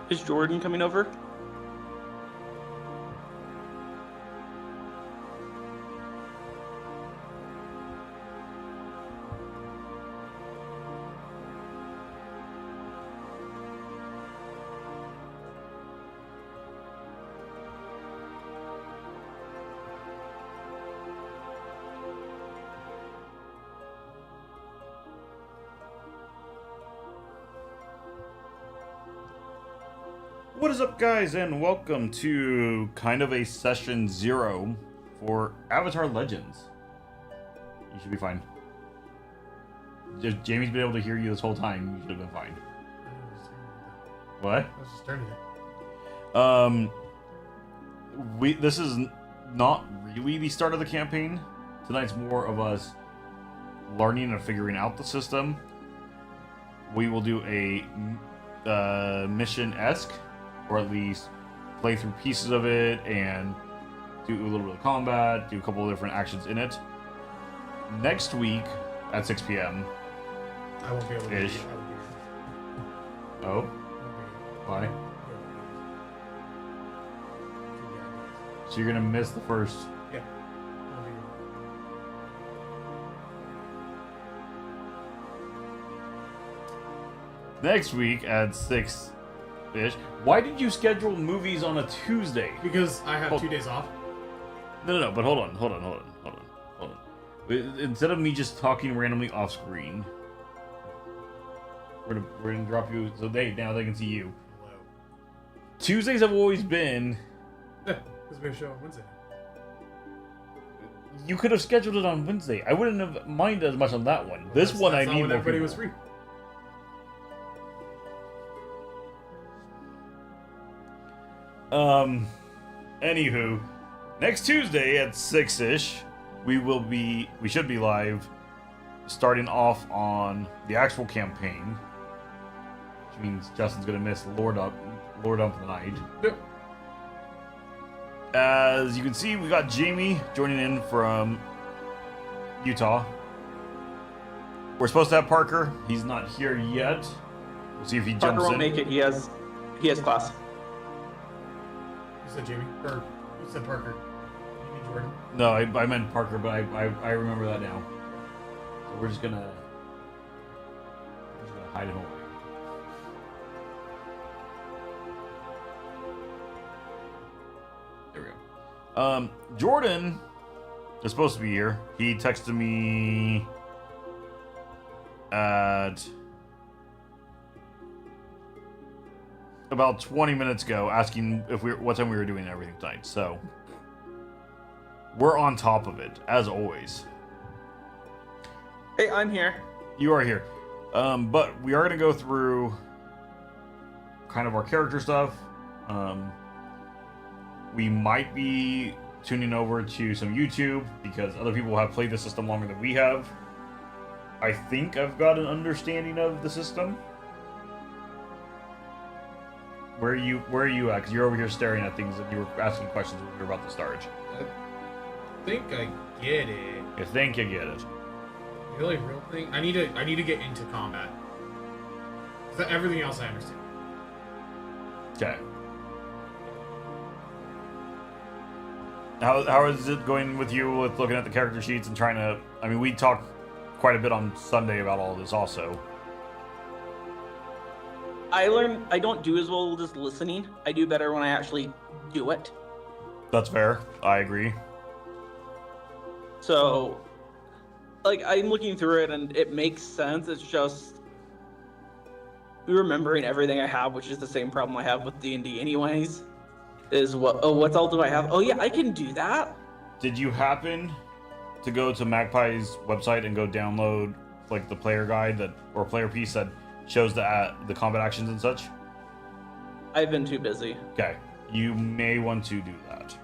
Is Jordan coming over? What is up, guys, and welcome to kind of a session 0 for Avatar Legends. You should be fine. If Jamie's been able to hear you this whole time, you should have been fine. What? I was just starting it. This is not really the start of the campaign. Tonight's more of us learning and figuring out the system. We will do a mission-esque, or at least play through pieces of it and do a little bit of combat, do a couple of different actions in it. Next week at 6 p.m. I won't be able to Ish. Oh? Why? So you're gonna miss the first. Yeah. Next week at 6-ish. Why did you schedule movies on a Tuesday? Because I have 2 days off. No, but hold on. Instead of me just talking randomly off screen, we're gonna drop you so now they can see you. Hello. Tuesdays have always been. Yeah, because we have a show on Wednesday. You could have scheduled it on Wednesday. I wouldn't have minded as much on that one. Well, this one that's I not need when more everybody people. was free. Anywho, next Tuesday at 6-ish, we should be live, starting off on the actual campaign, which means Justin's gonna miss Lord Up the Night. Yep. As you can see, we got Jamie joining in from Utah. We're supposed to have Parker. He's not here yet. We'll see if he jumps Parker won't in. make it. He has class. You said Jamie? Or you said Parker? You mean Jordan? No, I meant Parker, but I remember that now. So we're just gonna hide him away. There we go. Jordan is supposed to be here. He texted me at about 20 minutes ago asking what time we were doing everything tonight. So we're on top of it, as always. Hey, I'm here. You are here. But we are going to go through kind of our character stuff. We might be tuning over to some YouTube because other people have played the system longer than we have. I think I've got an understanding of the system. Where are you at? Because you're over here staring at things and you were asking questions when we were about to start. I think I get it. You think you get it. The only real thing I need to get into combat. 'Cause everything else I understand. Okay. How is it going with you with looking at the character sheets and trying to... I mean, we talked quite a bit on Sunday about all of this also. I learned I don't do as well just listening. I do better when I actually do it. That's fair. I agree. So, like, I'm looking through it and it makes sense. It's just remembering everything I have, which is the same problem I have with D&D anyways. Is what else do I have? Oh yeah, I can do that. Did you happen to go to Magpie's website and go download like the player guide or player piece that shows the combat actions and such? I've been too busy. Okay, you may want to do that.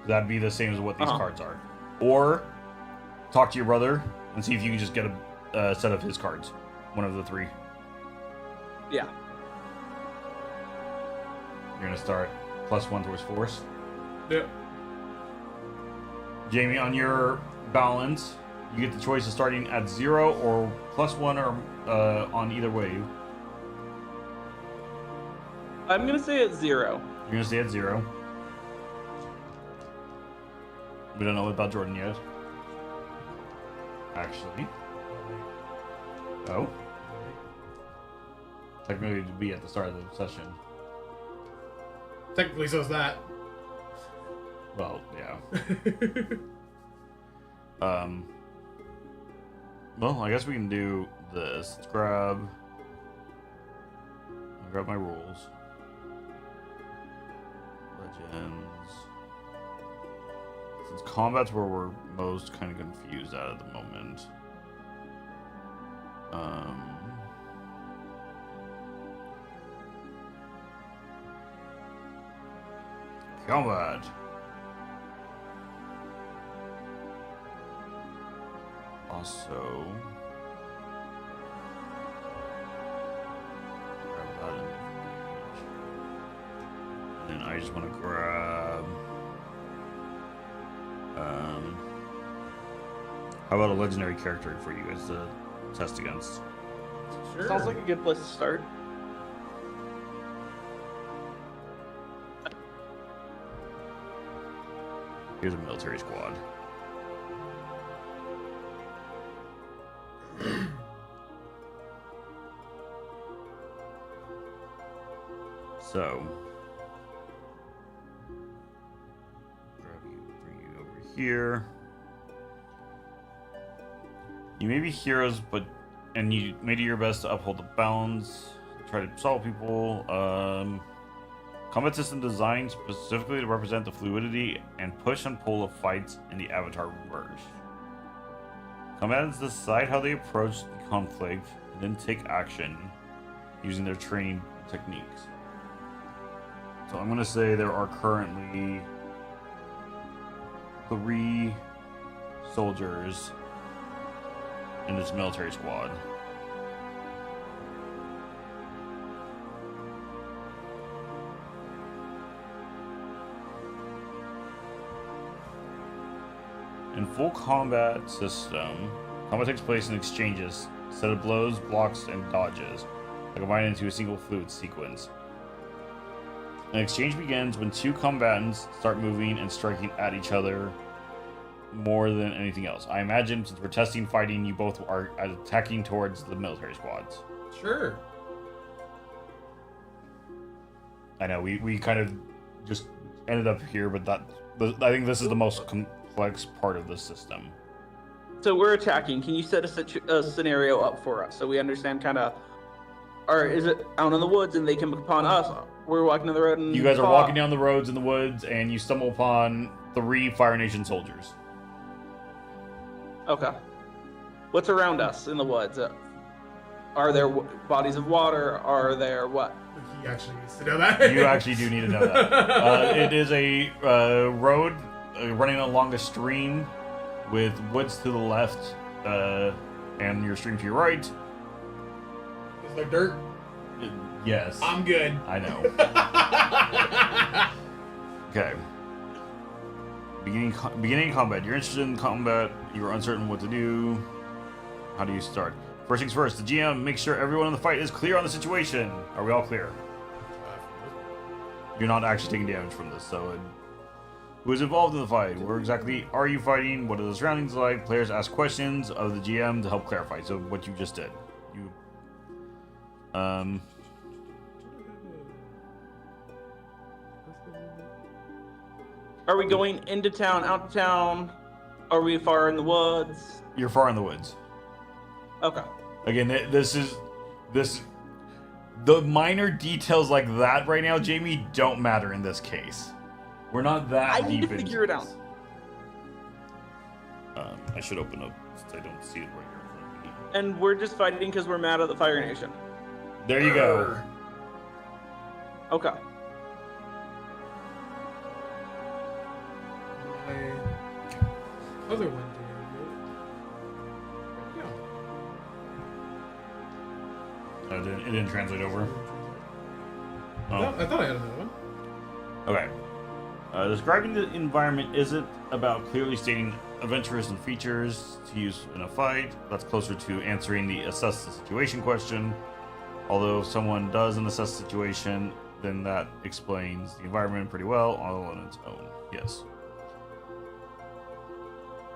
That'd be the same as what these cards are. Or talk to your brother and see if you can just get a set of his cards. One of the 3. Yeah. You're gonna start +1 towards force. Yep. Jamie, on your balance, you get the choice of starting at 0 or +1 or on either way. I'm gonna say it's 0. You're gonna stay at 0. We don't know about Jordan yet. Actually. Oh. Technically, to be at the start of the session. Technically, so is that. Well, yeah. Well, I guess we can do this. Let's grab my rules. Legends. Since combat's where we're most kind of confused at the moment. Combat. Also, grab that in the page. And then I just want to grab. How about a legendary character for you guys to test against? Sure. Sounds like a good place to start. Here's a military squad. So, bring you over here. You may be heroes, and you made it your best to uphold the balance, try to solve people. Combat system designed specifically to represent the fluidity and push and pull of fights in the Avatar verse. Combatants decide how they approach the conflict and then take action using their training techniques. So I'm going to say there are currently 3 soldiers in this military squad. In full combat system, combat takes place in exchanges, set of blows, blocks, and dodges, that combine into a single fluid sequence. An exchange begins when 2 combatants start moving and striking at each other more than anything else. I imagine since we're testing fighting, you both are attacking towards the military squads. Sure. I know, we kind of just ended up here, but I think this is the most complex part of the system. So we're attacking. Can you set a scenario up for us so we understand kind of, or is it out in the woods and they come upon us? We're walking down the road and you guys are walking down the roads in the woods and you stumble upon 3 Fire Nation soldiers. Okay. What's around us in the woods? Are there bodies of water? Are there what? He actually needs to know that. You actually do need to know that. It is a road running along a stream with woods to the left and your stream to your right. Is there dirt? Yes. I'm good. I know. Okay. Beginning combat. You're interested in combat. You're uncertain what to do. How do you start? First things first, the GM makes sure everyone in the fight is clear on the situation. Are we all clear? You're not actually taking damage from this, so... Who is involved in the fight? Where exactly are you fighting? What are the surroundings like? Players ask questions of the GM to help clarify. So what you just did. Are we going into town, out of town? Are we far in the woods? You're far in the woods. Okay. Again, the minor details like that right now, Jamie, don't matter in this case. We're not that I deep need to figure it out. I should open up since I don't see it right here in front of me. And we're just fighting because we're mad at the Fire Nation. There you go. Okay. My other one did. It didn't translate over. I thought I had another one. Okay. Describing the environment isn't about clearly stating adventures and features to use in a fight. That's closer to answering the assess the situation question. Although if someone does an assess the situation, then that explains the environment pretty well, all on its own. Yes.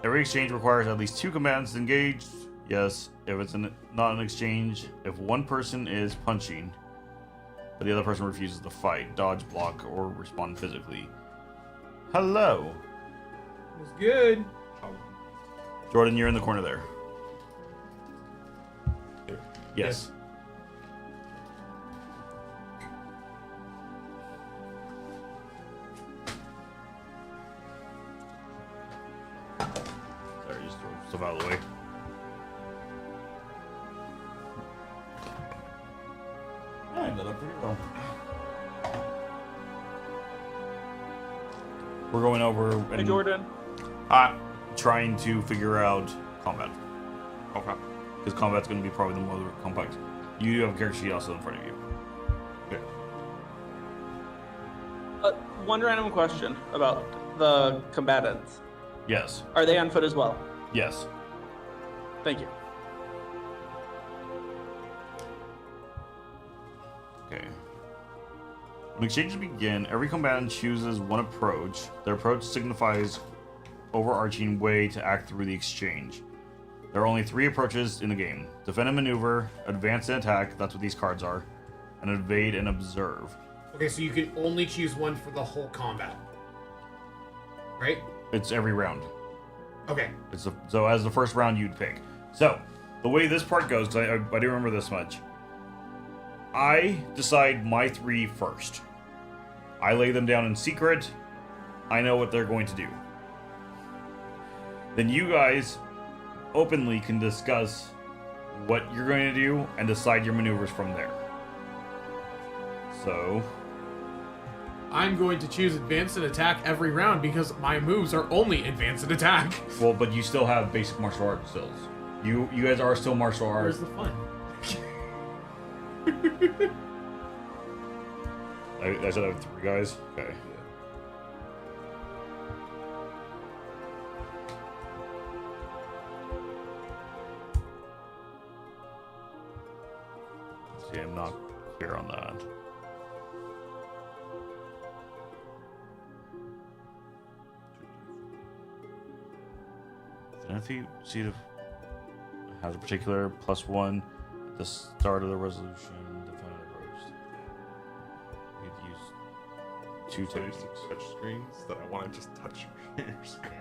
Every exchange requires at least 2 combatants engaged. Yes. If it's not an exchange, if one person is punching, but the other person refuses to fight, dodge, block, or respond physically. Hello. It's good. Jordan, you're in the corner there. Yes. Sorry, just throw stuff out of the way. I ended up pretty well. We're going over and Hey, Jordan. trying to figure out combat. Okay. Because combat's going to be probably the more complex. You do have a character sheet also in front of you. Okay. One random question about the combatants. Yes. Are they on foot as well? Yes. Thank you. Okay. When exchanges begin, every combatant chooses one approach. Their approach signifies overarching way to act through the exchange. There are only 3 approaches in the game. Defend and maneuver, advance and attack, that's what these cards are, and evade and observe. Okay, so you can only choose one for the whole combat. Right? It's every round. Okay. So as the first round you'd pick. So, the way this part goes, 'cause I do remember this much. I decide my 3 first. I lay them down in secret. I know what they're going to do. Then you guys openly can discuss what you're going to do and decide your maneuvers from there. So, I'm going to choose advance and attack every round because my moves are only advance and attack. well, but you still have basic martial arts skills. You guys are still martial arts. Where's the fun? I said I have 3 guys. Okay. See, I'm not clear on that. If see has a particular +1 at the start of the resolution. Define approach. You could use 2 So I use techniques. the touch screens that I want to just touch your screen.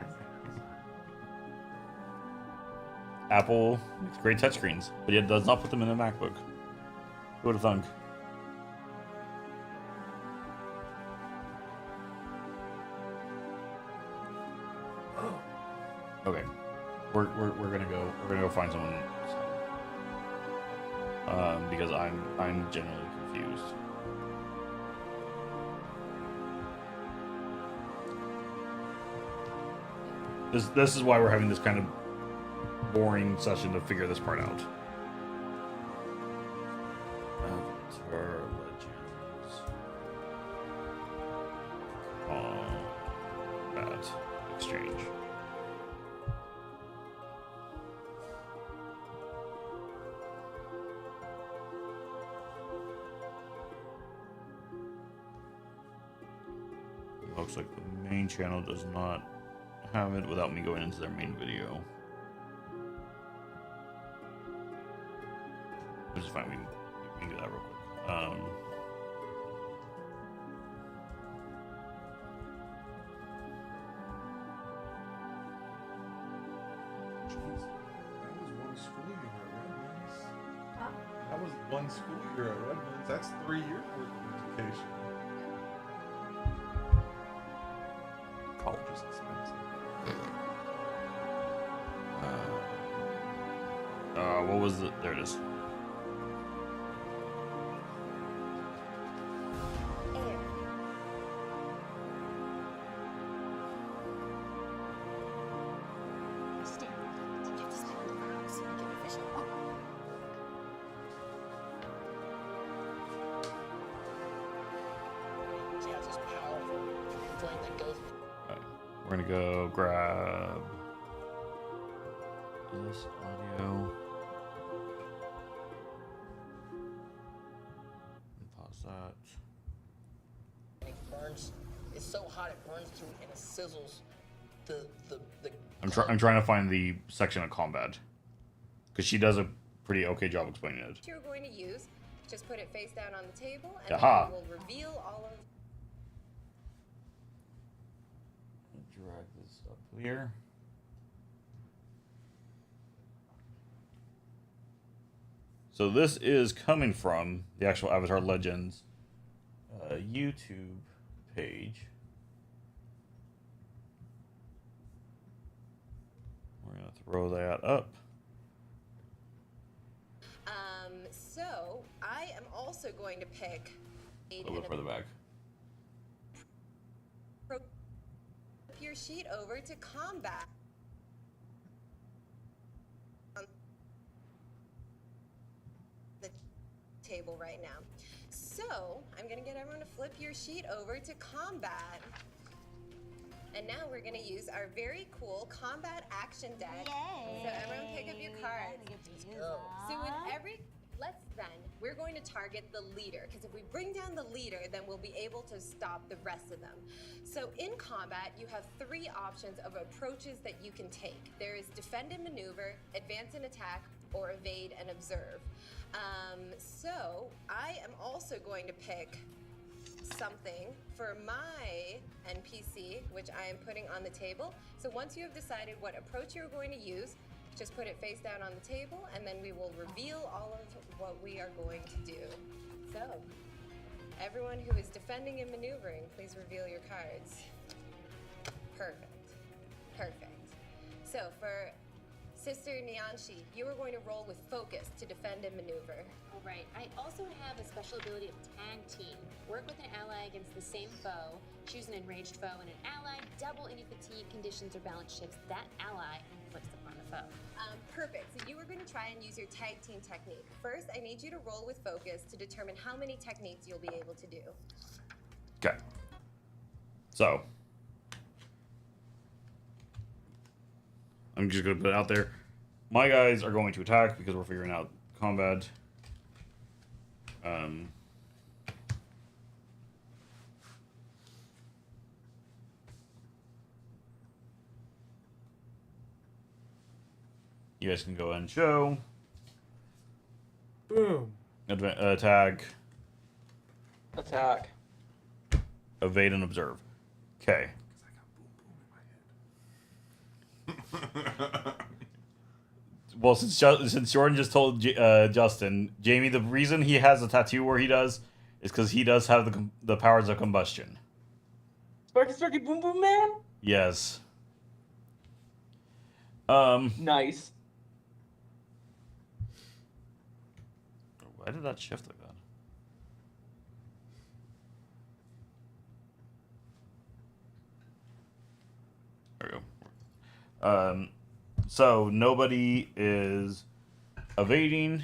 Apple makes great touchscreens, but yet does not put them in a MacBook. Who would have thunk? Okay, we're gonna go find someone. Because I'm genuinely confused. This is why we're having this kind of boring session to figure this part out. Avatar Legends. Combat exchange. Looks like the main channel does not have it without me going into their main video. Which is fine, we can do that real quick. Jeez, that was one school year at Redlands. Huh? That was one school year at Redlands. That's 3 years worth of education. College is expensive. What was the? There it is. We're gonna go grab this audio and pause that. It burns. It's so hot it burns through and it sizzles the I'm trying to find the section of combat because she does a pretty okay job explaining it. You're going to use, just put it face down on the table, and Aha. then we'll reveal all of. Drag this up here. So this is coming from the actual Avatar Legends YouTube page. We're gonna throw that up. So I am also going to pick A little bit further back. flip your sheet over to combat. On the table right now. So I'm going to get everyone to flip your sheet over to combat. And now we're going to use our very cool combat action deck. Yay. So everyone pick up your cards. So with every, we're going to target the leader, because if we bring down the leader, then we'll be able to stop the rest of them. So in combat, you have 3 options of approaches that you can take. There is defend and maneuver, advance and attack, or evade and observe. So I am also going to pick something for my NPC, which I am putting on the table. So once you have decided what approach you're going to use, just put it face down on the table, and then we will reveal all of what we are going to do. So, everyone who is defending and maneuvering, please reveal your cards. Perfect. Perfect. So, for Sister Nyanshi, you are going to roll with focus to defend and maneuver. All right. I also have a special ability of tag team. Work with an ally against the same foe. Choose an enraged foe and an ally. Double any fatigue conditions or balance shifts that ally inflicts upon the foe. Perfect. So you are going to try and use your tag team technique. First, I need you to roll with focus to determine how many techniques you'll be able to do. Okay. So I'm just gonna put it out there. My guys are going to attack because we're figuring out combat. You guys can go ahead and show. Boom. Attack. Attack. Evade and observe. Okay. Well, since Jordan just told Justin, Jamie, the reason he has a tattoo where he does is because he does have the powers of combustion. Sparky Sparky Boom Boom Man? Yes. Nice. Why did that shift like that? There we go. So nobody is defending.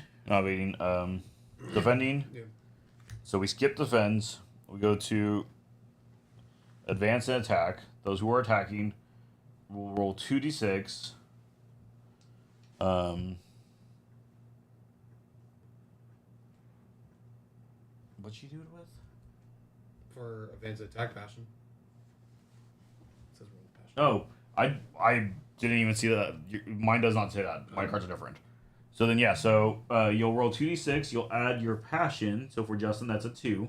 Yeah. So we skip defense. We go to advance and attack. Those who are attacking will roll 2d6. What'd she do it with? For advanced attack passion. It says roll passion. Oh, I didn't even see that. Mine does not say that. My cards are different. So then, yeah. So you'll roll 2d6. You'll add your passion. So for Justin, that's a 2.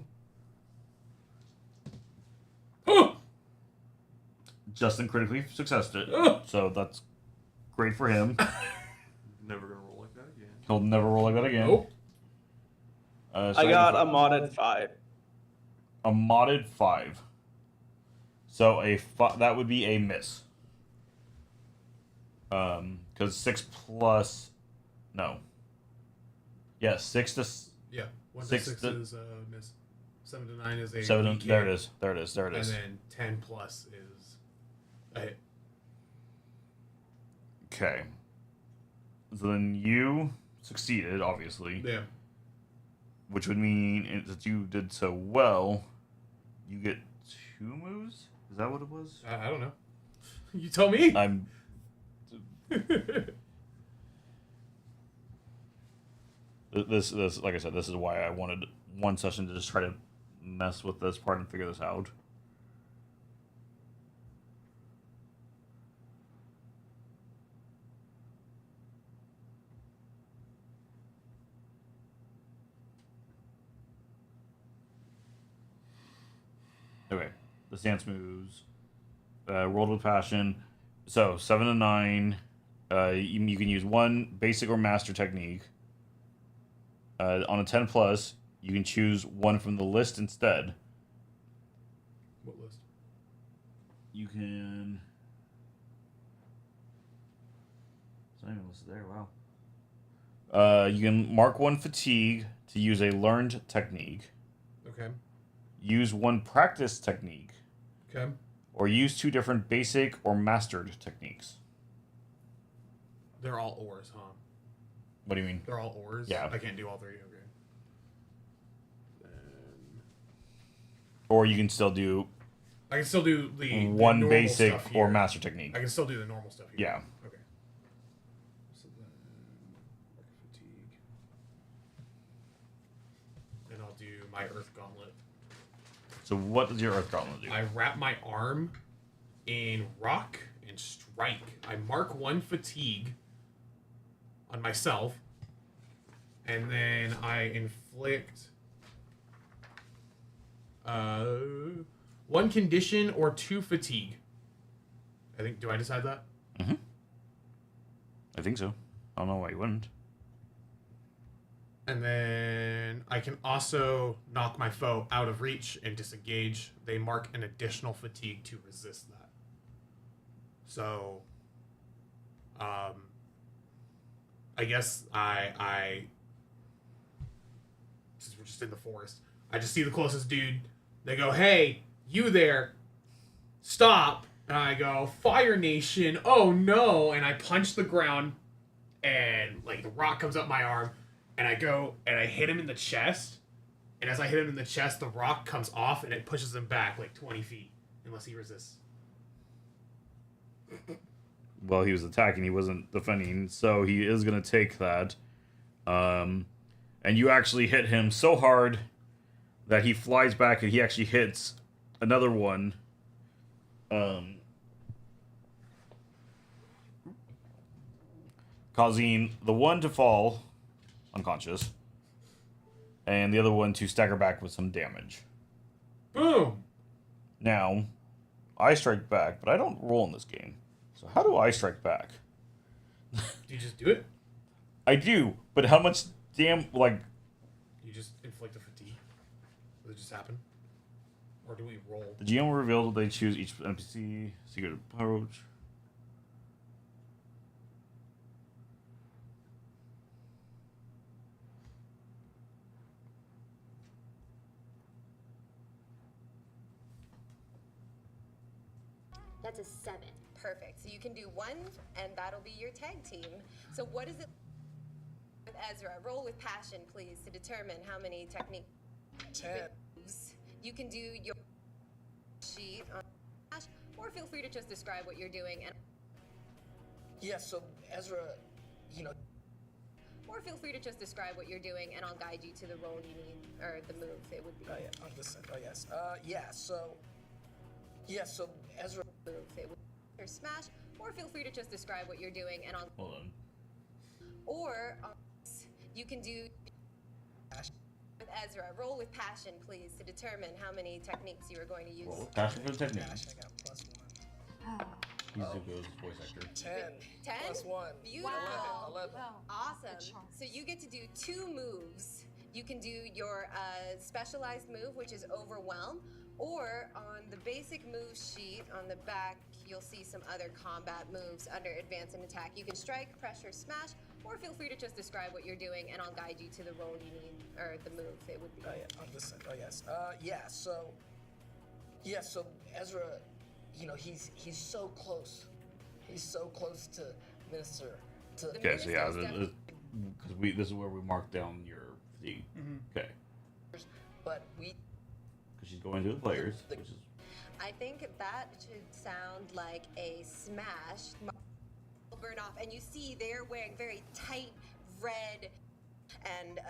Justin critically successed it. So that's great for him. Never gonna roll like that again. He'll never roll like that again. Nope. I got a modded 5. A modded 5. So that would be a miss. Because 6 plus, no. Yeah, 6 to. Yeah. 1 to 6 6 to- is miss. 7 to 9 is a 7. weak There it hit, is. There it is. There it is. And then 10 plus is a hit. Okay. So then you succeeded, obviously. Yeah. Which would mean that you did so well, you get 2 moves? Is that what it was? I don't know. You tell me. I'm. This, like I said, this is why I wanted one session to just try to mess with this part and figure this out. Okay, the stance moves. Rolled with passion. So 7 to 9. You can use one basic or master technique. On a 10 plus, you can choose one from the list instead. What list? You can. It's not even listed there. Wow. You can mark one fatigue to use a learned technique. Okay. Use one practice technique. Okay. Or use 2 different basic or mastered techniques. They're all ors, huh? What do you mean? They're all ors? Yeah. I can't do all 3. Okay. Then... Or you can still do I can still do the one normal basic stuff or here. master technique. I can still do the normal stuff here. Yeah. Okay. So then, mark fatigue. And I'll do my Earth Gauntlet. So what does your Earth Gauntlet do? I wrap my arm in rock and strike. I mark one fatigue on myself, and then I inflict one condition or 2 fatigue. I think. Do I decide that? Mm-hmm. I think so. I don't know why you wouldn't. And then I can also knock my foe out of reach and disengage. They mark an additional fatigue to resist that. So, I guess since we're just in the forest, I just see the closest dude. They go, "Hey, you there, stop." And I go, "Fire Nation, oh no." And I punch the ground, and like the rock comes up my arm, and I go and I hit him in the chest. And as I hit him in the chest, the rock comes off and it pushes him back like 20 feet, unless he resists. Well, he was attacking, he wasn't defending, so he is going to take that. And you actually hit him so hard that he flies back and he actually hits another one. Causing the one to fall unconscious and the other one to stagger back with some damage. Boom! Now, I strike back, but I don't roll in this game. So how do I strike back? Do you just do it? I do, but how much You just inflict a fatigue? Does it just happen? Or do we roll? the GM will reveal that they choose each NPC, secret approach. That's a 7. Perfect. So you can do 1, and that'll be your tag team. So what is it with Ezra? Roll with passion, please, to determine how many techniques. 10. You can do your sheet on Flash, or feel free to just describe what you're doing. And Yeah, so Ezra, or feel free to just describe what you're doing, and I'll guide you to the role you need, or the move it would be. Oh yeah, on this side. Oh yes. So Ezra. Move it would be, or smash, or feel free to just describe what you're doing, and I'll. Hold on. Or you can do with Ezra. Roll with passion, please, to determine how many techniques you are going to use. Roll passion for the technique. Gosh, I got +1. He's Zuko's voice actor. 10. 10? +1. Beautiful. 11. Awesome. So you get to do 2 moves. You can do your specialized move, which is Overwhelm, or on the basic move sheet on the back, you'll see some other combat moves under Advance and Attack. You can strike, pressure, smash, or feel free to just describe what you're doing, and I'll guide you to the role you need, or the move it would be. Oh yeah, on this side. Oh yes. So Ezra, he's so close. He's so close to Minister. Okay, so yeah, because this is where we mark down your fatigue. Okay. But because she's going to the players, which is. I think that should sound like a smash. Burn off, and you see they're wearing very tight red, and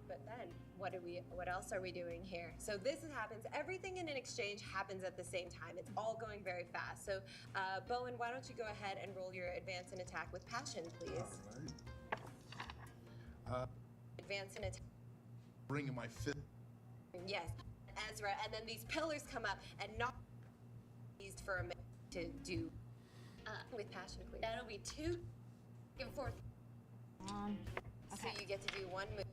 but then what else are we doing here? So this happens, everything in an exchange happens at the same time. It's all going very fast. So Bowen, why don't you go ahead and roll your advance and attack with passion, please. Advance and attack. Bringing my fifth. Yes, Ezra, and then these pillars come up and knock these for a minute to do with passion, please. That'll be 2 and 4. Okay. So you get to do 1 move.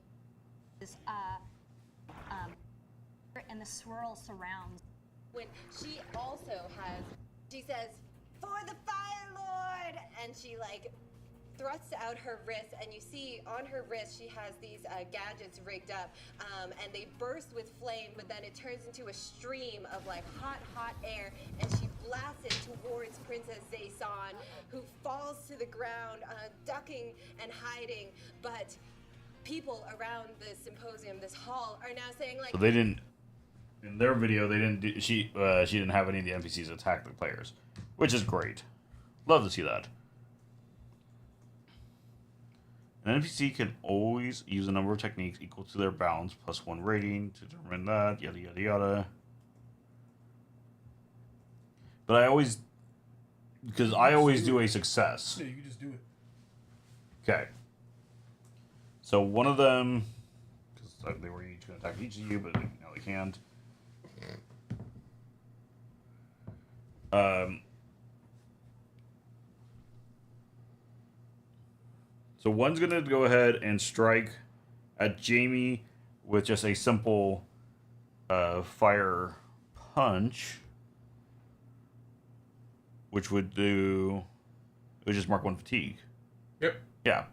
And the swirl surrounds. When she also has, she says, "For the Fire Lord!" and she like thrusts out her wrist, and you see on her wrist she has these gadgets rigged up, and they burst with flame, but then it turns into a stream of like hot air, and she blasts it towards Princess Zaysan, who falls to the ground, ducking and hiding, but people around the symposium, this hall, are now saying like, So they didn't, in their video, they didn't do, she didn't have any of the NPCs attack the players, which is great. Love to see that. An NPC can always use a number of techniques equal to their balance plus 1 rating to determine that, yada yada yada. But I always do a success. Yeah, you can just do it. Okay. So one of them, because they were each going to attack each of you, but now they can't. So one's going to go ahead and strike at Jamie with just a simple fire punch, which would just mark 1 fatigue. Yep. Yeah.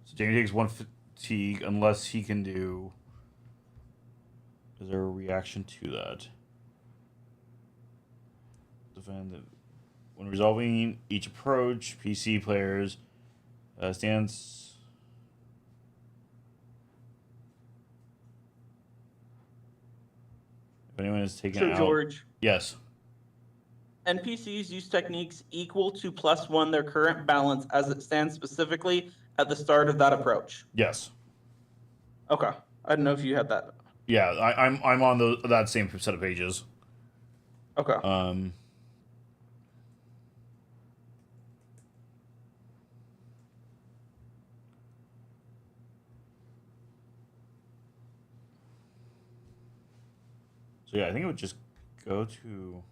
So Jamie takes 1 fatigue unless he can do... Is there a reaction to that? Defend... When resolving each approach, PC players stands... If anyone is taken out... George. Yes. NPCs use techniques equal to +1 their current balance as it stands specifically at the start of that approach. Yes. Okay. I didn't know if you had that. Yeah, I'm on that same set of pages. Okay. So yeah, I think it would just go to...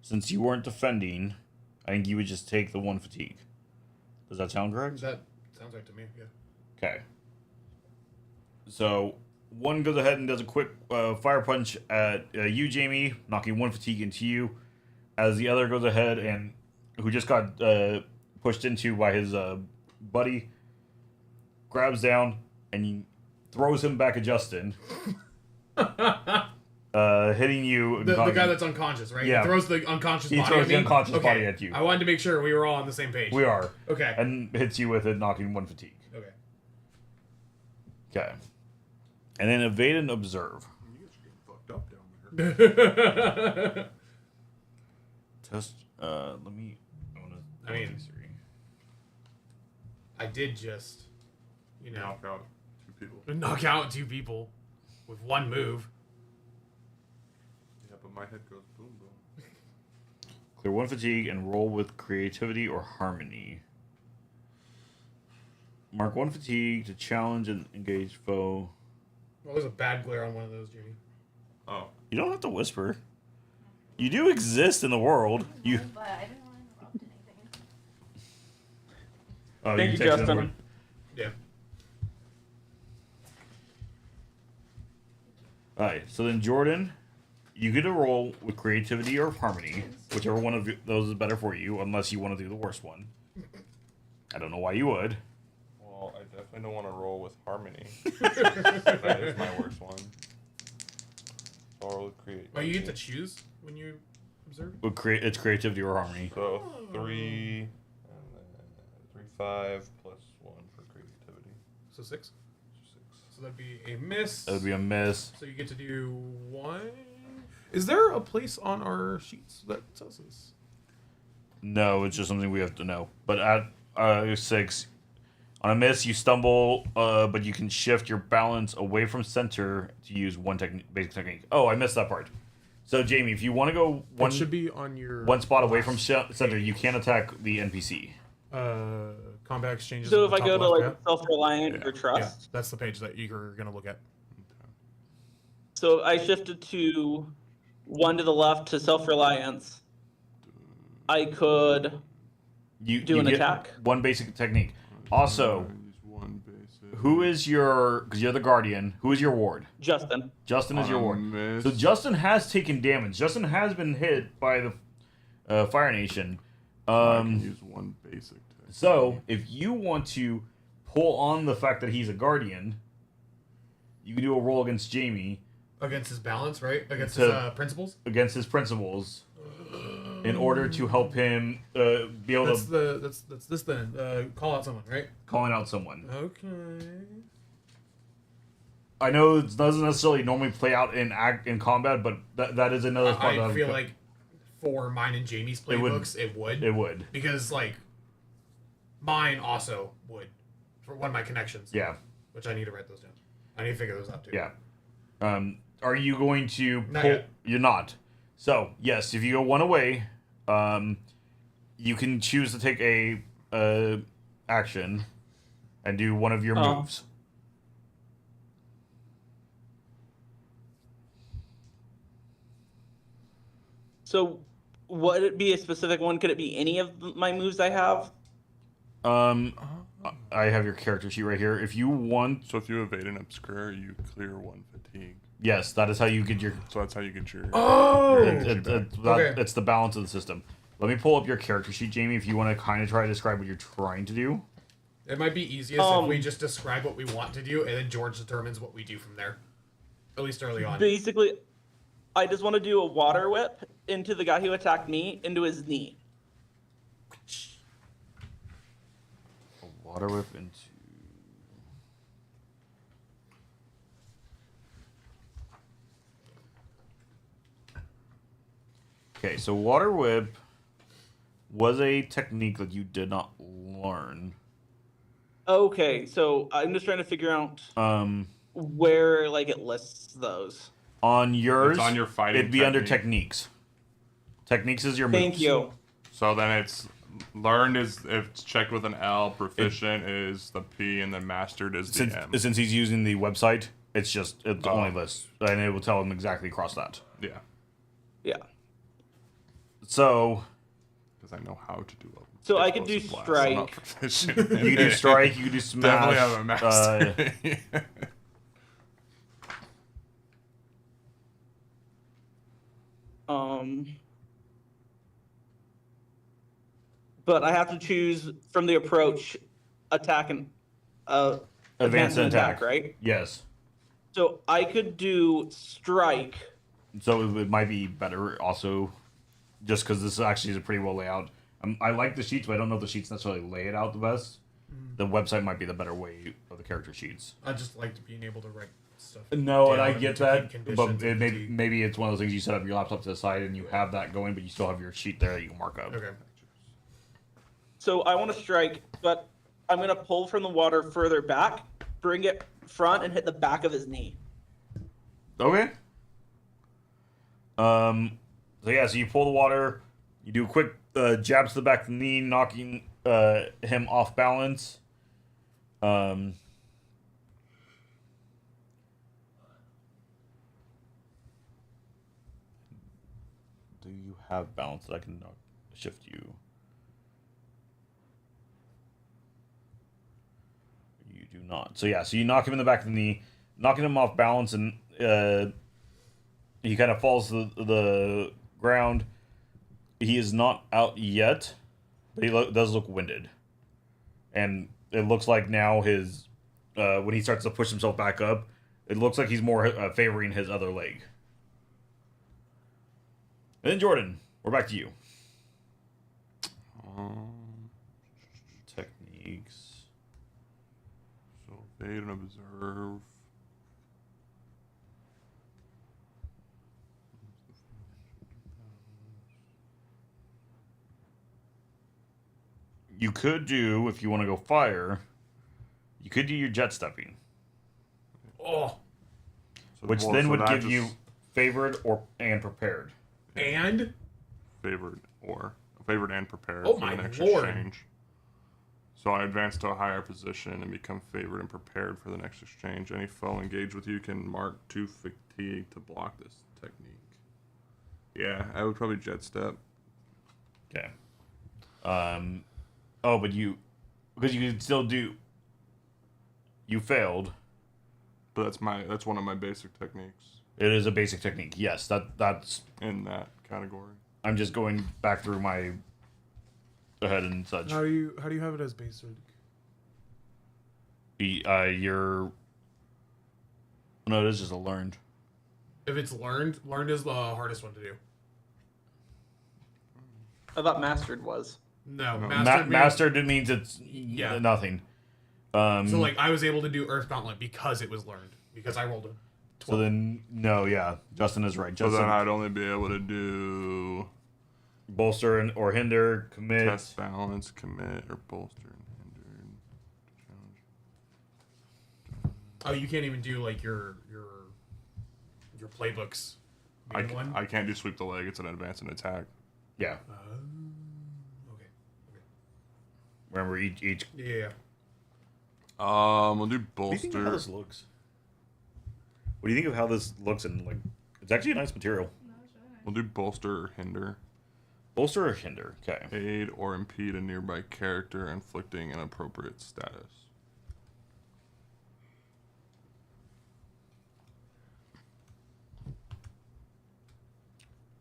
Since you weren't defending, I think you would just take the 1 fatigue. Does that sound correct? That sounds right to me, yeah. Okay. So, one goes ahead and does a quick fire punch at you, Jamie, knocking 1 fatigue into you, as the other goes ahead and, who just got pushed into by his buddy, grabs down and throws him back at Justin. Hitting you. The guy that's unconscious, right? Yeah. He throws the unconscious body at me? He throws the unconscious Okay. body at you. I wanted to make sure we were all on the same page. We are. Okay. And hits you with it, knocking 1 fatigue. Okay. Okay. And then evade and observe. You guys are getting fucked up down there. Test. Let me. I mean, I did just, Knock out 2 people. knock out 2 people with 1 move. Yeah, but my head goes boom boom. Clear 1 fatigue and roll with creativity or harmony. Mark 1 fatigue to challenge and engage foe. Well, there's a bad glare on one of those, Jimmy. Oh. You don't have to whisper. You do exist in the world. You. But I didn't want to interrupt anything. Oh, Thank you, can take Justin. another one. Yeah. Alright, so then Jordan, you get a roll with creativity or harmony, whichever one of those is better for you, unless you want to do the worst one. I don't know why you would. Well, I definitely don't want to roll with harmony. That is my worst one. So I'll roll with creativity. Oh, you get to choose when you observe? It's creativity or harmony. So 3, and then 3, 5 plus 1 for creativity. So 6? 6. So that'd be a miss. That would be a miss. So you get to do 1. Is there a place on our sheets that says this? No, it's just something we have to know. But at 6, On a miss, you stumble, but you can shift your balance away from center to use one basic technique. Oh, I missed that part. So, Jamie, if you want to go It should be on your one spot away from center, you can attack the NPC. Combat exchanges. So at if the I go top to left, like self-reliant or yeah, trust, that's the page that you're gonna look at. so I shifted to one to the left to self-reliance. I could do an get attack. One basic technique. Also, who is your? Because you're the guardian. Who is your ward? Justin. Justin is your ward. So Justin has taken damage. Justin has been hit by the Fire Nation. I can use one basic technique. So if you want to pull on the fact that he's a guardian, you can do a roll against Jamie. Against his balance, right? Against his principles. Against his principles, in order to help him be able to. That's this then. Call out someone, right? Calling out someone. Okay. I know it doesn't necessarily normally play out in combat, but that is another spot. I feel like for mine and Jamie's playbooks, it would. It would. Because like mine also would for one of my connections. Yeah. Which I need to write those down. I need to figure those out too. Yeah. Are you going to Not pull? yet. You're not. So yes, if you go one away, you can choose to take a action and do one of your moves. So would it be a specific one? Could it be any of my moves I have? I have your character sheet right here. If you want, So if you evade an obscure, you clear one fatigue. yes, that is how you get your. So that's how you get your. Oh. It's the balance of the system. Let me pull up your character sheet, Jamie. If you want to kind of try to describe what you're trying to do. It might be easiest if we just describe what we want to do, and then George determines what we do from there. At least early on. Basically, I just want to do a water whip into the guy who attacked me, into his knee. A water whip into. Okay, so water whip was a technique that you did not learn. Okay, so I'm just trying to figure out where like it lists those. On yours, It's on your fighting it'd be under technique. techniques. Techniques is your Thank moves. you. So then it's learned is if it's checked with an L, proficient is the P, and then mastered is the M. Since he's using the website, it's only lists, and it will tell him exactly across that. Yeah, Yeah. So because I know how to do it. So I could do strike. you can do strike, you can do smash. Definitely have a mastery. But I have to choose from the approach, attack and Advance and attack, right? Yes. So I could do strike. So it might be better also, just because this actually is a pretty well layout. I like the sheets, but I don't know if the sheets necessarily lay it out the best. The website might be the better way of the character sheets. I just liked being able to write stuff. No, and down I get to that, keep but conditions it and fatigue. maybe it's one of those things you set up your laptop to the side and you have that going, but you still have your sheet there that you can mark up. Okay. So I want to strike, but I'm going to pull from the water further back, bring it front, and hit the back of his knee. Okay. So yeah, so you pull the water, you do a quick jab to the back of the knee, knocking him off balance. Do you have balance that I can shift you? You do not. So yeah, so you knock him in the back of the knee, knocking him off balance, and he kind of falls to the ground. He is not out yet, but he does look winded. And it looks like now his when he starts to push himself back up, it looks like he's more favoring his other leg. And then Jordan, we're back to you. Techniques. So evade and observe. You could do, if you want to go fire, You could do your jet stepping, Oh, which Well, then so would that give just- you favored and prepared. and favored and prepared Oh for my the next lord. exchange. So I advance to a higher position and become favored and prepared for the next exchange. Any foe engaged with you can mark 2 fatigue to block this technique. Yeah, I would probably jet step. Okay. Oh, but because you could still do. You failed. But that's one of my basic techniques It is a basic technique. Yes, that's. in that category. I'm just going back through my ahead and such. how do you have it as basic? You're. No, it is just a learned. If it's learned is the hardest one to do. I thought mastered was. No, No. Mastered means it's Yeah. nothing. So like I was able to do Earth Gauntlet because it was learned because I rolled a 12. So then, no, yeah, Justin is right. So Justin, then I'd only be able to do bolster or hinder, commit. test balance, commit, or bolster and hinder. Oh, you can't even do like your playbooks. I can't do sweep the leg. It's an advance and attack. Yeah, Okay. remember each. Yeah. We'll do What do you think of how bolster. this looks? What do you think of how this looks? And like, it's actually a nice material. We'll do bolster or hinder. Bolster or hinder? Okay. Aid or impede a nearby character, inflicting an appropriate status.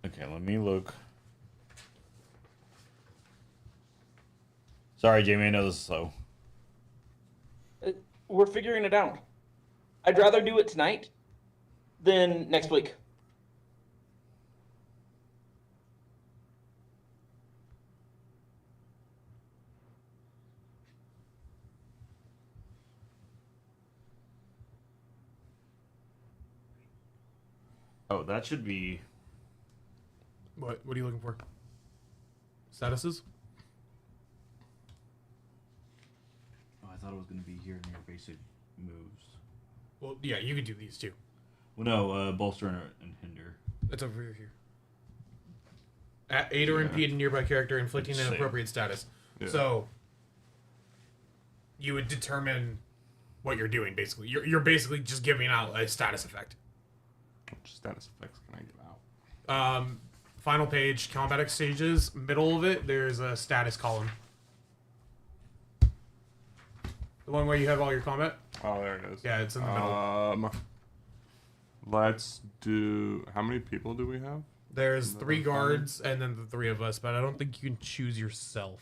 Okay, let me look. Sorry, Jamie, I know this is slow. We're figuring it out. I'd rather do it tonight than next week. Oh, that should be. What are you looking for? Statuses? Oh, I thought it was going to be here in your basic moves. Well, yeah, you could do these too. Well, no, bolster and hinder. It's over here. Aid or impede a nearby character, inflicting an Same. appropriate status. Yeah. So you would determine what you're doing. Basically, you're basically just giving out a status effect. Which status effects can I give out? Final page, combat exchanges. Middle of it, there's a status column. The one where you have all your combat. Oh, there it is. Yeah, it's in the middle. Let's do. How many people do we have? There's 3 guards and then the 3 of us, but I don't think you can choose yourself.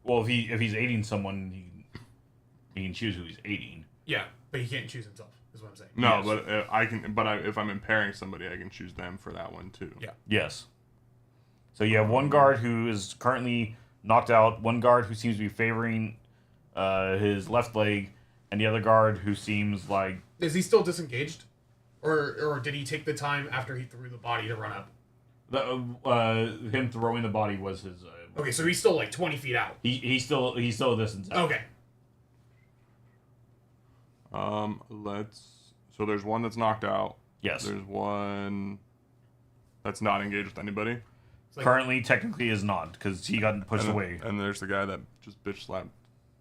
Well, if he's aiding someone, he can choose who he's aiding. Yeah, but he can't choose himself. Is what I'm saying. No, Yes. but I can. But if I'm impairing somebody, I can choose them for that one too. Yeah. Yes. So you have one guard who is currently knocked out, one guard who seems to be favoring his left leg, and the other guard who seems like. Is he still disengaged, or did he take the time after he threw the body to run up? Him throwing the body was his. Okay, so he's still like 20 feet out. He's still a distance out. Okay. So there's one that's knocked out. Yes. There's one that's not engaged with anybody. It's like- Currently, technically, is not because he got pushed and, away. And there's the guy that just bitch slapped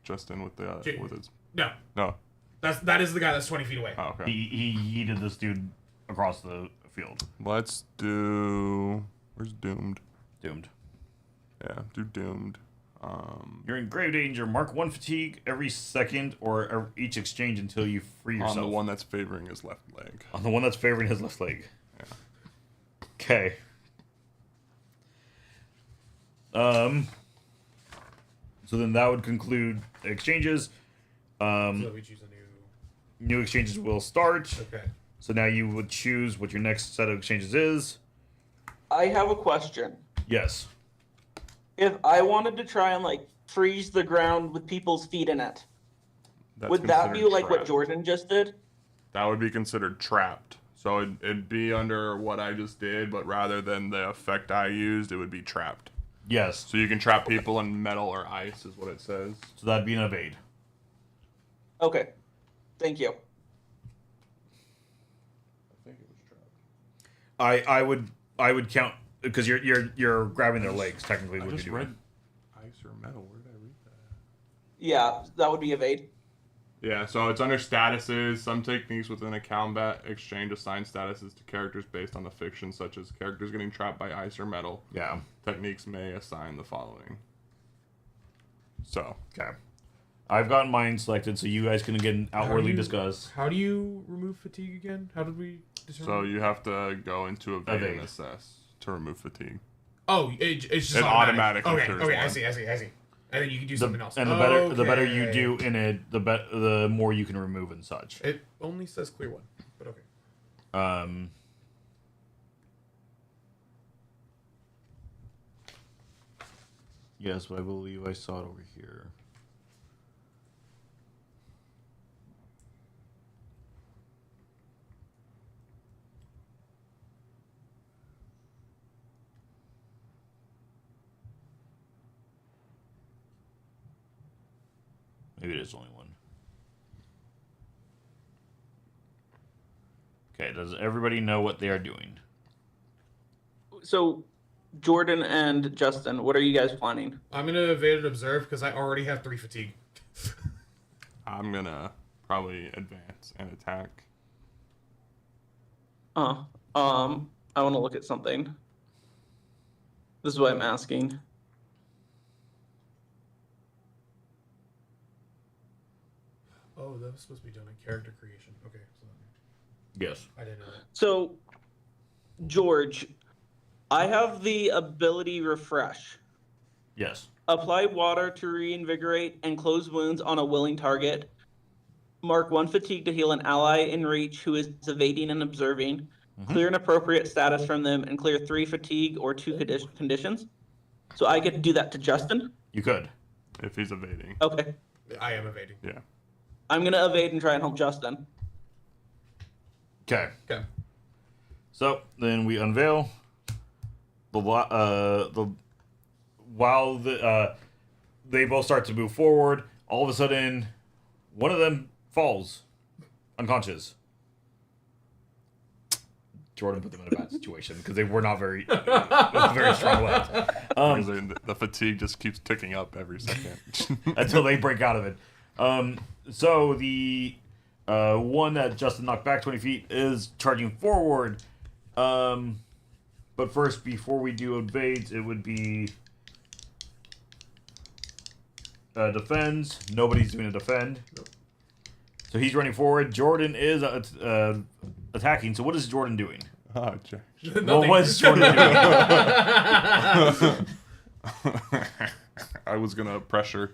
Justin with the J- with his. No, No. that is the guy that's 20 feet away. Oh, okay. He yeeted this dude across the field. Let's do. Where's Doomed? Doomed. Yeah, do Doomed. You're in grave danger. Mark 1 fatigue every second or each exchange until you free yourself. On the one that's favoring his left leg. On the one that's favoring his left leg. Yeah. Okay. So then that would conclude exchanges. So we choose a New exchanges will start. Okay. So now you would choose what your next set of exchanges is. I have a question. Yes. If I wanted to try and like freeze the ground with people's feet in it, That's would that be considered like what trapped. Jordan just did? That would be considered trapped. So it'd be under what I just did, but rather than the effect I used, it would be trapped. Yes. So you can trap people in metal or ice, is what it says. So that'd be an evade. Okay. Thank you. I think it was trapped. I would count because you're grabbing their legs technically. I What just you're doing. read ice or metal. Where did I read that? Yeah, that would be evade. Yeah, so it's under statuses. Some techniques within a combat exchange assign statuses to characters based on the fiction, such as characters getting trapped by ice or metal. Yeah. Techniques may assign the following. So. Okay. I've gotten mine selected, so you guys can again outwardly discuss. How do you remove fatigue again? How did we determine? So you have to go into evade and Evade. assess to remove fatigue. Oh, it's just It automatic. automatically Okay, clears okay, one. I see. And then you can do something else. And the better you do in it, the more you can remove and such. It only says clear one, but okay. Yes, but I believe I saw it over here. Maybe it is only one. Okay, does everybody know what they are doing? So, Jordan and Justin, what are you guys planning? I'm gonna evade and observe because I already have 3 fatigue. I'm gonna probably advance and attack. I want to look at something. This is what I'm asking. Oh, that was supposed to be done in character creation. Okay, so Yes. I didn't know that. So, George, I have the ability refresh. Yes. Apply water to reinvigorate and close wounds on a willing target. Mark 1 fatigue to heal an ally in reach who is evading and observing. Clear an appropriate status from them and clear 3 fatigue or 2 conditions. So I get to do that to Justin? You could. If he's evading. Okay. I am evading. Yeah. I'm going to evade and try and help Justin. Okay. Okay. So then we unveil while they both start to move forward. All of a sudden, one of them falls unconscious. Jordan put them in a bad situation because they were not very strong legs. Because the fatigue just keeps ticking up every second. Until they break out of it. So the one that Justin knocked back 20 feet is charging forward. But first, before we do evades, it would be defends. Nobody's doing a defend. Nope. So he's running forward. Jordan is attacking. So what is Jordan doing? Oh, Jack. What was Jordan doing? I was gonna pressure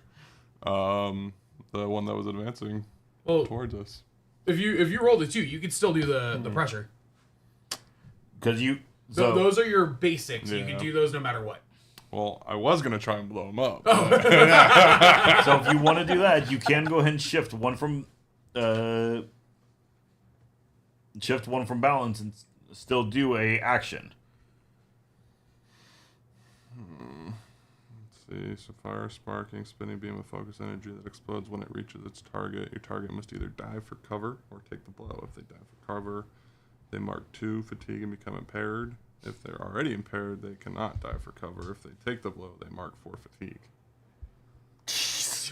the one that was advancing towards us. If you rolled a 2, you could still do the pressure. Because you Those are your basics. You Yeah. can do those no matter what. Well, I was gonna try and blow him up. So if you want to do that, you can go ahead and shift one from balance and still do a action. Let's see. So fire, sparking, spinning beam with focus energy that explodes when it reaches its target. Your target must either dive for cover or take the blow. If they dive for cover, they mark 2 fatigue and become impaired. If they're already impaired, they cannot dive for cover. If they take the blow, they mark 4 fatigue.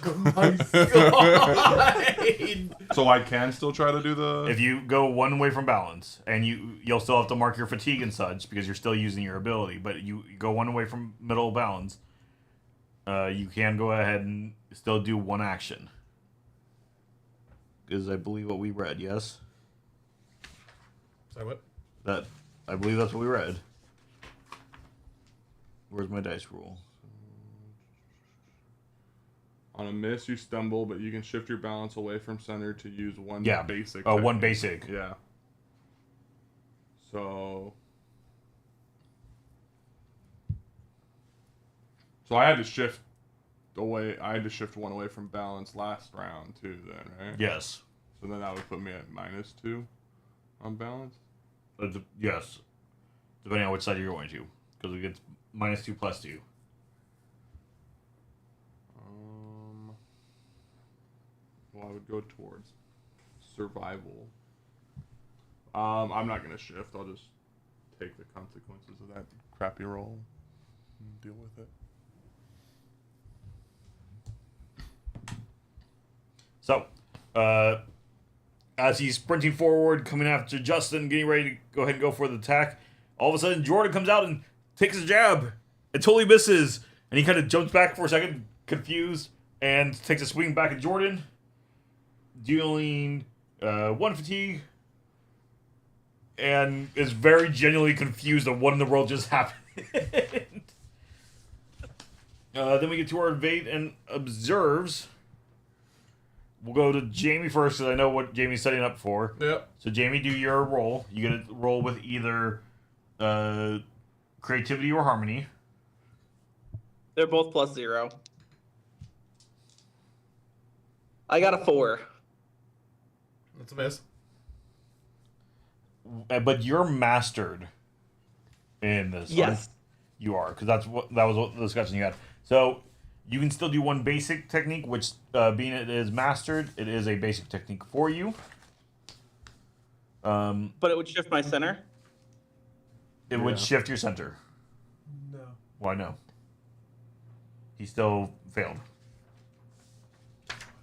Oh my god! So I can still try to do the... If you go one way from balance, and you'll still have to mark your fatigue and such because you're still using your ability, but you go one away from middle balance, you can go ahead and still do one action. Is I believe what we read, yes? Sorry, what? I believe that's what we read. Where's my dice roll? On a miss, you stumble, but you can shift your balance away from center to use one basic. Oh, one technique. basic. Yeah. So I had to shift away. I had to shift one away from balance last round too. Then, right? Yes. So then that would put me at -2 on balance. Yes. Depending on which side you're going to, because it gets -2 +2. Well, I would go towards survival. I'm not gonna shift. I'll just take the consequences of that crappy roll and deal with it. So, as he's sprinting forward, coming after Justin, getting ready to go ahead and go for the attack, all of a sudden Jordan comes out and takes a jab. It totally misses, and he kind of jumps back for a second, confused, and takes a swing back at Jordan, dealing 1 fatigue, and is very genuinely confused of what in the world just happened. Then we get to our evade and observes. We'll go to Jamie first, because I know what Jamie's setting up for. Yep. So, Jamie, do your roll. You get to roll with either creativity or harmony. They're both +0. I got a 4. That's a miss. But you're mastered in this. Yes. Right? You are, because that was what the discussion you had. So, you can still do one basic technique, which, being it is mastered, it is a basic technique for you. But it would shift my center. It would shift your center. No. Why no? He still failed.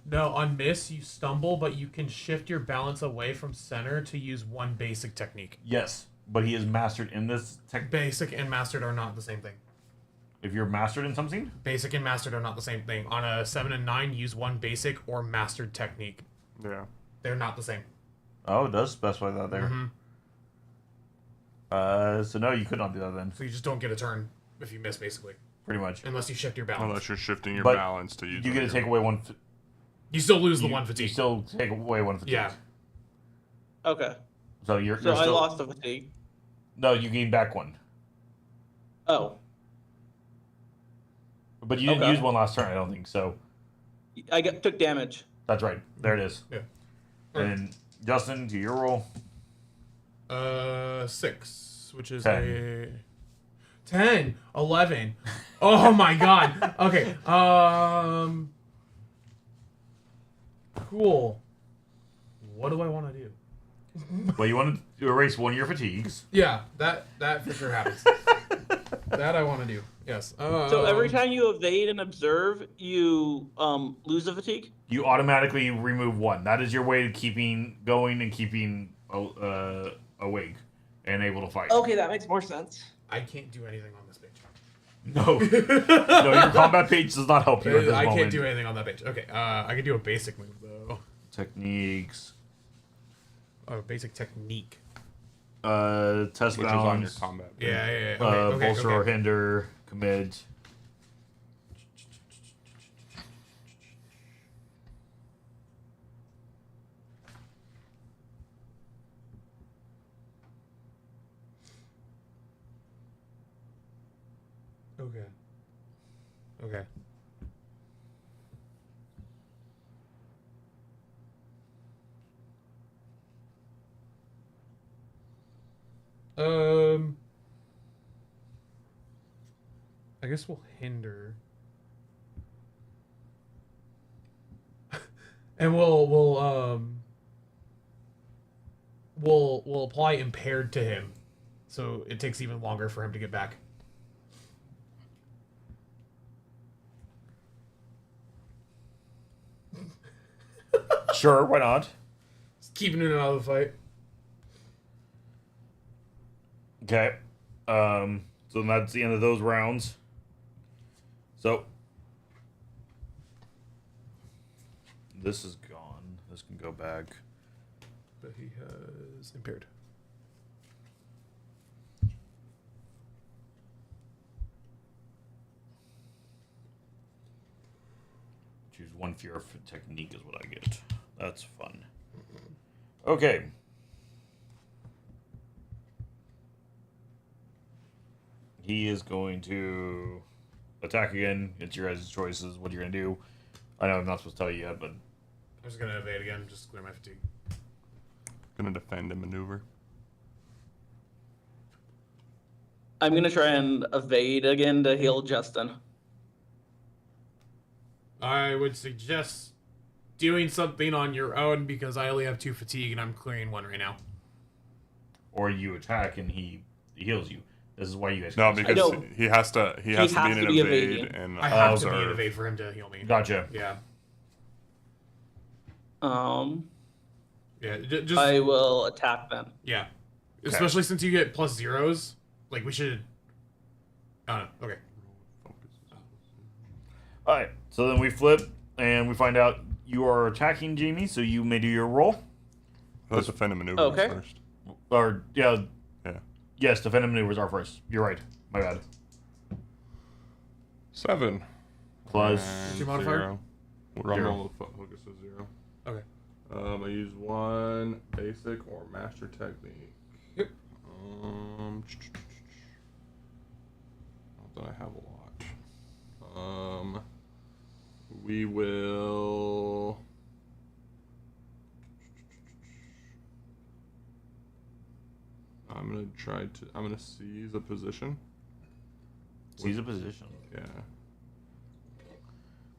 No, on miss, you stumble, but you can shift your balance away from center to use one basic technique. Yes, but he is mastered in this technique. Basic and mastered are not the same thing. If you're mastered in something? Basic and mastered are not the same thing. On a 7 and 9, use one basic or mastered technique. Yeah. They're not the same. Oh, it does specify that there. Mm-hmm. So no, you could not do that then. So you just don't get a turn if you miss, basically. Pretty much. Unless you shift your balance. Unless you're shifting your But balance to use. You get to take away one. You still lose the one fatigue. You still take away one fatigue. Yeah. Okay. So you're So I still, lost a fatigue. No, you gain back one. Oh. But you didn't use one last turn, I don't think. So took damage. that's right. There it is. Yeah. And Justin, do your roll. 6, which is 10. 10, 11. Oh my god. Okay. Cool. What do I want to do? Well, you want to erase one of your fatigues. Yeah, that for sure happens. That I want to do. Yes. So every time you evade and observe, you lose a fatigue? You automatically remove one. That is your way of keeping going and keeping awake and able to fight. Okay, that makes more sense. I can't do anything on this page. No. No, your combat page does not help you at this I moment. can't do anything on that page. Okay, I can do a basic move though. Techniques. Oh, basic technique. Test Which is on your balance. combat. Yeah. Okay, bolster or hinder. Commit. Okay. I guess we'll hinder. And we'll apply impaired to him. So it takes even longer for him to get back. Sure, why not? Just keeping it out of the fight. Okay. So that's the end of those rounds. So this is gone. This can go back. But he has impaired. Choose one fear for technique is what I get. That's fun. Okay. He is going to attack again. It's your guys' choices. What you're going to do. I know I'm not supposed to tell you yet, but... I'm just going to evade again, just to clear my fatigue. Gonna defend and maneuver. I'm going to try and evade again to heal Justin. I would suggest doing something on your own because I only have 2 fatigue and I'm clearing 1 right now. Or you attack and he heals you. This is why you guys. No, can't because don't- he has to be in an evade evading. and I have to be observe. an evade for him to heal me. Gotcha. Yeah. Yeah. Just I will attack then. yeah. Especially since you get +0s. Like we should. Okay. All right. So then we flip and we find out you are attacking Jamie. So you may do your roll. Let's defend and maneuver Okay. first. Or yeah. Yeah. Yes, defend and maneuvers are first. You're right. My bad. 7. Plus. What's your modifier? 0. Rumble focus is 0. Okay. I use 1 basic or master technique. Yep. Not that I have a lot. We will. I'm gonna seize a position. Seize a position. Yeah.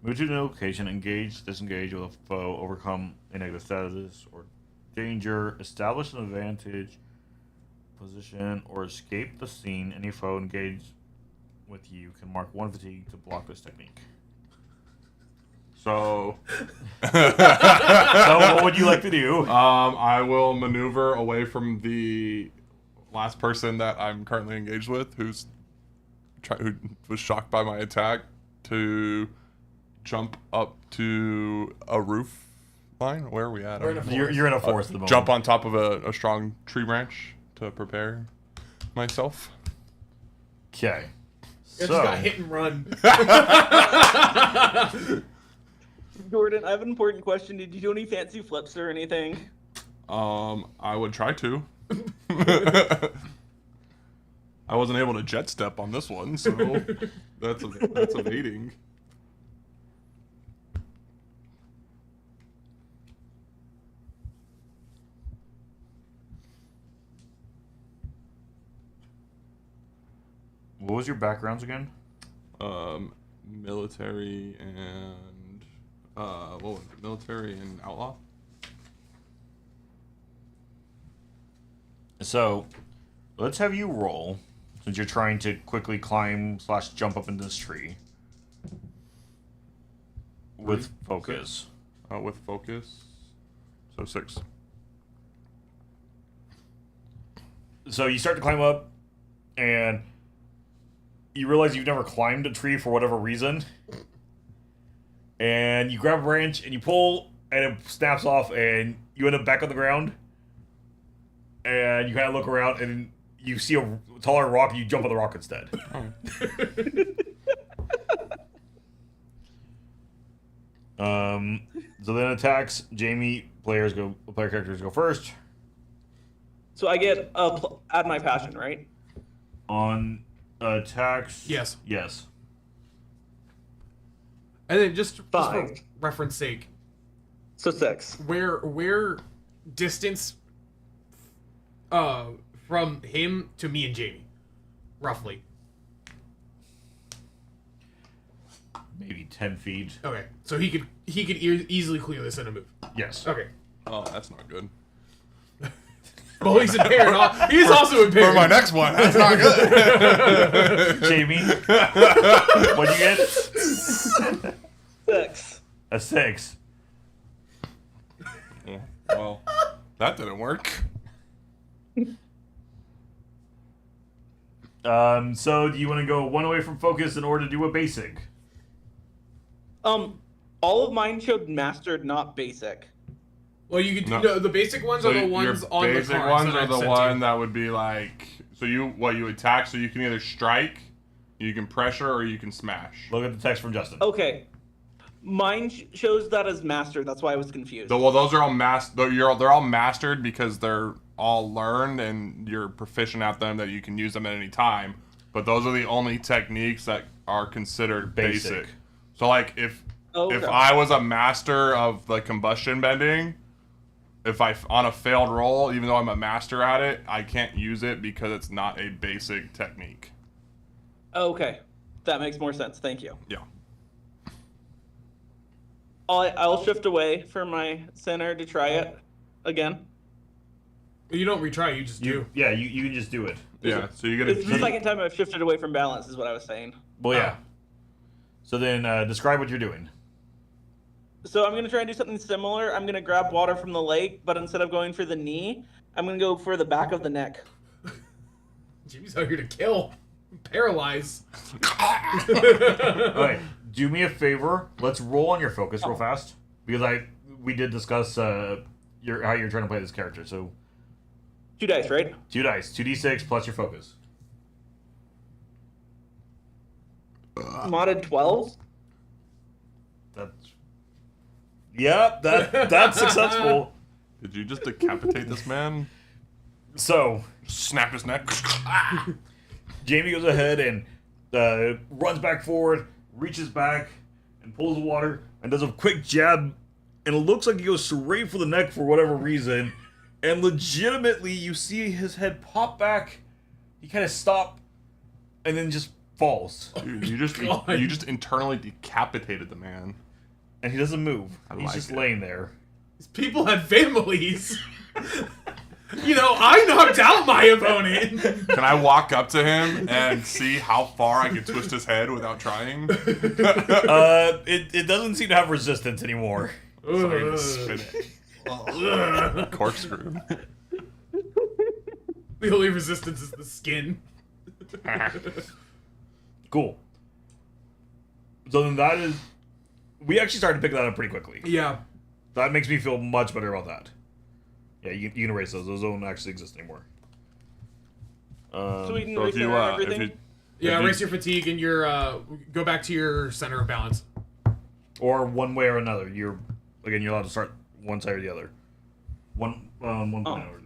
Move to a new location, engage, disengage with a foe, overcome a negative status or danger, establish an advantage position, or escape the scene. Any foe engaged with you can mark 1 fatigue to block this technique. So. So what would you like to do? I will maneuver away from the last person that I'm currently engaged with, who was shocked by my attack, to jump up to a roof line. Where are we at? We're in a You're in a forest at the moment. Jump on top of a strong tree branch to prepare myself. Okay. I just got hit and run. Jordan, I have an important question. Did you do any fancy flips or anything? I would try to. I wasn't able to jet step on this one, so that's evading. What was your backgrounds again? Military and what was it? Military and outlaw. So, let's have you roll, since you're trying to quickly climb / jump up into this tree. With focus. With focus. So 6. So you start to climb up, and you realize you've never climbed a tree for whatever reason. And you grab a branch, and you pull, and it snaps off, and you end up back on the ground. And you kind of look around, and you see a taller rock, and you jump on the rock instead. So then attacks. Jamie, player characters go first. So I get add my passion, right? On attacks. Yes. Yes. And then just for 5. reference sake, So 6. where distance from him to me and Jamie, roughly. Maybe 10 feet. Okay, so he could easily clear this in a move. Yes. Okay. Oh, that's not good. Well, he's impaired. He's also impaired. For my next one, that's not good. Jamie, what'd you get? 6. A 6. Yeah, well, that didn't work. So do you want to go one away from focus in order to do a basic? All of mine showed mastered, not basic. Well, you could. No. No, the basic ones are the ones your on the basic cards ones that are I've the sent one you. that would be like, so you attack, so you can either strike, you can pressure, or you can smash. Look at the text from Justin. Okay. Mine shows that as mastered. That's why I was confused. Well, those are all they're all mastered because they're all learned and you're proficient at them, that you can use them at any time. But those are the only techniques that are considered basic. So like if I was a master of the combustion bending, if on a failed roll, even though I'm a master at it, I can't use it because it's not a basic technique. Okay. That makes more sense. Thank you. Yeah. I'll shift away from my center to try it again. You don't retry, you just do. Yeah, you can just do it. Yeah, so you're gonna. It's the second time I've shifted away from balance, is what I was saying. Well, yeah. So then, describe what you're doing. So I'm gonna try and do something similar. I'm gonna grab water from the lake, but instead of going for the knee, I'm gonna go for the back of the neck. Jimmy's out here to kill. Paralyze. Alright, do me a favor. Let's roll on your focus real fast. Because we did discuss how you're trying to play this character, so... 2 dice, right? 2 dice, 2d6 plus your focus. Modded 12. Yep, that's successful. Did you just decapitate this man? So, Snap his neck. Jamie goes ahead and runs back forward, reaches back, and pulls the water, and does a quick jab, and it looks like he goes straight for the neck for whatever reason, and legitimately you see his head pop back, he kind of stop, and then just falls. Dude, you just internally decapitated the man. And he doesn't move. He's like just it. laying there. These people had families. You know, I knocked out my opponent. Can I walk up to him and see how far I can twist his head without trying? It doesn't seem to have resistance anymore. So I'm gonna spin it. Corkscrew. The only resistance is the skin. Cool. So then that is... We actually started to pick that up pretty quickly. Yeah. That makes me feel much better about that. Yeah, you can erase those. Those don't actually exist anymore. So we can So if erase you, everything. Yeah, you- erase your fatigue and your go back to your center of balance. Or one way or another. You're allowed to start one side or the other. One point over.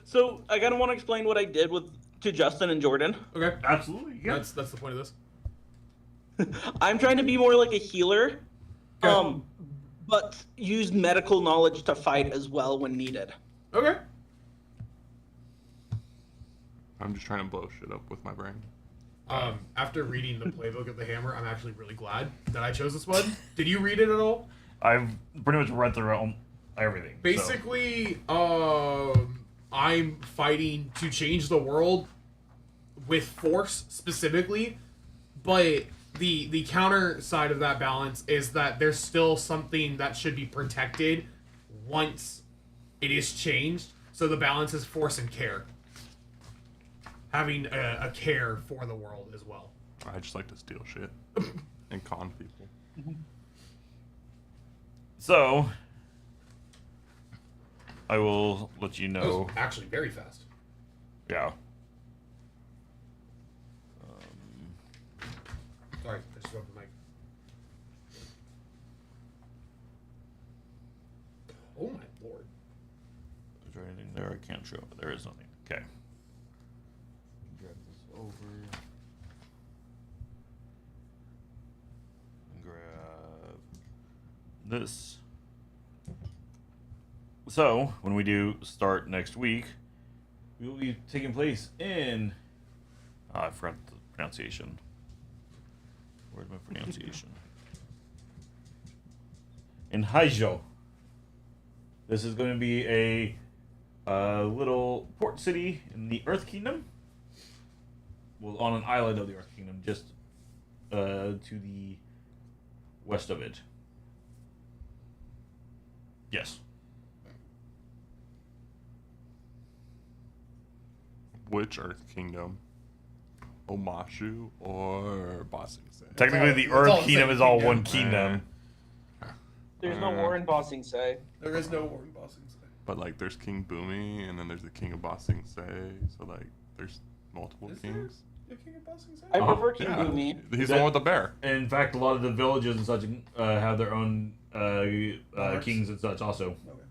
So I kind of want to explain what I did to Justin and Jordan. Okay. Absolutely. Yeah. That's the point of this. I'm trying to be more like a healer, Okay. but use medical knowledge to fight as well when needed. Okay. I'm just trying to blow shit up with my brain. After reading the playbook of the Hammer, I'm actually really glad that I chose this one. Did you read it at all? I've pretty much read through everything. Basically, I'm fighting to change the world with force specifically, but the counter side of that balance is that there's still something that should be protected once it is changed. So the balance is force and care. Having a care for the world as well. I just like to steal shit and con people. So, I will let you That know. was actually very fast. Yeah. Sorry, I just rubbed the mic. Oh my lord. Is there anything there I can't show? There is nothing. Okay. Drag this over. Grab this. So, when we do start next week, we will be taking place in... I forgot the pronunciation. Where's my pronunciation? In Haizhou. This is going to be a little port city in the Earth Kingdom. Well, on an island of the Earth Kingdom, just to the west of it. Yes. Which Earth Kingdom? Omashu or Ba Sing Se? Technically, the it's all Earth the Kingdom same is all kingdom. one kingdom. There's no war in Ba Sing Se. There is no Warren Bossing. But like, there's King Boomy, and then there's the King of Ba Sing Se. So like, there's multiple kings. I prefer King Yeah. Boomy. He's the one with the bear. In fact, a lot of the villages and such have their own Monarchs? kings and such also. Okay.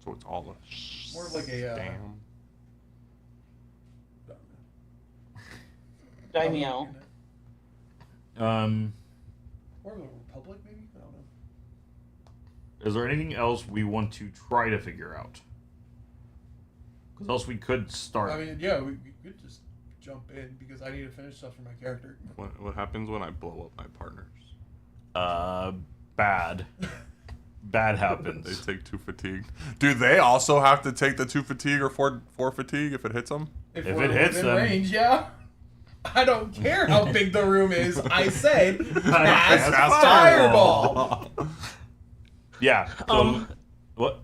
So it's all a More of like a, damn. Daimyo. Or the Republic, maybe? I don't know. Is there anything else we want to try to figure out? Because else we could start. I mean, yeah, we could just jump in because I need to finish stuff for my character. What happens when I blow up my partners? Bad. Bad They happens. take 2 fatigue. Do they also have to take the 2 fatigue or 4 fatigue if it hits them? If we're it hits within them- range, yeah. I don't care how big the room is. I said Cast cast fireball. Yeah. So, what?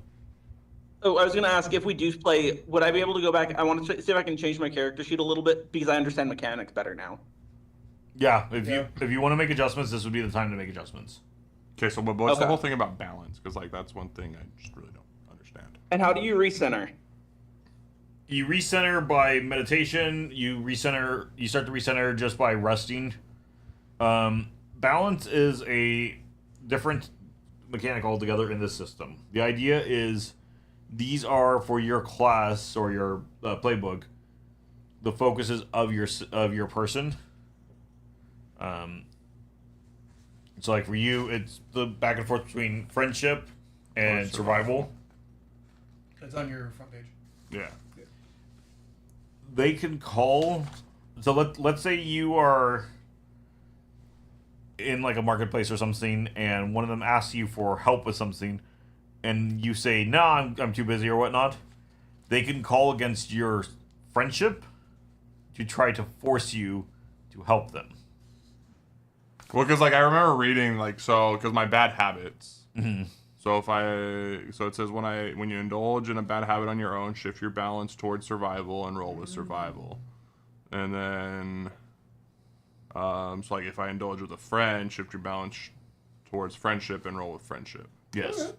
Oh, I was gonna ask if we do play, would I be able to go back? I want to see if I can change my character sheet a little bit because I understand mechanics better now. Yeah. Yeah. If you want to make adjustments, this would be the time to make adjustments. Okay, so what's the Okay. whole thing about balance? Because like that's one thing I just really don't understand. And how do you recenter? You recenter by meditation. You start to recenter just by resting. Balance is a different mechanic altogether in this system. The idea is these are for your class or your playbook. The focuses of your person. So like for you, it's the back and forth between friendship and survival. It's on your front page. Yeah. They can call. So let's say you are in like a marketplace or something, and one of them asks you for help with something, and you say, "Nah, I'm too busy" or whatnot. They can call against your friendship to try to force you to help them. Well, because like I remember reading because my bad habits. Mm-hmm. So it says when you indulge in a bad habit on your own, shift your balance towards survival and roll with survival, and then so like if I indulge with a friend, shift your balance towards friendship and roll with friendship. Yes. Okay.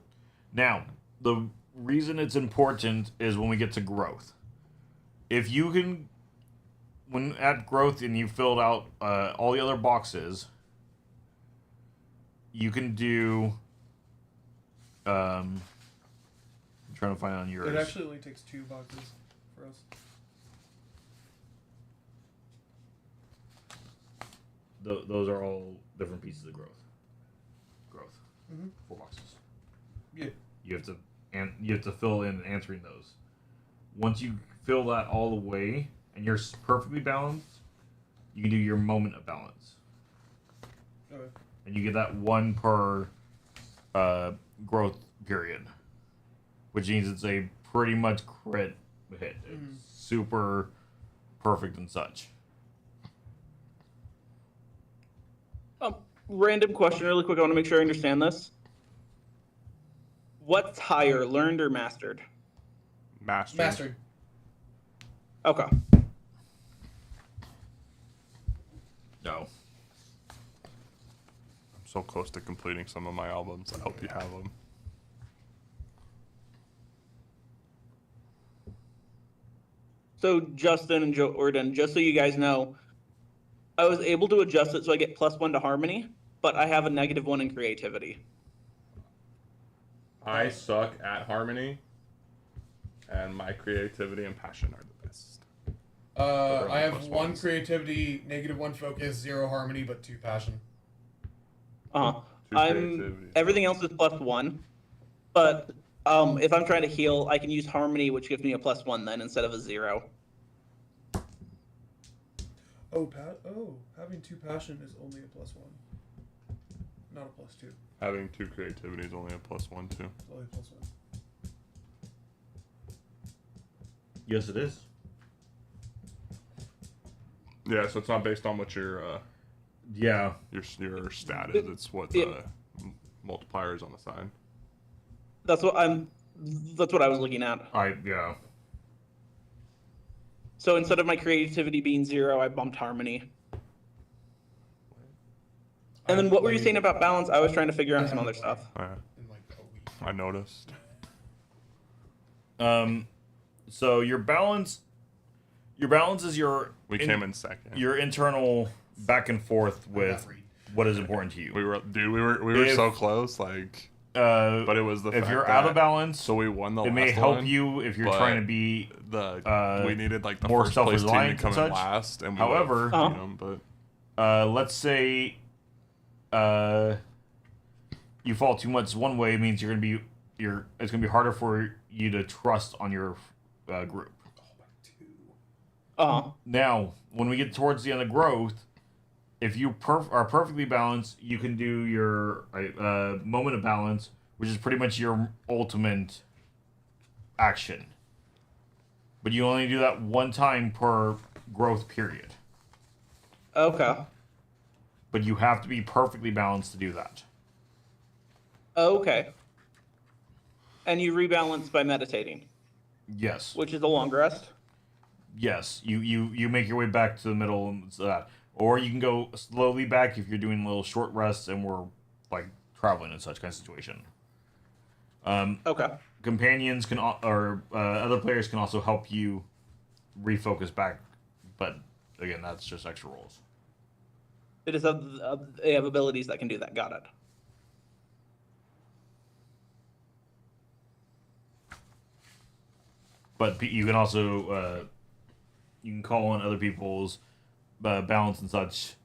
Now, the reason it's important is when we get to growth. If you can, when at growth and you filled out all the other boxes, you can do. I'm trying to find on yours. It actually only takes 2 boxes for us. Those are all different pieces of growth. Mhm. 4 boxes. Yeah. You have to fill in answering those. Once you fill that all the way and you're perfectly balanced, you can do your moment of balance, Okay. and you get that 1 per growth period, which means it's a pretty much crit hit. It's super perfect and such. Random question, really quick. I want to make sure I understand this. What's higher, learned or mastered? Mastered. Okay. No. I'm so close to completing some of my albums. I hope you have them. So Justin and Jordan, just so you guys know, I was able to adjust it so I get +1 to harmony, but I have a -1 in creativity. I suck at harmony, and my creativity and passion are the best. I have plus 1 ones. creativity, -1 focus, 0 harmony, but 2 passion. Uh-huh. Two creativity. Everything else is +1, but if I'm trying to heal, I can use harmony, which gives me a +1 then instead of a 0. Having 2 passion is only a +1, not a +2. Having 2 creativity is only a +1 too. It's only a +1. Yes, it is. Yeah, so it's not based on what your Yeah. your stat is. It's what the multiplier is on the side. That's what I was looking at. Yeah. So instead of my creativity being 0, I bumped harmony. And then what were you saying about balance? I was trying to figure out some other stuff. In like a week. I noticed. So your balance is We came in second. your internal back and forth with what is important to you. We were If- so close, like. But But it was the if fact you're out of that- balance, So we won the it may last help one, you if you're but trying to be. we needed like the more first place team to self-reliant come and in such. last, and we However- would've beat 'em, but Let's say, you fall too much one way, it means it's gonna be harder for you to trust on your group. Uh-huh. Now, when we get towards the end of growth, if you are perfectly balanced, you can do your moment of balance, which is pretty much your ultimate action. But you only do that one time per growth period. Okay. But you have to be perfectly balanced to do that. Okay. And you rebalance by meditating, Yes. which is a long rest. Yes. You make your way back to the middle and that. Or you can go slowly back if you're doing little short rests and we're like traveling and such kind of situation. Okay. Companions can or other players can also help you refocus back, but again, that's just extra rolls. They have abilities that can do that. Got it. But you can also you can call on other people's balance and such.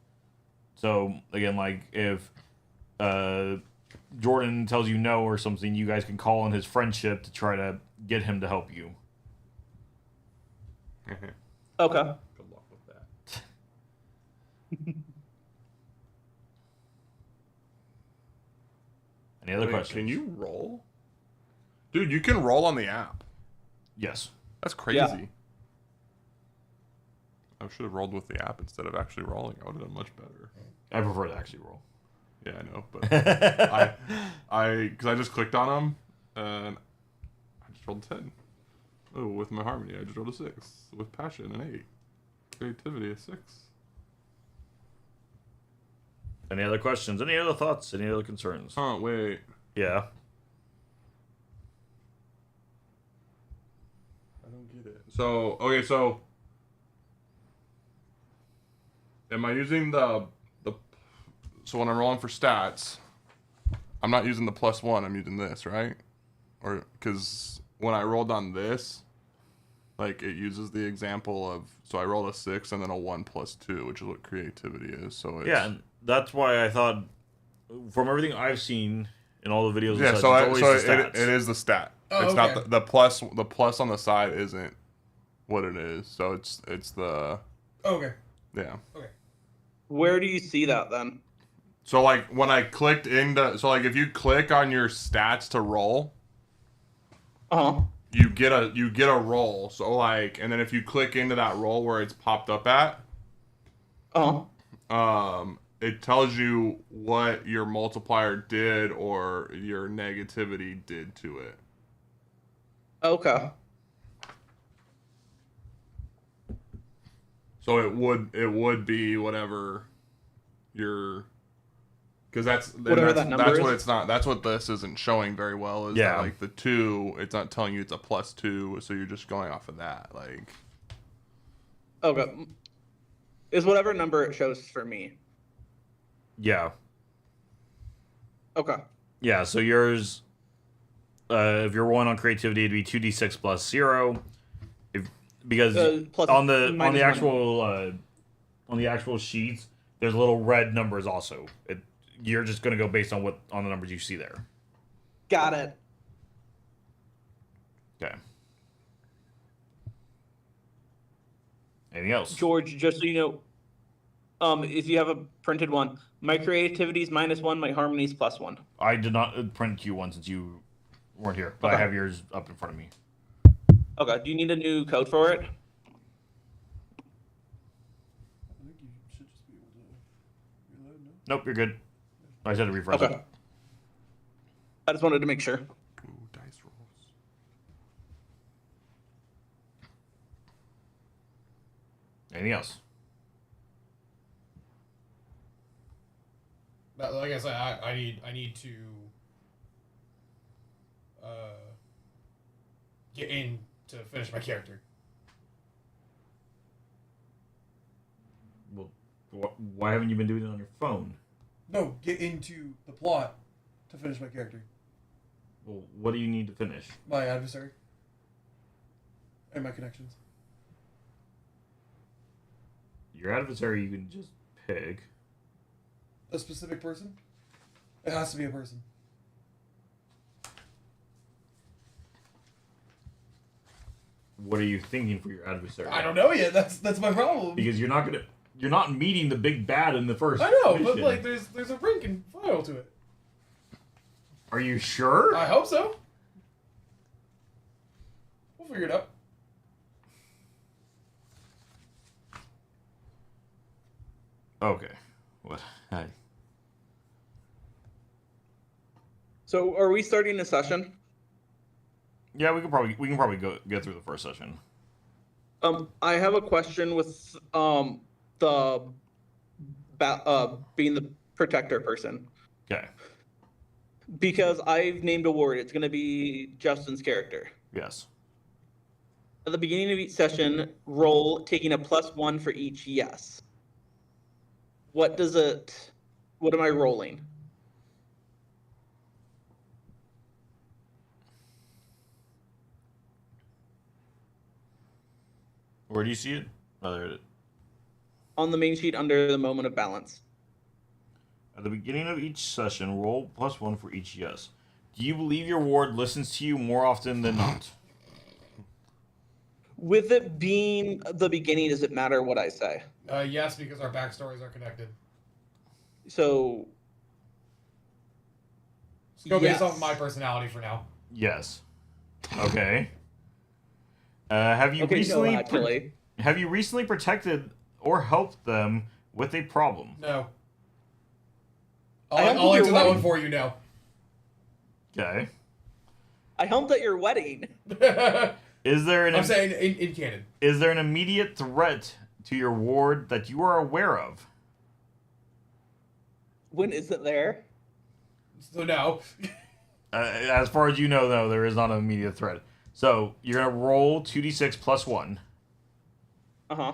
So again, like if Jordan tells you no or something, you guys can call on his friendship to try to get him to help you. Okay. Good luck with that. Any other Wait, questions? Can you roll? Dude, you can roll on the app. Yes. That's crazy. Yeah. I should have rolled with the app instead of actually rolling. I would have done much better. I prefer to actually roll. Yeah, I know, but because I just clicked on them and I just rolled 10. Oh, with my harmony, I just rolled a 6. With passion, an 8. Creativity, a 6. Any other questions? Any other thoughts? Any other concerns? Oh, wait. Yeah. I don't get it. So, okay, so am I using the so when I'm rolling for stats, I'm not using the +1, I'm using this, right? Or because when I rolled on this, like it uses the example of, so I rolled a 6 and then a 1 + 2, which is what creativity is. So it's, Yeah, and that's why I thought, from everything I've seen in all the videos, yeah. and such, So it's always the stats. it is the stat. Oh, it's okay. not the plus. The plus on the side isn't what it is. So it's the Okay. yeah. Where do you see that then? So like when I clicked into, so like if you click on your stats to roll, you get a roll. So like, and then if you click into that roll where it's popped up at, it tells you what your multiplier did or your negativity did to it. Okay. So it would be whatever your, because that's Whatever that number that's is? what it's not. That's what this isn't showing very well. Is Yeah. that like the 2? It's not telling you it's a +2, so you're just going off of that. Like, Okay. Is whatever number it shows for me. Yeah. Okay. Yeah, so yours, if you're rolling on creativity, it'd be 2d6 plus 0. Because Plus on the minus actual sheets, there's little red numbers also. You're just gonna go based on the numbers you see there. Got it. Okay. Anything else? George, just so you know, if you have a printed one, my creativity is -1, my harmony is +1. I did not print you one since you weren't here, but I Okay. have yours up in front of me. Okay. Do you need a new code for it? I think you should just be able to reload, no? Nope, you're good. I just had to refresh Okay. it. I just wanted to make sure. ooh, dice rolls. Anything else? But like I said, I need to get in to finish my character. Well, why haven't you been doing it on your phone? No, get into the plot to finish my character. Well, what do you need to finish? My adversary. And my connections. Your adversary you can just pick. A specific person? It has to be a person. What are you thinking for your adversary? I don't know yet. That's my problem. Because you're not gonna. you're not meeting the big bad in the first. I know, mission. but like, there's a rank and file to it. Are you sure? I hope so. We'll figure it out. Okay. What? Hi. So, are we starting a session? Yeah, we can probably get through the first session. I have a question with being the protector person. Okay. Because I've named a ward. It's going to be Justin's character. Yes. At the beginning of each session, roll taking a +1 for each yes. What am I rolling? Where do you see it? On the main sheet under the moment of balance. At the beginning of each session, roll +1 for each yes. Do you believe your ward listens to you more often than not? With it being the beginning, does it matter what I say? Yes, because our backstories are connected. So... Let's go based yes. off of my personality for now. Yes. Okay. Have you recently protected or helped them with a problem? No. I helped I'll with answer your that one wedding. for you now. Okay. I helped at your wedding. Is there I'm saying in canon. Is there an immediate threat to your ward that you are aware of? When is it there? So no. As far as you know, no, there is not an immediate threat. So you're gonna roll 2d6 +1. Uh-huh.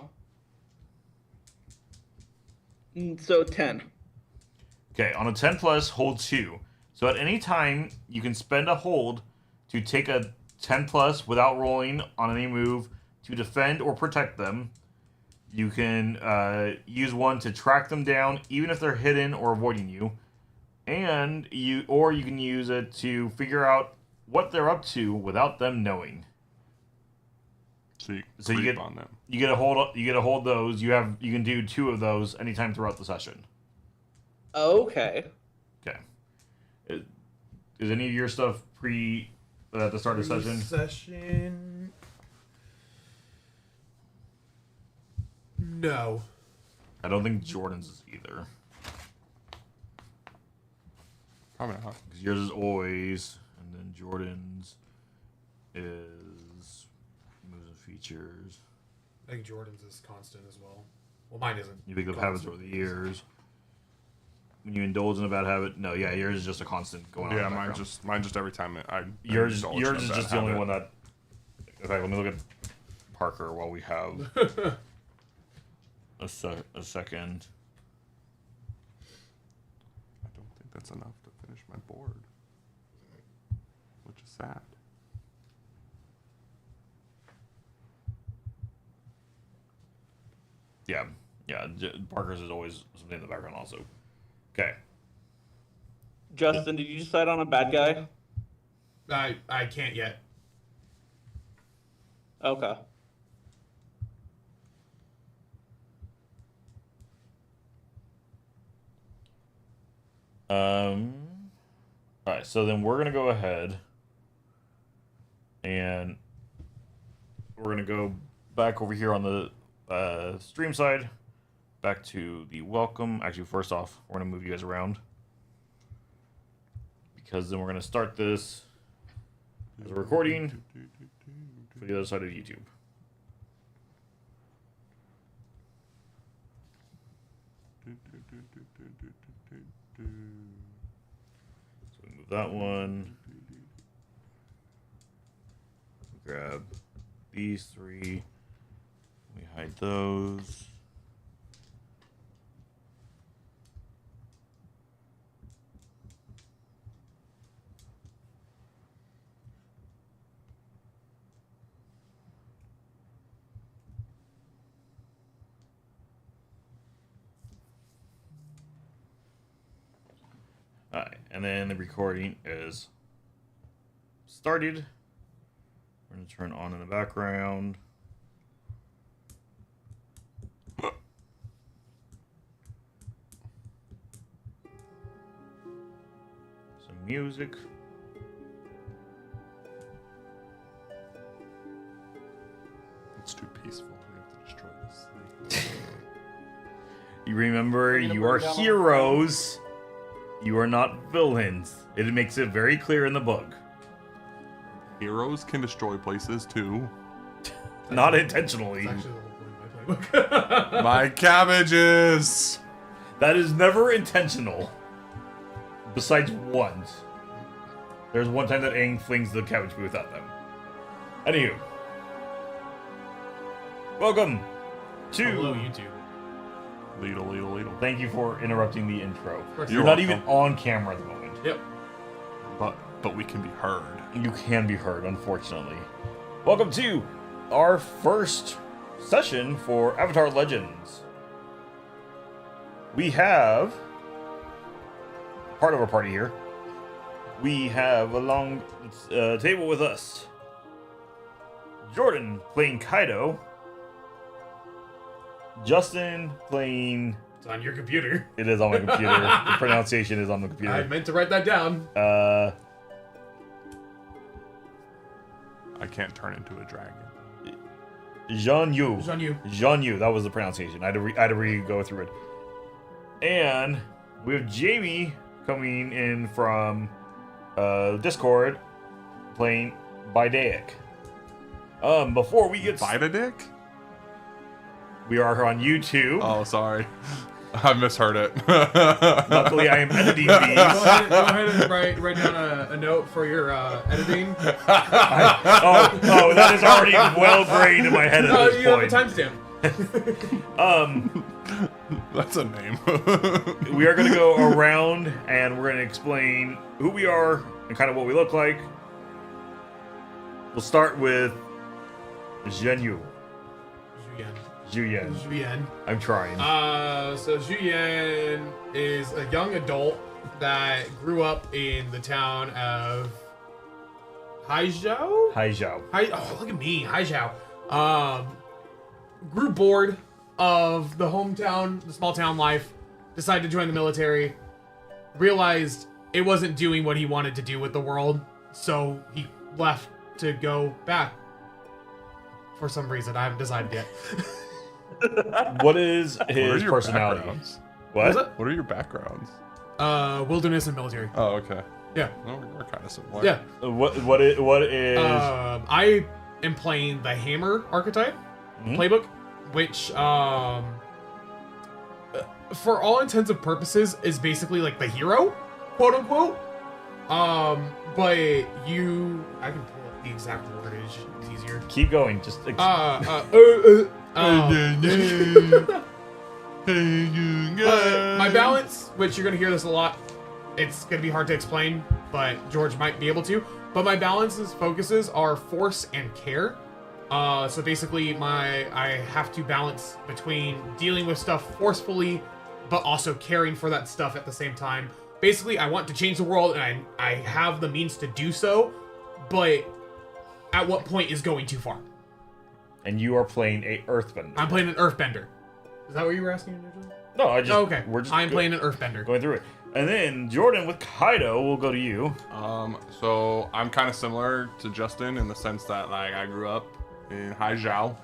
So 10. Okay, on a 10 plus, hold 2. So at any time, you can spend a hold to take a 10 plus without rolling on any move to defend or protect them. You can use one to track them down, even if they're hidden or avoiding you. And you can use it to figure out what they're up to without them knowing. So you get on them. You get a hold those. You can do 2 of those anytime throughout the session. Okay. Okay. Is any of your stuff at the start of the session? Session. No. I don't think Jordan's is either. Probably not. Because yours is always, and then Jordan's is moves and features. I think Jordan's is constant as well. Well, mine isn't. You pick up habits over the years. When you indulge in a bad habit, no, yeah, yours is just a constant going on. Yeah, in the mine background. just every time yours indulge in a is bad just the only habit. one that. In fact, let me look at Parker while we have a second. I don't think that's enough to finish my board, which is sad. Yeah. Parker's is always something in the background also. Okay. Justin, did you decide on a bad guy? I can't yet. Okay. Alright, so then we're gonna go ahead and we're gonna go back over here on the stream side, back to the welcome. Actually, first off, we're gonna move you guys around because then we're gonna start this as a recording for the other side of YouTube. So we move that one. Grab these 3. We hide those. Alright, and then the recording is started. We're going to turn on in the background. music. It's too peaceful. We have to destroy this thing. You remember, gonna you burn are down all the heroes. You are not villains. It makes it very clear in the book. Heroes can destroy places too. Not intentionally. It's actually the whole point of my playbook. My cabbages! That is never intentional. Besides once. There's one time that Aang flings the cabbage booth at them. Anywho. Welcome to... Hello, YouTube. Ladle. Thank you for interrupting the intro. course. You're You're not welcome. even on camera at the moment. Yep. But we can be heard. You can be heard, unfortunately. Welcome to our first session for Avatar Legends. We have part of our party here. We have a long table with us. Jordan playing Kaido. Justin playing... It's on your computer. It is on my computer. The pronunciation is on the I computer. meant to write that down. I can't turn into a dragon. Jean Yu. It's on you. Jean Yu, that was the pronunciation. I had to re-go through it. And we have Jamie coming in from Discord playing Bidaic. Before we get Bite a dick? we are on YouTube. Oh, sorry. I misheard it. Luckily, I am editing Go these. ahead and write down a note for your editing. Oh, that is already well graded in my head at Oh, this you have a point. timestamp. That's a name. We are going to go around and we're going to explain who we are and kind of what we look like. We'll start with Zhen Yu. Zhuyan. Juyen. I'm trying. So Juyen is a young adult that grew up in the town of Haizhou? Haizhou. Oh, look at me, Haizhou. Grew bored of the hometown, the small town life, decided to join the military, realized it wasn't doing what he wanted to do with the world, so he left to go back. For some reason, I haven't decided yet. What is What are his your personality? backgrounds? What? Was it? What are your backgrounds? Wilderness and military. Oh, okay. Yeah. Well, we're kind of similar. Yeah. What is I am playing the Hammer archetype playbook, which, for all intents and purposes, is basically like the hero, quote unquote. But I can pull up the exact wordage. It's easier. keep going? Just My balance, which you're gonna hear this a lot, it's gonna be hard to explain, but George might be able to. But my balances focuses are force and care. So basically, I have to balance between dealing with stuff forcefully, but also caring for that stuff at the same time. Basically, I want to change the world, and I have the means to do so, but at what point is going too far? And you are playing a Earthbender. I'm playing an Earthbender. Is that what you were asking originally? No, I just. Oh, okay. We're just I'm playing an Earthbender. going through it. And then Jordan with Kaido will go to you. So I'm kind of similar to Justin in the sense that like I grew up in Haizhou.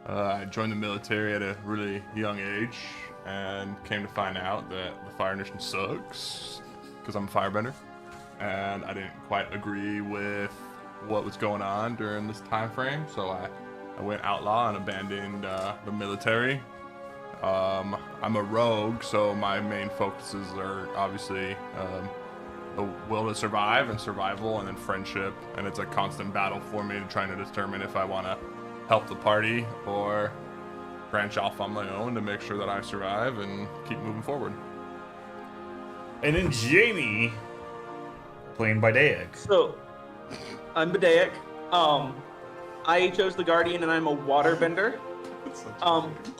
I joined the military at a really young age and came to find out that the Fire Nation sucks because I'm a firebender, and I didn't quite agree with what was going on during this time frame, so I went outlaw and abandoned the military. I'm a rogue, so my main focuses are obviously the will to survive and survival, and then friendship, and it's a constant battle for me to trying to determine if I want to help the party or branch off on my own to make sure that I survive and keep moving forward. And then Jamie playing Bidaic. So, I'm Bidaic. I chose the Guardian, and I'm a waterbender.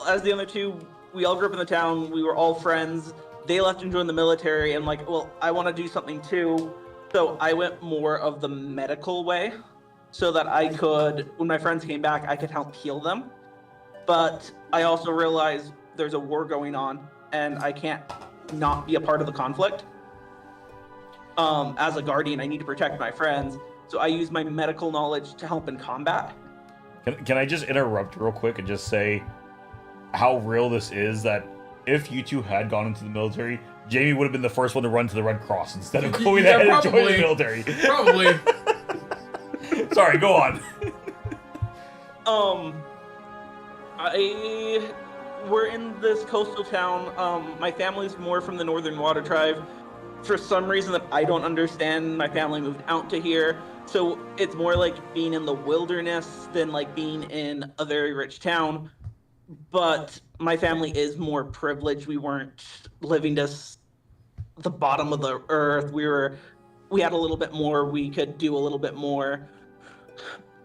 As the other two, we all grew up in the town. We were all friends. They left and joined the military, and like, well, I want to do something too. So I went more of the medical way, so that I could, when my friends came back, I could help heal them. But I also realized there's a war going on, and I can't not be a part of the conflict. as a guardian, I need to protect my friends. So I use my medical knowledge to help in combat. Can I just interrupt real quick and just say how real this is, that if you two had gone into the military, Jamie would have been the first one to run to the Red Cross instead of going ahead and joining the military. Probably. Sorry, go on. We're in this coastal town. My family's more from the Northern Water Tribe. For some reason that I don't understand, my family moved out to here. So it's more like being in the wilderness than like being in a very rich town. But my family is more privileged. We weren't living to the bottom of the earth. We had a little bit more. We could do a little bit more.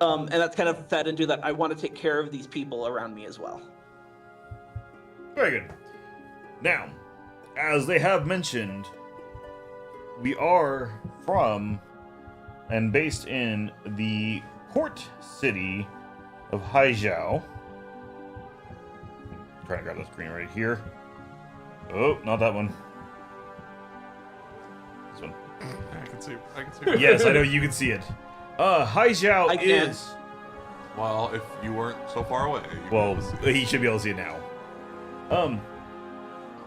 And that's kind of fed into that I want to take care of these people around me as well. Very good. Now, as they have mentioned, we are from and based in the port city of Haizhou. I'm trying to grab the screen right here. Oh, not that one. This one. I can see. Yes, I know you can see it. Haizhou is... Well, if you weren't so far away. Well, he should be able to see it now.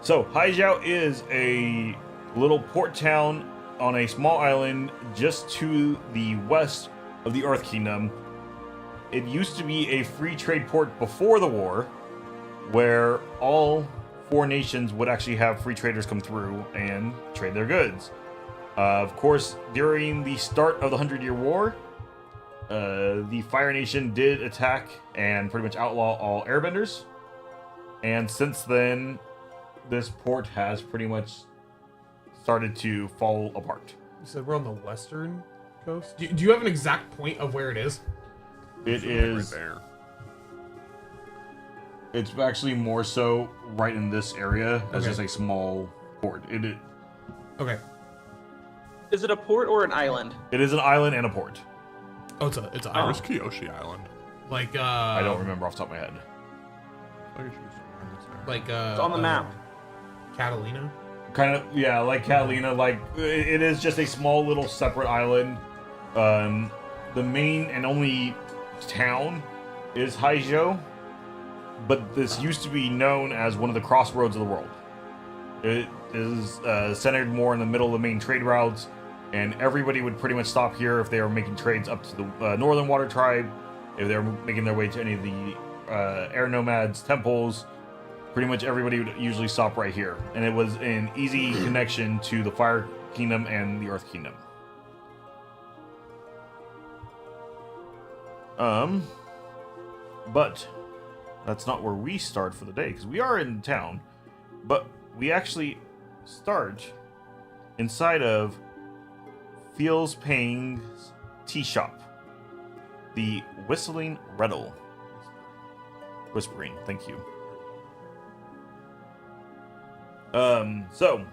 So Haizhou is a little port town on a small island just to the west of the Earth Kingdom. It used to be a free trade port before the war, where all 4 nations would actually have free traders come through and trade their goods. Of course, during the start of the 100-Year War, the Fire Nation did attack and pretty much outlaw all airbenders. And since then, this port has pretty much started to fall apart. You said we're on the western coast? Do you have an exact point of where it is? It is... Right there. It's actually more so right in this area as Okay. just a small port. Okay. Is it a port or an island? It is an island and a port. Oh, it's an Where's island. Kyoshi Island? Like I don't remember off the top of my head. I think it should be somewhere in this area. Like It's on the map. Catalina. Kind of, yeah, like Catalina. Like it is just a small little separate island. The main and only town is Haizhou, but this used to be known as one of the crossroads of the world. It is centered more in the middle of the main trade routes, and everybody would pretty much stop here if they were making trades up to the Northern Water Tribe, if they were making their way to any of the air nomads, temples. Pretty much everybody would usually stop right here, and it was an easy connection to the Fire Kingdom and the Earth Kingdom. But that's not where we start for the day, because we are in town, but we actually start inside of Feels Pang's tea shop, the Whistling Rettle. Whispering, thank you. So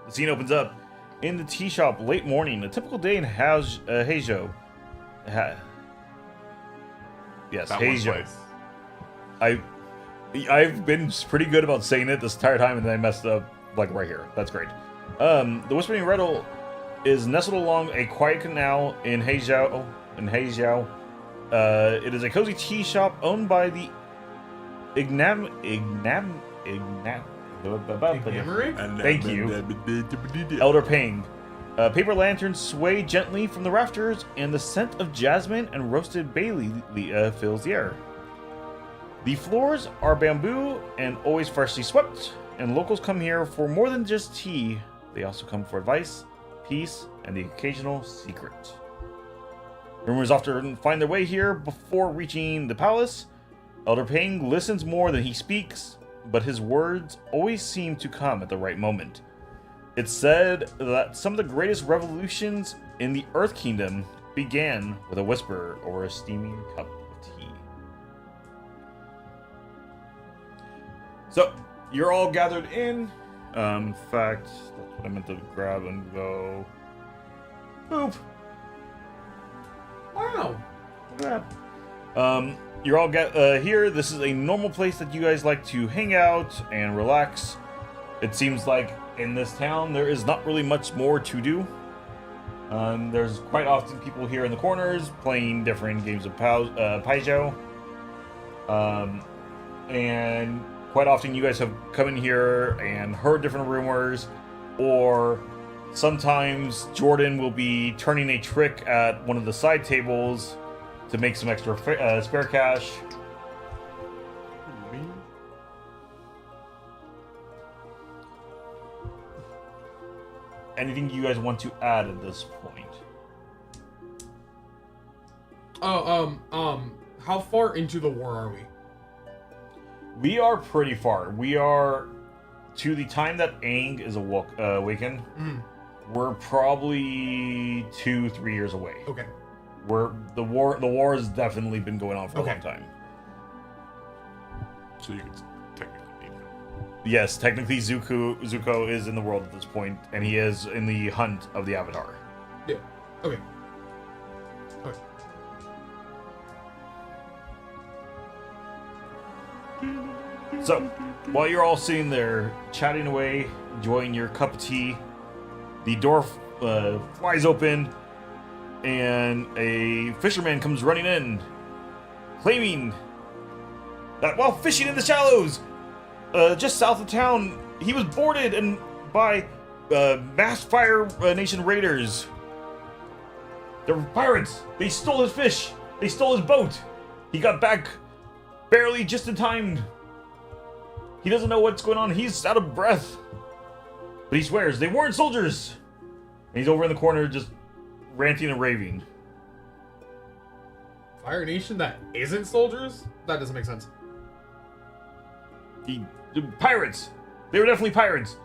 the scene opens up in the tea shop late morning, a typical day in Haizhou. Yes, That one Haizhou. place. I've been pretty good about saying it this entire time, and then I messed up like right here. That's great. The Whispering Rettle is nestled along a quiet canal in Haizhou. It is a cozy tea shop owned by the Thank you. Elder Pang. Paper lanterns sway gently from the rafters, and the scent of jasmine and roasted bay leaf fills the air. The floors are bamboo and always freshly swept, and locals come here for more than just tea. They also come for advice, peace, and the occasional secret. Rumors often find their way here before reaching the palace. Elder Pang listens more than he speaks, but his words always seem to come at the right moment. It's said that some of the greatest revolutions in the Earth Kingdom began with a whisper over a steaming cup of tea. So, you're all gathered in. In fact, that's what I meant to grab and go. Boop. Wow. Look at that. You're all here. This is a normal place that you guys like to hang out and relax. It seems like in this town, there is not really much more to do. There's quite often people here in the corners playing different games of Haizhou. And quite often you guys have come in here and heard different rumors, or sometimes Jordan will be turning a trick at one of the side tables to make some extra spare cash. Anything you guys want to add at this point? How far into the war are we? We are pretty far. We are to the time that Aang is awakened. We're probably 2-3 years away. Okay. The war has definitely been going on for a long time. So you could technically need him. Yes, technically Zuko is in the world at this point, and he is in the hunt of the Avatar. Yeah. Okay. So, while you're all sitting there chatting away, enjoying your cup of tea, the door flies open, and a fisherman comes running in, claiming that while fishing in the shallows, just south of town, he was boarded and by masked Fire Nation raiders. They're pirates. They stole his fish. They stole his boat. He got back barely just in time. He doesn't know what's going on. He's out of breath. But he swears they weren't soldiers. And he's over in the corner just ranting and raving. Fire Nation that isn't soldiers? That doesn't make sense. The pirates. They were definitely pirates.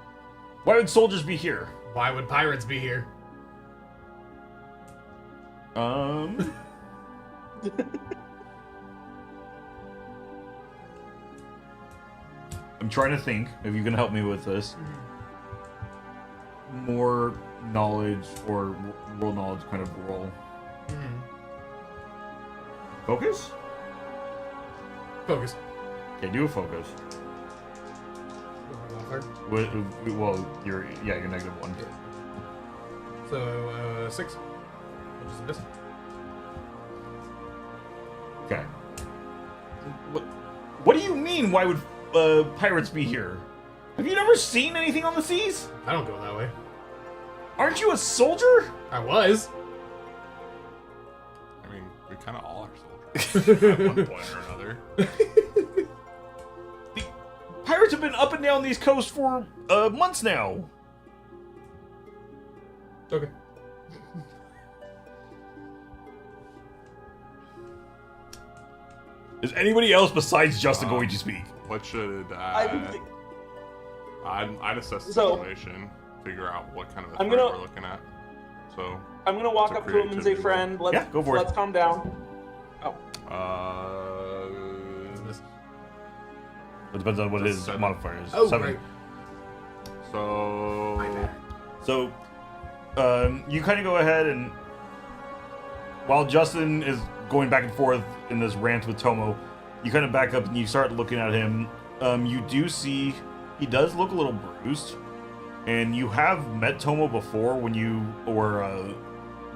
Why would soldiers be here? Why would pirates be here? I'm trying to think if you can help me with this. More knowledge or world knowledge kind of role. Focus? Focus. Okay, do a focus. Well, you're -1. So, 6. Which is a miss. Okay. What do you mean, why would pirates be here? Have you never seen anything on the seas? I don't go that way. Aren't you a soldier? I was. I mean, we kind of all are soldiers at one point or another. The pirates have been up and down these coasts for months now. Okay. Is anybody else besides Justin going to speak? What should I I'd assess the So- situation, figure out what kind of I'm threat gonna- we're looking at. So, I'm gonna walk It's a up to him and say, creativity "Friend, let's Yeah, go for it. let's calm down." Oh, It depends on what It's his 7. modifier is. Oh, 7. right. so So, you kind of go ahead and while Justin is going back and forth in this rant with Tomo, you kind of back up and you start looking at him. You do see he does look a little bruised, and you have met Tomo before when you were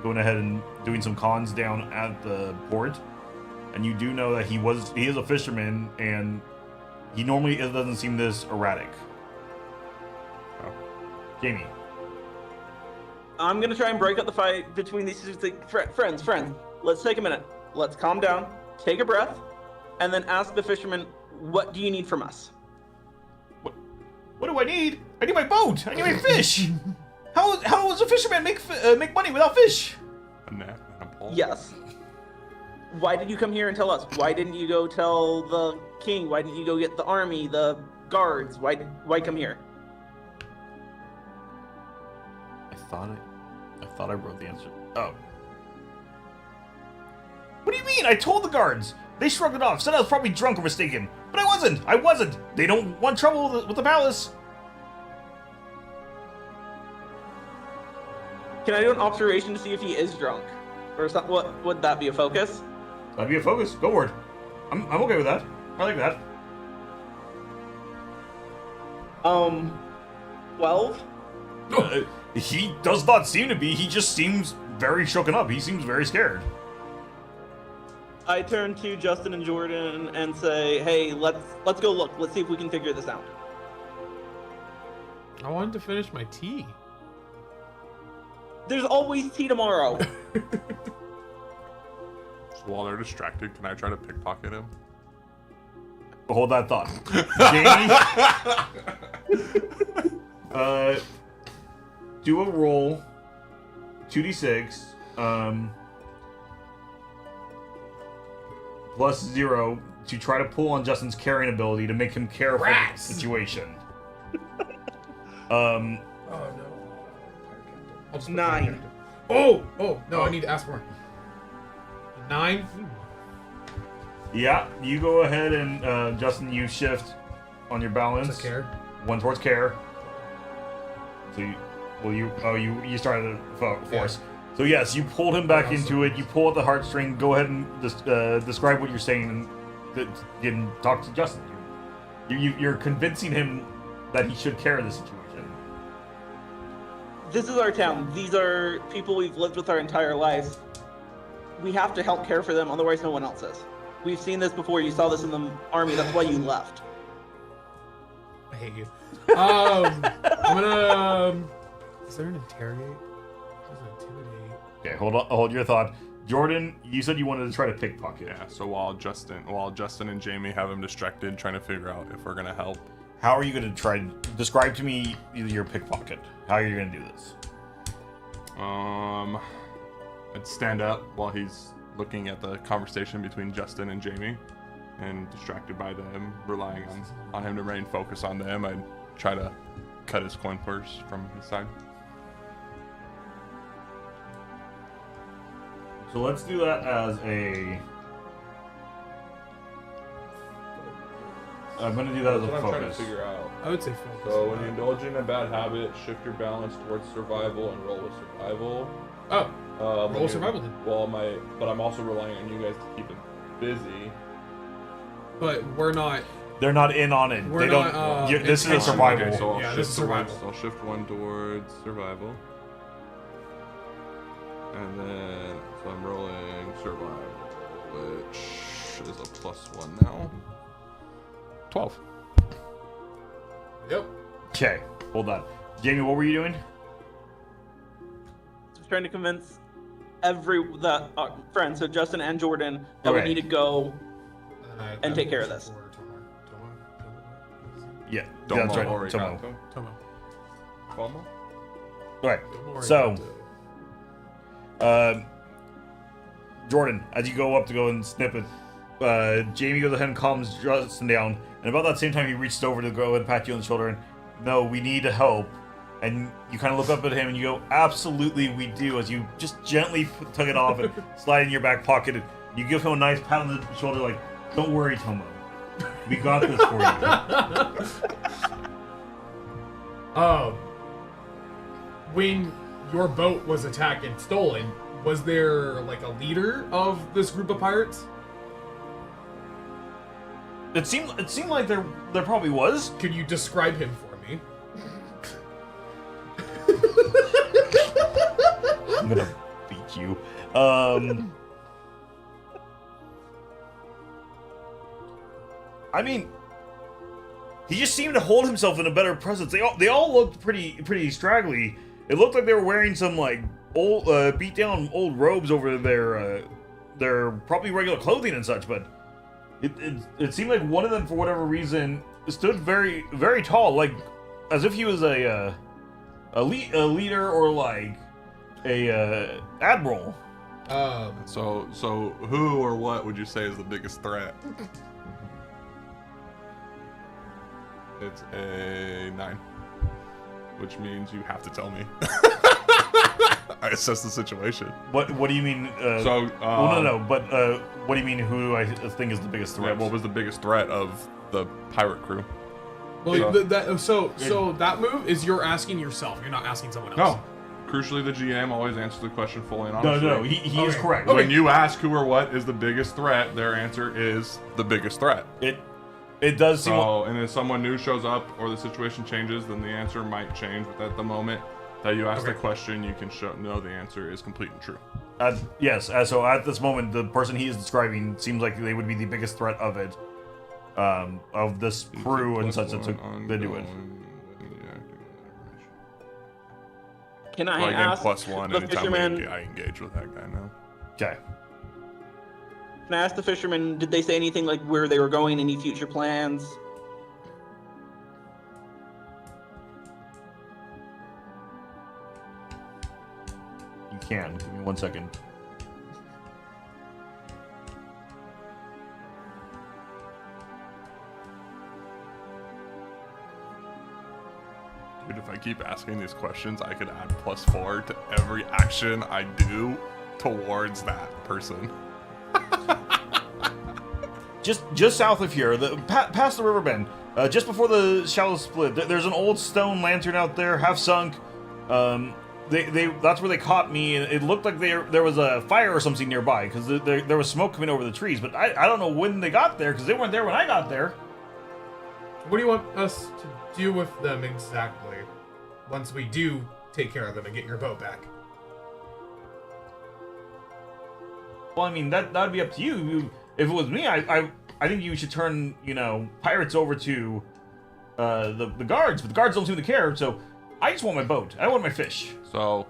going ahead and doing some cons down at the port, and you do know that he is a fisherman, and he normally doesn't seem this erratic. Jamie. I'm gonna try and break up the fight between these two friends. Let's take a minute. Let's calm down, take a breath, and then ask the fisherman, "What do you need from us?" What do I need? I need my boat. I need my fish. How does a fisherman make money without fish? a net and a pole. Yes. Why did you come here and tell us? Why didn't you go tell the king? Why didn't you go get the army, the guards? Why come here? I thought I wrote the answer. Oh. What do you mean? I told the guards. They shrugged it off, said I was probably drunk or mistaken. But I wasn't. They don't want trouble with the palace. Can I do an observation to see if he is drunk? Or is that, what would that be, a focus? That'd be a focus. Go for it. I'm okay with that. I like that. 12? He does not seem to be. He just seems very shooken up. He seems very scared. I turn to Justin and Jordan and say, "Hey, let's go look. Let's see if we can figure this out." I wanted to finish my tea. There's always tea tomorrow. So while they're distracted, can I try to pickpocket him? Hold that thought. Jamie, do a roll, 2d6, plus 0 to try to pull on Justin's carrying ability to make him care for the situation. Oh no. I'll just put 9. Oh no! I need to ask more. 9. Yeah, you go ahead and Justin, you shift on your balance. What's care? 1 towards care. So you started the force. Yeah. So yes, you pulled him back into it. You pull at the heartstring. Go ahead and describe what you're saying and talk to Justin. You're convincing him that he should care of the situation. This is our town. These are people we've lived with our entire lives. We have to help care for them, otherwise no one else is. We've seen this before. You saw this in the army. That's why you left. I hate you. I'm gonna. Is there an interrogate? There's an intimidate. Okay, hold your thought. Jordan, you said you wanted to try to pickpocket. Yeah. So while Justin and Jamie have him distracted, trying to figure out if we're gonna help. How are you going to try? Describe to me your pickpocket. How are you going to do this? I'd stand up while he's looking at the conversation between Justin and Jamie, and distracted by them, relying on him to remain focused on them. I'd try to cut his coin purse from his side. So let's do that as a. I'm going to do that as a That's what I'm trying to focus. figure out. I would say focus. So when you indulge in a bad habit, shift your balance towards survival and roll with survival. Oh, roll survival then. But I'm also relying on you guys to keep it busy. But we're not. They're not in on it. We're They not, don't. This is a intentional. survival. Okay, so I'll Yeah, shift this is survival. I'll shift 1 towards survival. And then, so I'm rolling survival, which is a +1 now. 12. Yep. Okay, hold on. Jamie, what were you doing? Just trying to convince friends, so Justin and Jordan, that Okay. we need to go and take care of this. Yeah, Domo that's right. Arigato. Tomo. Como? Right. Don't worry So, about it. Jordan, as you go up to go and snip it, Jamie goes ahead and calms Justin down, and about that same time he reaches over to go and pat you on the shoulder and, "No, we need help." And you kind of look up at him and you go, "Absolutely, we do." As you just gently tug it off and slide it in your back pocket, and you give him a nice pat on the shoulder, like, "Don't worry, Tomo. We got this for you." When your boat was attacked and stolen, was there like a leader of this group of pirates? It seemed like there probably was. Could you describe him for me? I'm gonna beat you. I mean, he just seemed to hold himself in a better presence. They all looked pretty straggly. It looked like they were wearing some like old beat down old robes over their probably regular clothing and such, but it seemed like one of them, for whatever reason, stood very, very tall, like as if he was a leader or like a admiral. So who or what would you say is the biggest threat? It's a 9, which means you have to tell me. I assess the situation. What do you mean? No. But what do you mean? Who I think is the biggest threat? Yeah, what was the biggest threat of the pirate crew? Well, so that move is you're asking yourself. You're not asking someone else. No. Crucially, the GM always answers the question fully and honestly. No, he is correct. When you ask who or what is the biggest threat, their answer is the biggest threat. It does seem. So, and if someone new shows up or the situation changes, then the answer might change. But at the moment that you ask the question, you can know the answer is complete and true. Yes. So at this moment, the person he is describing seems like they would be the biggest threat of it, of this crew and such that took they do it. Can So I I ask gain +1 the anytime fisherman? I engage with that guy now. Okay. Can I ask the fisherman? Did they say anything like where they were going? Any future plans? You can. Give me 1 second. Dude, if I keep asking these questions, I could add +4 to every action I do towards that person. Just south of here, past the river bend, just before the shallow split, there's an old stone lantern out there, half sunk. That's where they caught me, and it looked like there was a fire or something nearby because there was smoke coming over the trees. But I don't know when they got there because they weren't there when I got there. What do you want us to do with them exactly? Once we do take care of them and get your boat back. Well, I mean that'd be up to you. If it was me, I think you should turn pirates over to the guards, but the guards don't seem to care. So I just want my boat. I want my fish. So,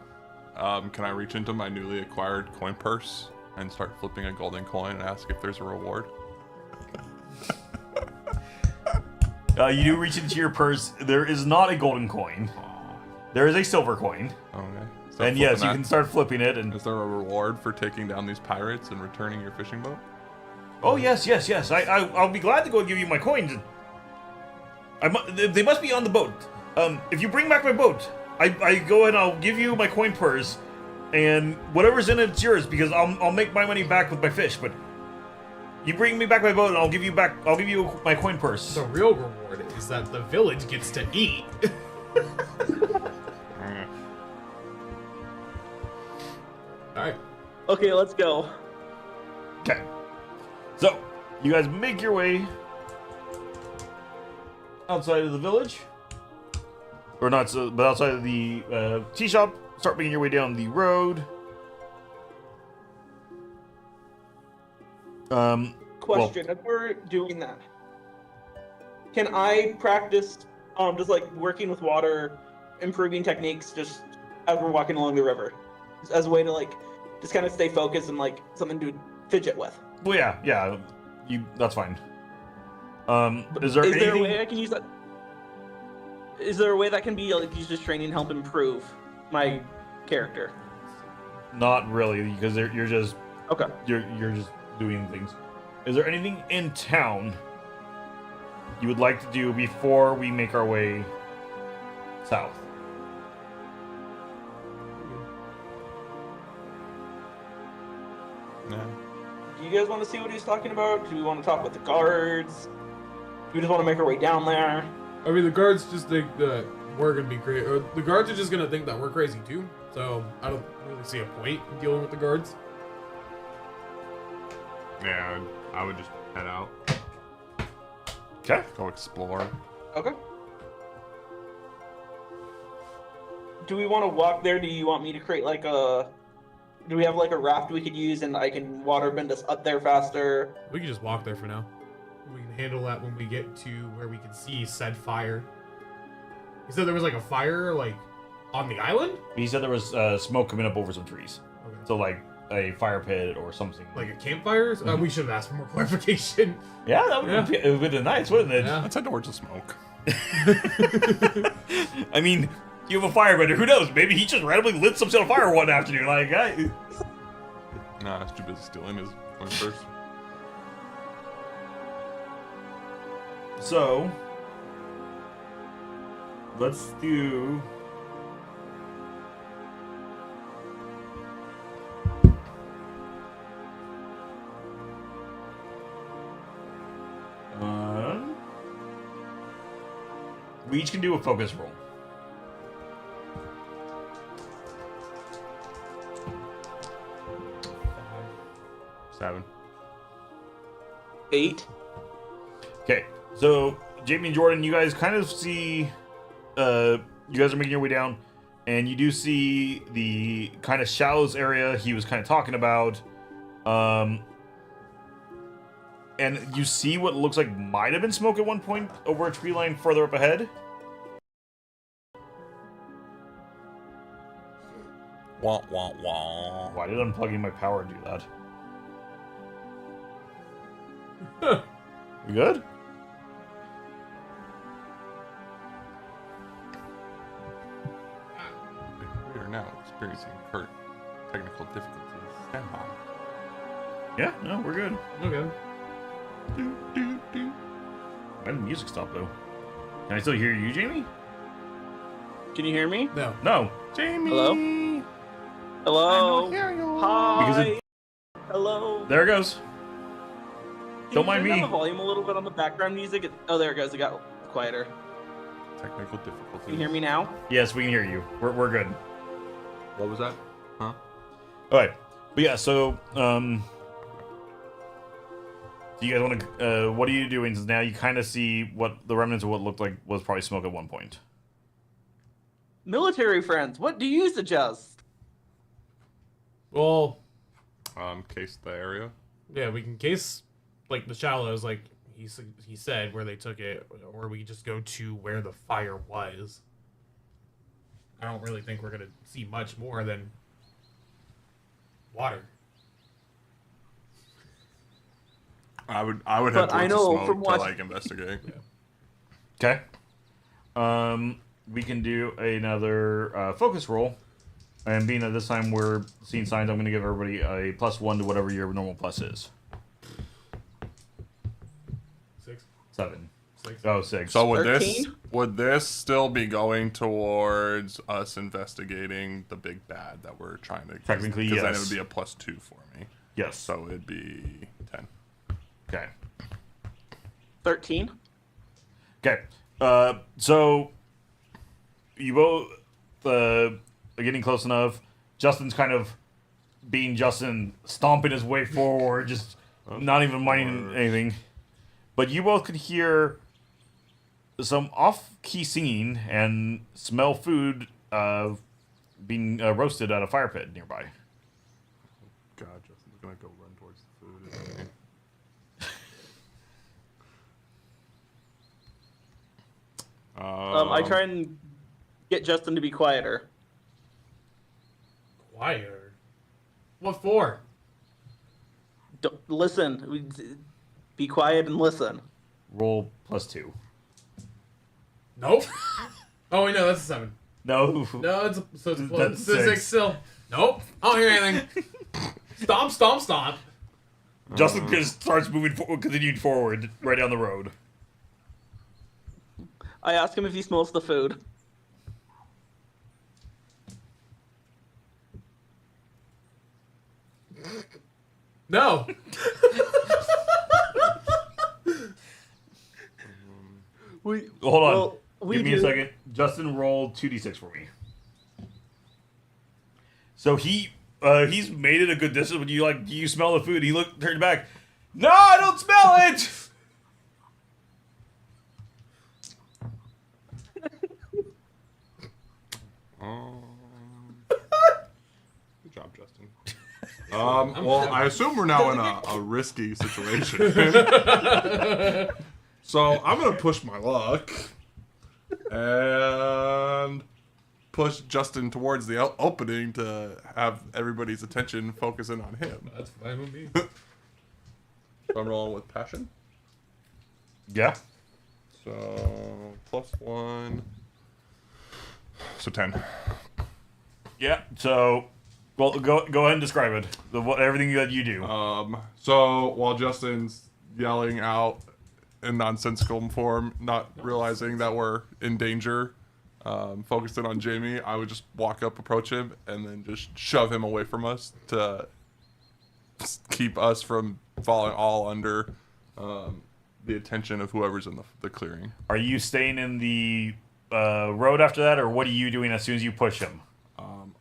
can I reach into my newly acquired coin purse and start flipping a golden coin and ask if there's a reward? You do reach into your purse. There is not a golden coin. There is a silver coin. Okay. And yes, you can start flipping it. And is there a reward for taking down these pirates and returning your fishing boat? Oh yes. I'll be glad to go and give you my coins. They must be on the boat. If you bring back my boat, I go and I'll give you my coin purse, and whatever's in it's yours because I'll make my money back with my fish. But you bring me back my boat, and I'll give you my coin purse. The real reward is that the village gets to eat. Alright. Okay, let's go. Okay. So, you guys make your way outside of the village. Or not, but outside of the tea shop. Start making your way down the road. Question: if we're doing that, can I practice just like working with water, improving techniques, just as we're walking along the river, as a way to like just kind of stay focused and like something to fidget with? Well, yeah, that's fine. Is there a way I can use that? Is there a way that can be like use this training to help improve my character? Not really, because you're just okay. You're just doing things. Is there anything in town you would like to do before we make our way south? No. Do you guys want to see what he's talking about? Do we want to talk with the guards? Do we just want to make our way down there? I mean, the guards just think that we're gonna be crazy. The guards are just gonna think that we're crazy too. So I don't really see a point in dealing with the guards. Yeah, I would just head out. Okay. Go explore. Okay. Do we want to walk there? Do you want me to create like a... Do we have like a raft we could use and I can waterbend us up there faster? We can just walk there for now. We can handle that when we get to where we can see said fire. You said there was like a fire like on the island? He said there was smoke coming up over some trees. Okay. So like a fire pit or something. Like a campfire? We should have asked for more clarification. Yeah, that would have been nice, wouldn't it? Yeah. Let's head towards the smoke. I mean, you have a firebender. Who knows? Maybe he just randomly lit some sort of fire one afternoon. Like, Nah, it's too busy stealing his coin purse. So, let's do... we each can do a focus roll. Seven. 8. Okay, So, Jamie and Jordan, you guys kind of see, you guys are making your way down, and you do see the kind of shallows area he was kind of talking about. And you see what looks like might have been smoke at one point over a tree line further up ahead. Wah, wah, wah. Why did unplugging my power do that? You good? We are now experiencing current technical difficulties. Stand by. Yeah, no, we're good. Okay. Why did the music stop, though? Can I still hear you, Jamie? Can you hear me? No. No. Jamie! Hello? Hello? Hi. Because it, Hello? there it goes. Don't mind Can you turn me. down the volume a little bit on the background music? Oh, there it goes. It got quieter. Technical difficulties. Can you hear me now? Yes, we can hear you. We're good. What was that? Huh? Alright. But yeah, so, do you guys want to, what are you doing? Since now you kind of see what the remnants of what looked like was probably smoke at one point. Military friends, what do you suggest? Well, Case the area. yeah, we can case like the shallows, like he said, where they took it, or we just go to where the fire was. I don't really think we're gonna see much more than water. I would head But towards I the know smoke from to what- like investigate. Okay. We can do another focus roll. And being that this time we're seeing signs, I'm going to give everybody a +1 to whatever your normal plus is. 6. 7. 6. Oh, 6. So would 13? this still be going towards us investigating the big bad that we're trying to? Technically, because then it yes. would be a +2 for me. Yes. So it'd be 10. Okay. 13? Okay. So you both are getting close enough. Justin's kind of being Justin, stomping his way forward, just not even minding anything. But you both could hear some off-key singing and smell food being roasted at a fire pit nearby. God, Justin's gonna go run towards the food. Isn't he? I try and get Justin to be quieter. Wired. What for? Listen. Be quiet and listen. Roll +2. Nope. Oh wait, no, that's a 7. No. No, it's a That's it's a 6. 6 still. Nope. I don't hear anything. Stomp, stomp, stomp. Justin just starts continuing forward right down the road. I ask him if he smells the food. No. Hold on. Well, Give me a second. Justin, roll 2d6 for me. So he's made it a good distance. When you do you smell the food? He turned back. No, I don't smell it. Good job, Justin. Well, I assume we're now in a risky situation. So I'm gonna push my luck and push Justin towards the opening to have everybody's attention focusing on him. That's fine with me. So I'm rolling with passion. Yeah. So +1. So 10. Yeah. So, well, go ahead and describe it. Everything that you do. So while Justin's yelling out in nonsensical form, not realizing that we're in danger, focusing on Jamie, I would just walk up, approach him, and then just shove him away from us to keep us from falling all under the attention of whoever's in the clearing. Are you staying in the road after that, or what are you doing as soon as you push him?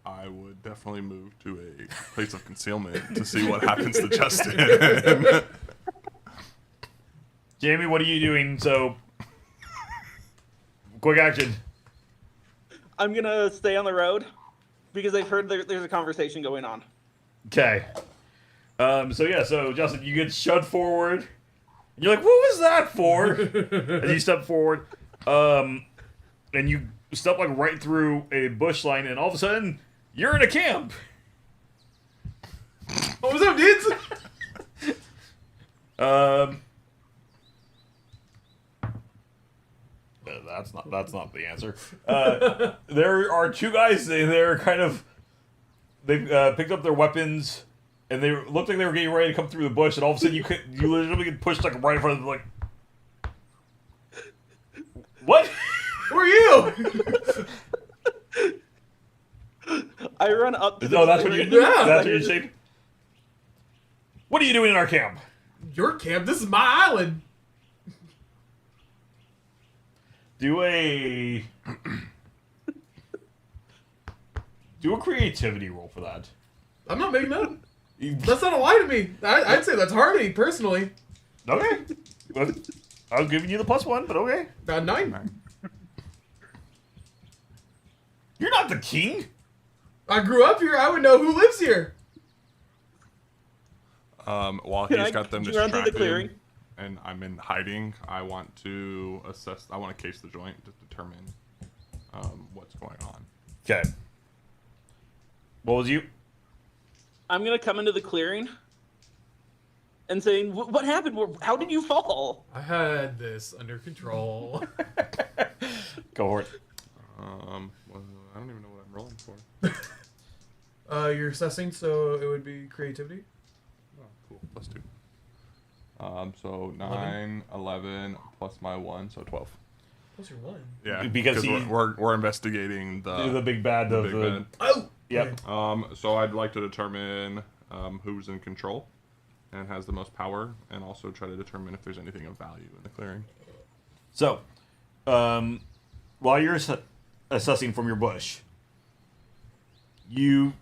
I would definitely move to a place of concealment to see what happens to Justin. Jamie, what are you doing? So, quick action. I'm gonna stay on the road because I've heard there's a conversation going on. Okay. So Justin, you get shoved forward. And you're like, what was that for? As you step forward, and you step like right through a bush line, and all of a sudden, you're in a camp. What was up, dudes? That's not the answer. There are two guys. They're kind of they picked up their weapons, and they looked like they were getting ready to come through the bush, and all of a sudden you literally get pushed like right in front of them, like, what? Who are you? I run up to No, that's what you. Yeah. That's what you're saying. What are you doing in our camp? Your camp? This is my island. Do a creativity roll for that. I'm not making that. That's not a lie to me. I'd say that's hardy, personally. Okay. Well, I was giving you the +1, but okay. 9. You're not the king. I grew up here. I would know who lives here. While Can he's I- got them can you run through the distracted clearing? and I'm in hiding, I want to assess. I want to case the joint to determine what's going on. Okay. What was you? I'm gonna come into the clearing and saying, "What happened? How did you fall?" I had this under control. Go for it. Well, I don't even know what I'm rolling for. You're assessing, so it would be creativity. Oh, cool. +2. So 9, 11 plus my 1, so 12. Plus your 1. Yeah, Because we're investigating the big bad of big the. bad. Oh. Yep. So I'd like to determine who's in control and has the most power, and also try to determine if there's anything of value in the clearing. So, while you're assessing from your bush, you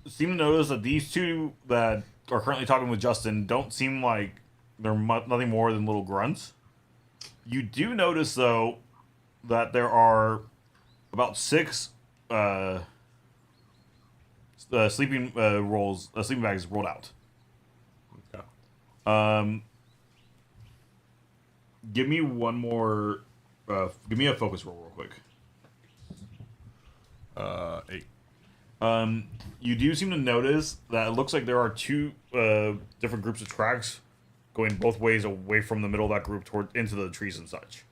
seem to notice that these two that are currently talking with Justin don't seem like they're nothing more than little grunts. You do notice, though, that there are about 6 sleeping bags rolled out. Okay. Give me one more. Give me a focus roll real quick. 8. You do seem to notice that it looks like there are 2 different groups of tracks going both ways away from the middle of that group toward into the trees and such.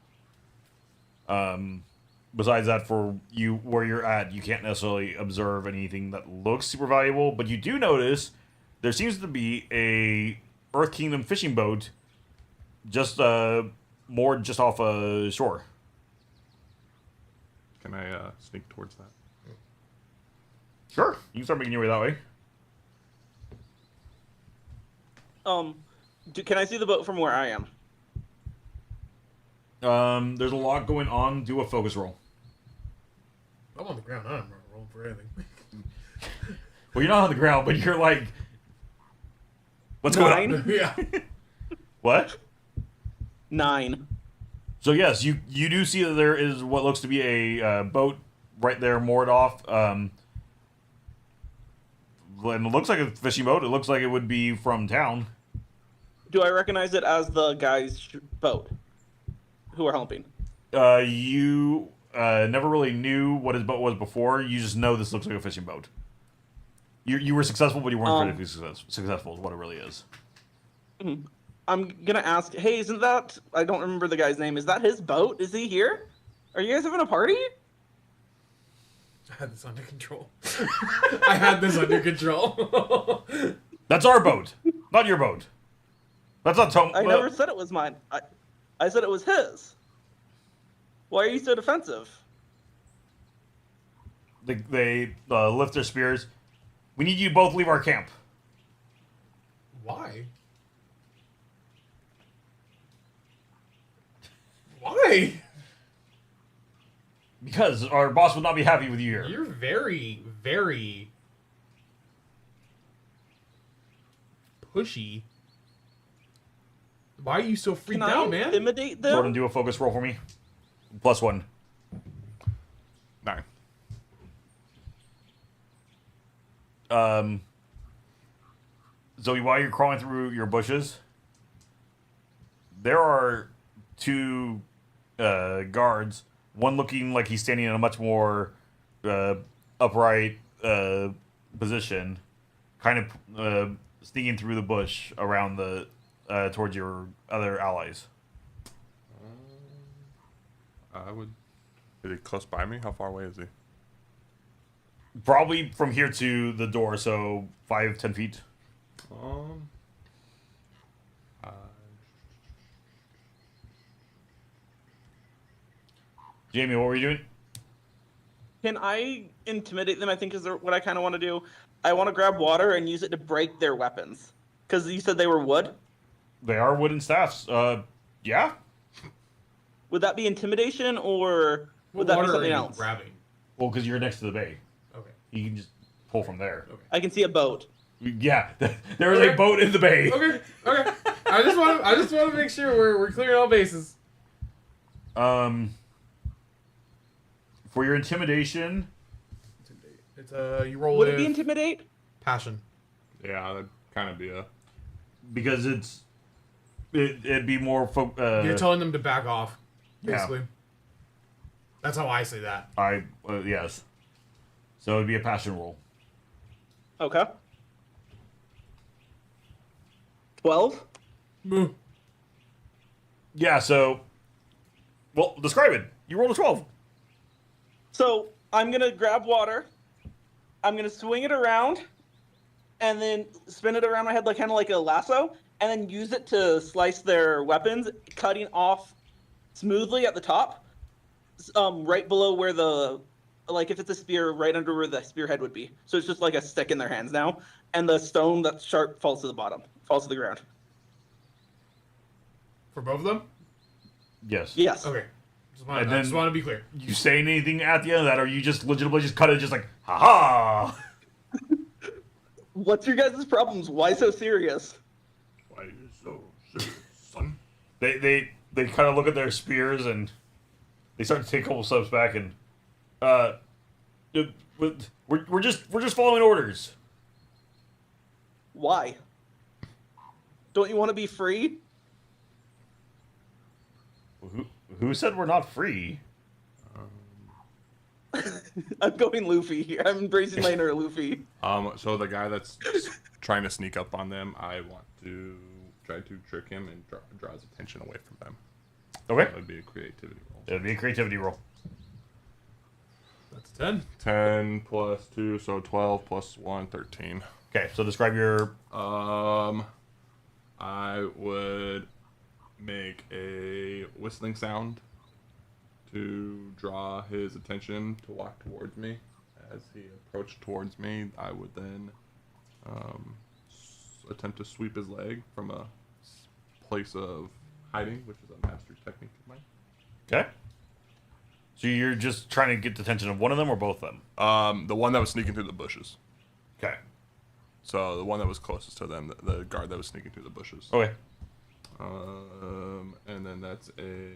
Besides that, for you where you're at, you can't necessarily observe anything that looks super valuable, but you do notice there seems to be a Earth Kingdom fishing boat just moored just off a shore. Can I sneak towards that? Sure, you can start making your way that way. Can I see the boat from where I am? There's a lot going on. Do a focus roll. I'm on the ground. I'm not rolling for anything. Well, you're not on the ground, but you're like, what's going on? Yeah. What? 9. So yes, you do see that there is what looks to be a boat right there moored off. And it looks like a fishing boat. It looks like it would be from town. Do I recognize it as the guy's boat who are helping? You never really knew what his boat was before. You just know this looks like a fishing boat. You were successful, but you weren't critically successful is what it really is. I'm gonna ask, hey, isn't that, I don't remember the guy's name, is that his boat? Is he here? Are you guys having a party? I had this under control. I had this under control. That's our boat, not your boat. That's not Tom. I never said it was mine. I said it was his. Why are you so defensive? They lift their spears. We need you to both leave our camp. Why? Why? Because our boss would not be happy with you here. You're very, very pushy. Why are you so freaked Can out, I man? intimidate them? Jordan, do a focus roll for me. +1. 9. Zoe, while you're crawling through your bushes, there are 2 guards. One looking like he's standing in a much more upright position, kind of sneaking through the bush around the towards your other allies. I would. Is he close by me? How far away is he? Probably from here to the door, so 5-10 feet. Jamie, what were you doing? Can I intimidate them? I think is what I kind of want to do. I want to grab water and use it to break their weapons. Because you said they were wood? They are wooden staffs. Yeah. Would that be intimidation, or would What that be water are something you else? grabbing? Well, because you're next to the bay. Okay. You can just pull from there. Okay. I can see a boat. Yeah, there is a boat in the bay. Okay. Okay. I just want to make sure we're clearing all bases. For your intimidation, It's you roll Would with it be intimidate? passion. Yeah, that'd kind of be a. because it'd be more. You're telling them to back off, yeah. basically. That's how I say that. Yes. So it'd be a passion roll. Okay. 12? Yeah. So, well, describe it. You rolled a 12. So I'm going to grab water. I'm going to swing it around and then spin it around my head kind of like a lasso, and then use it to slice their weapons, cutting off smoothly at the top, right below where if it's a spear, right under where the spearhead would be. So it's just like a stick in their hands now, and the stone that's sharp falls to the bottom, falls to the ground. For both of them? Yes. Yes. Okay. And I just want to be clear. You saying anything at the end of that, or you just legitimately just cut it, just like, ha-ha! What's your guys' problems? Why so serious? Why are you so serious, son? They kind of look at their spears and they start to take a couple steps back and we're just following orders. Why? Don't you want to be free? Who said we're not free? I'm going Luffy here. I'm embracing my inner Luffy. So the guy that's trying to sneak up on them, I want to try to trick him and draw his attention away from them. Okay. That would be a creativity roll. It'd be a creativity roll. That's 10. 10 plus 2, so 12 plus 1, 13. Okay, so describe your... I would make a whistling sound to draw his attention to walk towards me. As he approached towards me, I would then attempt to sweep his leg from a place of hiding, which is a mastery technique of mine. Okay. So you're just trying to get the attention of one of them or both of them? The one that was sneaking through the bushes. Okay. So the one that was closest to them, the guard that was sneaking through the bushes. Okay. And then that's a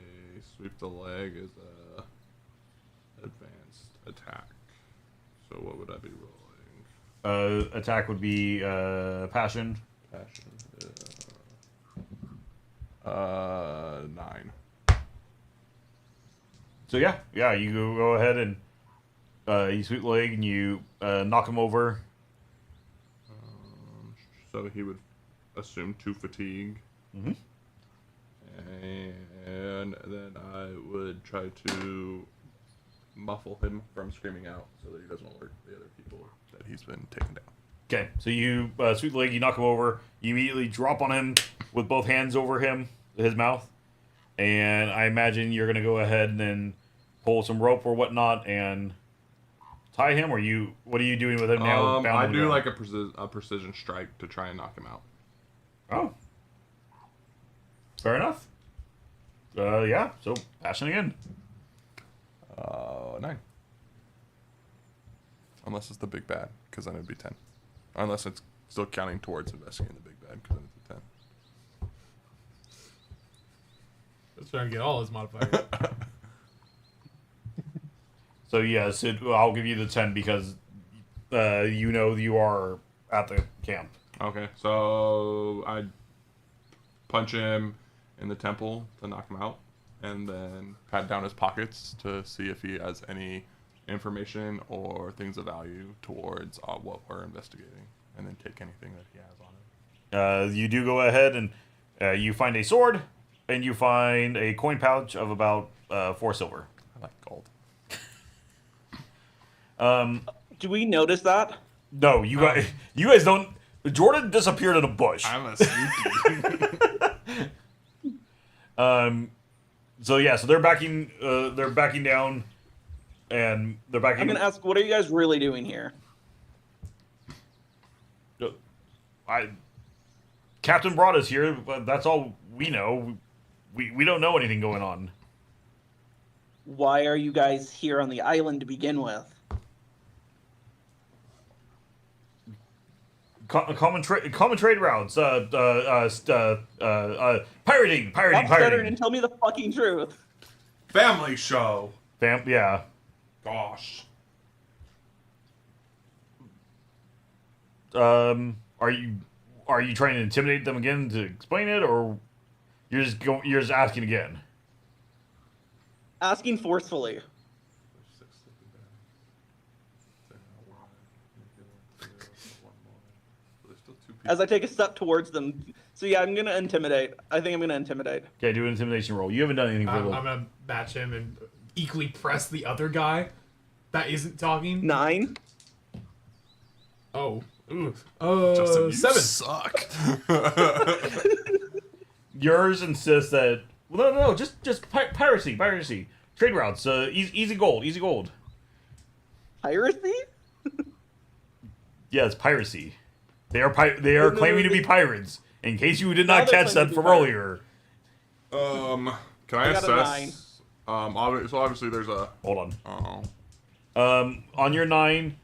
sweep the leg is a advanced attack. So what would I be rolling? Attack would be passion. Passion. 9. So yeah, you go ahead and you sweep the leg and you knock him over. So he would assume 2 fatigue. Mm-hmm. And then I would try to muffle him from screaming out so that he doesn't alert the other people that he's been taken down. Okay, so you sweep the leg, you knock him over, you immediately drop on him with both hands over his mouth, and I imagine you're gonna go ahead and then pull some rope or whatnot and tie him, or what are you doing with him now? I do like a precision strike to try and knock him out. Oh, fair enough. Yeah, so passion again. 9. Unless it's the big bad, because then it'd be 10. Unless it's still counting towards investigating the big bad, because then it'd be 10. trying to get all his modifiers. So yes, I'll give you the 10 because you know you are at the camp. Okay, so I punch him in the temple to knock him out, and then pat down his pockets to see if he has any information or things of value towards what we're investigating, and then take anything that he has on it. You do go ahead and you find a sword, and you find a coin pouch of about 4 silver. I like gold. Do we notice that? No, you guys don't. Jordan disappeared in a bush. I'm a sneaky. So yeah, so they're backing down, and they're backing. I'm gonna ask, what are you guys really doing here? Captain brought us here, but that's all we know. We don't know anything going on. Why are you guys here on the island to begin with? Common trade routes. Pirating. Stop stuttering and tell me the fucking truth. Family show. Yeah. Gosh. Are you trying to intimidate them again to explain it, or you're just asking again? Asking forcefully. As I take a step towards them. So yeah, I'm gonna intimidate. I think I'm gonna intimidate. Okay, do an intimidation roll. You haven't done anything for I'm gonna match him and equally press the other guy that isn't talking. 9. Oh. Ooh. Justin, you 7. suck. Yours insists that no, just piracy, trade routes, easy gold. Piracy? Yeah, it's piracy. They are claiming to be pirates. In case you did not catch that from earlier. Can I got a 9. assess? So obviously there's a. Hold Oh. on. On your 9,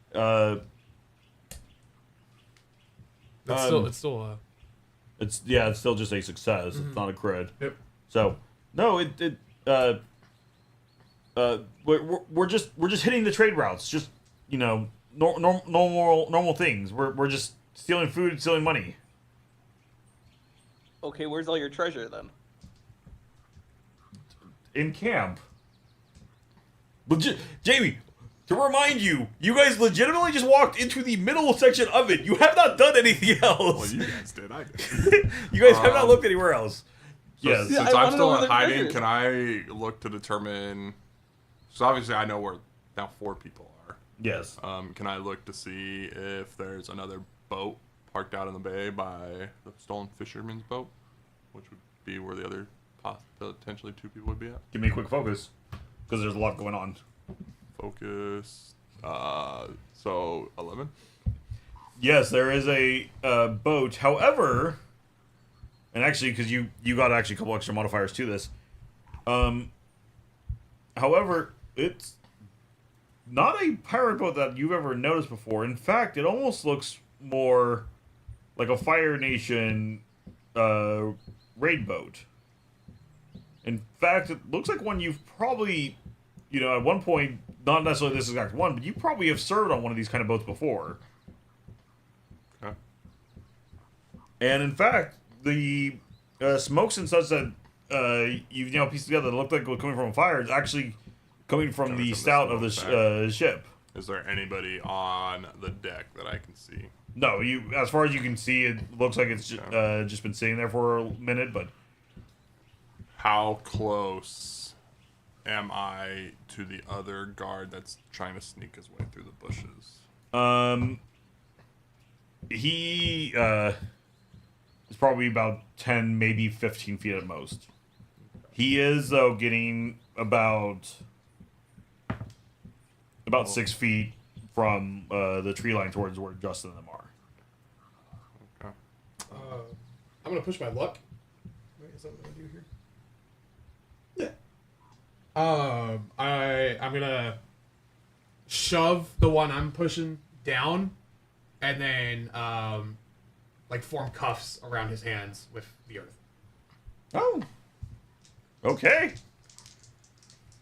It's still it's still just a success. It's not a crit. Yep. So no, we're just hitting the trade routes. Just normal things. We're just stealing food, stealing money. Okay, where's all your treasure then? In camp. Jamie, to remind you, you guys legitimately just walked into the middle section of it. You have not done anything else. Well, you guys did. I did. You guys have not looked anywhere else. Yes. Since I I'm wanna know still where in the hiding, treasure is. can I look to determine? So obviously I know where now 4 people are. Yes. Can I look to see if there's another boat parked out in the bay by the stolen fisherman's boat, which would be where the other potentially 2 people would be at? Give me a quick focus, because there's a lot going on. Focus. So 11. Yes, there is a boat. However, and actually, because you got actually a couple extra modifiers to this. However, it's not a pirate boat that you've ever noticed before. In fact, it almost looks more like a Fire Nation raid boat. In fact, it looks like one you've probably, at one point, not necessarily this exact one, but you probably have served on one of these kind of boats before. Okay. And in fact, the smokes and such that you've pieced together that looked like it was coming from a fire is actually coming from the stout of the ship. Is there anybody on the deck that I can see? No, as far as you can see, it looks like it's just been sitting there for a minute, but... How close am I to the other guard that's trying to sneak his way through the bushes? He is probably about 10, maybe 15 feet at most. He is, though, getting about 6 feet from the tree line towards where Justin and them are. Okay. I'm gonna push my luck. Wait, is that what I do here? Yeah. I'm gonna shove the one I'm pushing down, and then form cuffs around his hands with the earth. Oh. Okay.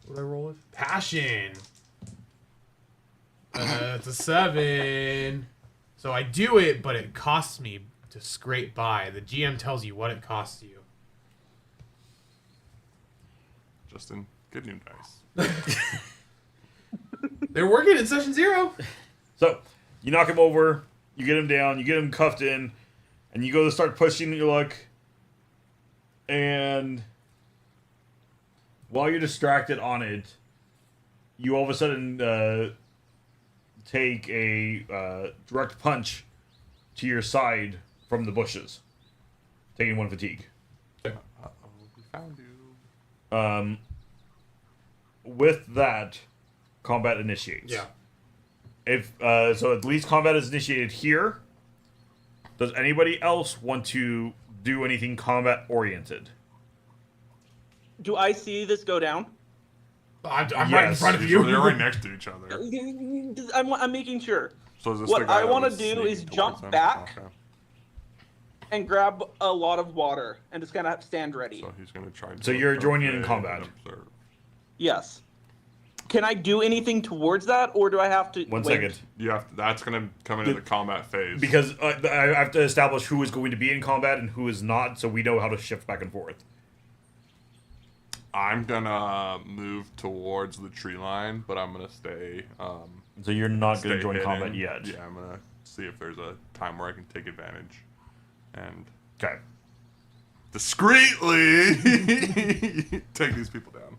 What did I roll with? Passion. It's a 7. So I do it, but it costs me to scrape by. The GM tells you what it costs you. Justin, good new dice. They're working in session 0. So, you knock him over, you get him down, you get him cuffed in, and you go to start pushing your luck. And while you're distracted on it, you all of a sudden take a direct punch to your side from the bushes, taking 1 fatigue. Uh-oh, we found you. With that, combat initiates. Yeah. If so, at least combat is initiated here. Does anybody else want to do anything combat oriented? Do I see this go down? I'm right in front of you. They're right next to each other. I'm making sure. So is this What the guy I that want to was do is sneaking jump towards him? back Okay. and grab a lot of water and just kind of stand ready. So he's gonna try. So you're joining in combat. Observe. Yes. Can I do anything towards that, or do I have to? One wait? second. You have to, that's gonna come into the combat phase. Because I have to establish who is going to be in combat and who is not, so we know how to shift back and forth. I'm gonna move towards the tree line, but I'm gonna stay. So you're not going to stay join hidden. combat yet. Yeah, I'm gonna see if there's a time where I can take advantage, and Okay. discreetly take these people down.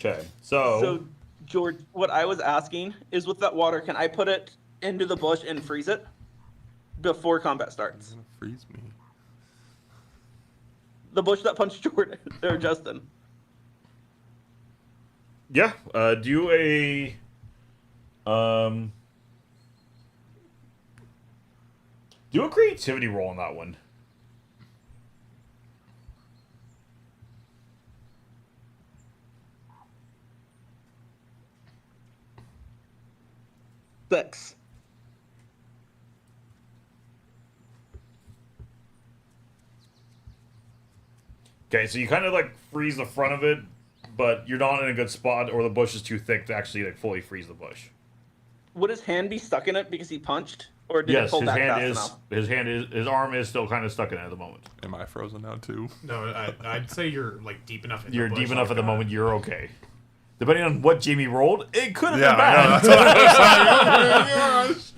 Okay. So George, what I was asking is, with that water, can I put it into the bush and freeze it before combat starts? It's gonna freeze me. The bush that punched Jordan or Justin. yeah, do a creativity roll on that one. Six. Okay, so you kind of like freeze the front of it, but you're not in a good spot, or the bush is too thick to actually like fully freeze the bush. Would his hand be stuck in it because he punched, or did it Yes, pull his back hand fast is enough? his arm is still kind of stuck in it at the moment. Am I frozen now too? No, I'd say you're like deep enough in You're the bush. deep enough like at the moment. You're okay. Depending on what Jamie rolled, it could have Yeah, been I know, bad. that's what I was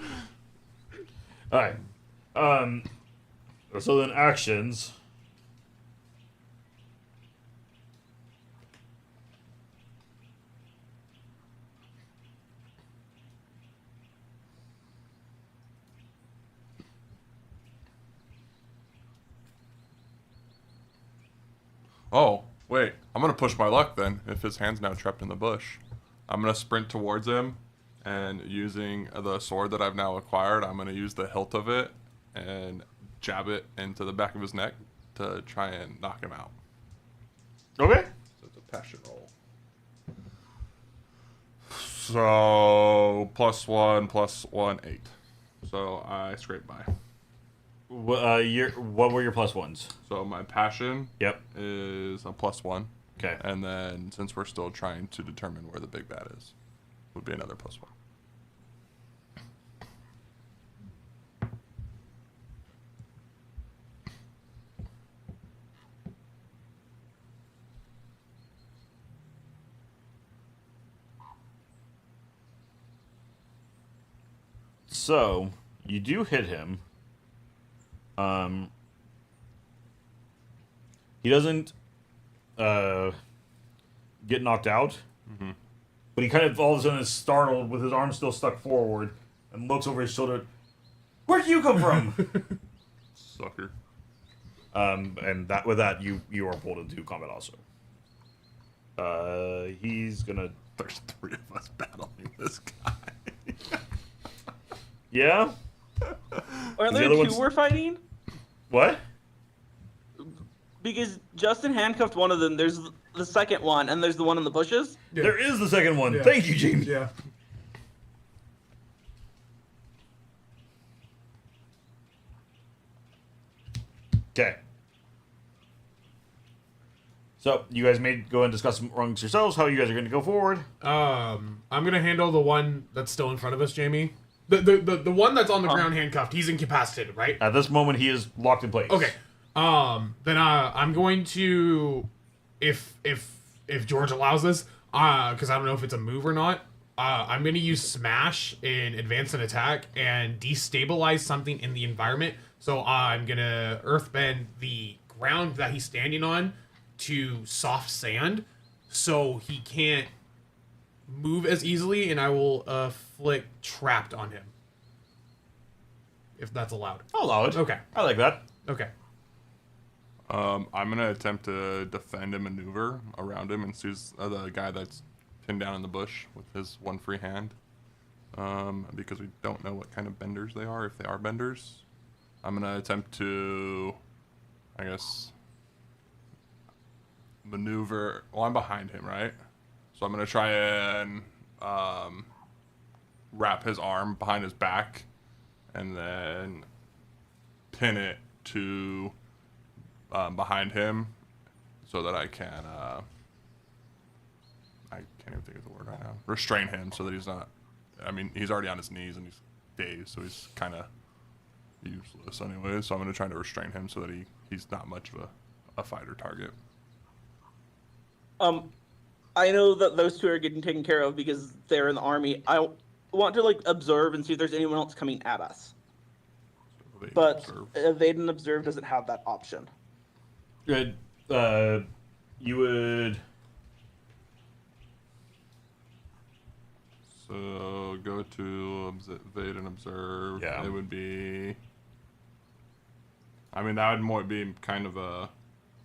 saying. All right. So then actions. Oh, wait. I'm going to push my luck then, if his hand's now trapped in the bush. I'm going to sprint towards him, and using the sword that I've now acquired, I'm going to use the hilt of it and jab it into the back of his neck to try and knock him out. Okay. So it's a passion roll. So, +1, 8. So I scrape by. What were your plus ones? So my passion Yep. is a +1. Okay. And then, since we're still trying to determine where the big bad is, would be another +1. So you do hit him. He doesn't get knocked out, but he kind of all of a sudden is startled with his arm still stuck forward and looks over his shoulder. Where'd you come from? Sucker. And that with that you are pulled into combat also. He's gonna. There's 3 of us battling this guy. Yeah. Are The there other 2 one's- we're fighting? What? Because Justin handcuffed one of them. There's the second one, and there's the one in the bushes. Yeah. There is the second one. Yeah. Thank you, Jamie. Yeah. Okay. So you guys may go and discuss amongst yourselves how you guys are going to go forward. I'm gonna handle the one that's still in front of us, Jamie. The one that's on the ground handcuffed. He's incapacitated, right? At this moment, he is locked in place. Okay. Then I'm going to, if George allows this, because I don't know if it's a move or not. I'm going to use Smash in Advance and Attack and destabilize something in the environment. So I'm going to Earthbend the ground that he's standing on to soft sand, so he can't move as easily, and I will flick Trapped on him. If that's allowed. I'll allow it. Okay. I like that. Okay. I'm gonna attempt to defend and maneuver around him and seize the guy that's pinned down in the bush with his one free hand. Because we don't know what kind of benders they are, if they are benders. I'm gonna attempt to, I guess, maneuver. Well, I'm behind him, right? So I'm gonna try and wrap his arm behind his back, and then pin it to behind him, so that I can. I can't even think of the word right now. Restrain him so that he's not. I mean, he's already on his knees and he's dazed, so he's kind of useless anyway. So I'm gonna try to restrain him so that he's not much of a fighter target. I know that those two are getting taken care of because they're in the army. I want to observe and see if there's anyone else coming at us. But evade and observe doesn't have that option. Good. You would. So go to evade and observe. Yeah. It would be. I mean, that would more be kind of a.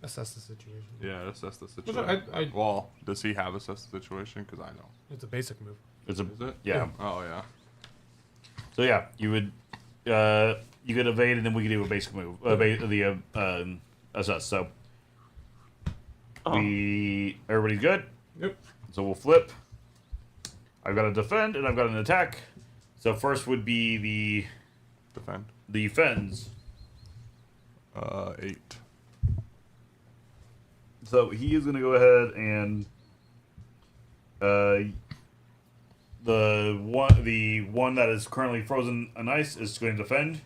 Assess the situation. Yeah, assess the situation. Well, does he have assess the situation? Because I don't. It's a basic move. It's a. Is it? Yeah. Oh yeah. So yeah, you would. You could evade, and then we could do a basic move. Assess. So. Everybody's good. Yep. So we'll flip. I've got a defend and I've got an attack. So first would be the defend. The fends. 8. So he is going to go ahead and the one that is currently frozen in ice is going to defend.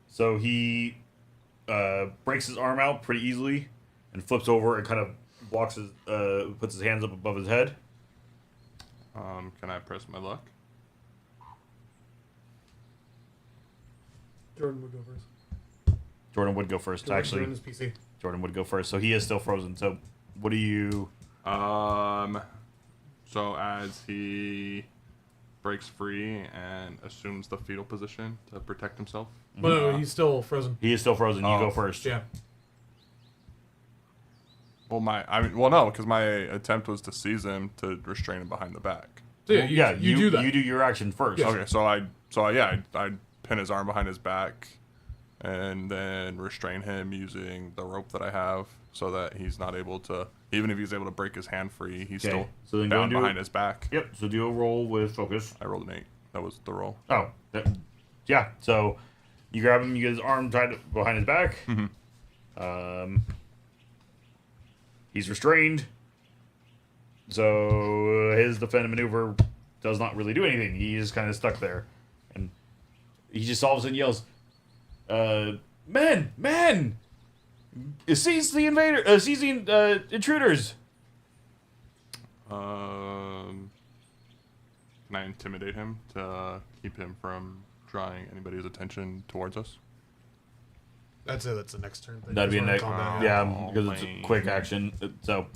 So he breaks his arm out pretty easily and flips over and kind of blocks his puts his hands up above his head. Can I press my luck? Jordan would go first. Jordan would go first. Actually, Jordan's PC. Jordan would go first. So he is still frozen. So what do you? So as he breaks free and assumes the fetal position to protect himself. Well, no, he's still frozen. He is still frozen. You go first. Yeah. Well, no, because my attempt was to seize him to restrain him behind the back. So yeah, you do that. You do your action first. Yeah. Okay, so I pin his arm behind his back, and then restrain him using the rope that I have, so that he's not able to. Even if he's able to break his hand free, he's still bound behind his back. Yep. So do a roll with focus. I rolled an 8. That was the roll. Oh, yeah. So you grab him. You get his arm tied behind his back. Mm-hmm. He's restrained. So his defend and maneuver does not really do anything. He is kind of stuck there, and he just all of a sudden yells, "Men! Seize the invader! Seize the intruders!" Can I intimidate him to keep him from drawing anybody's attention towards us? That's it. That's the next turn thing. That'd be a next. Combat, Yeah, because it's a quick action. So,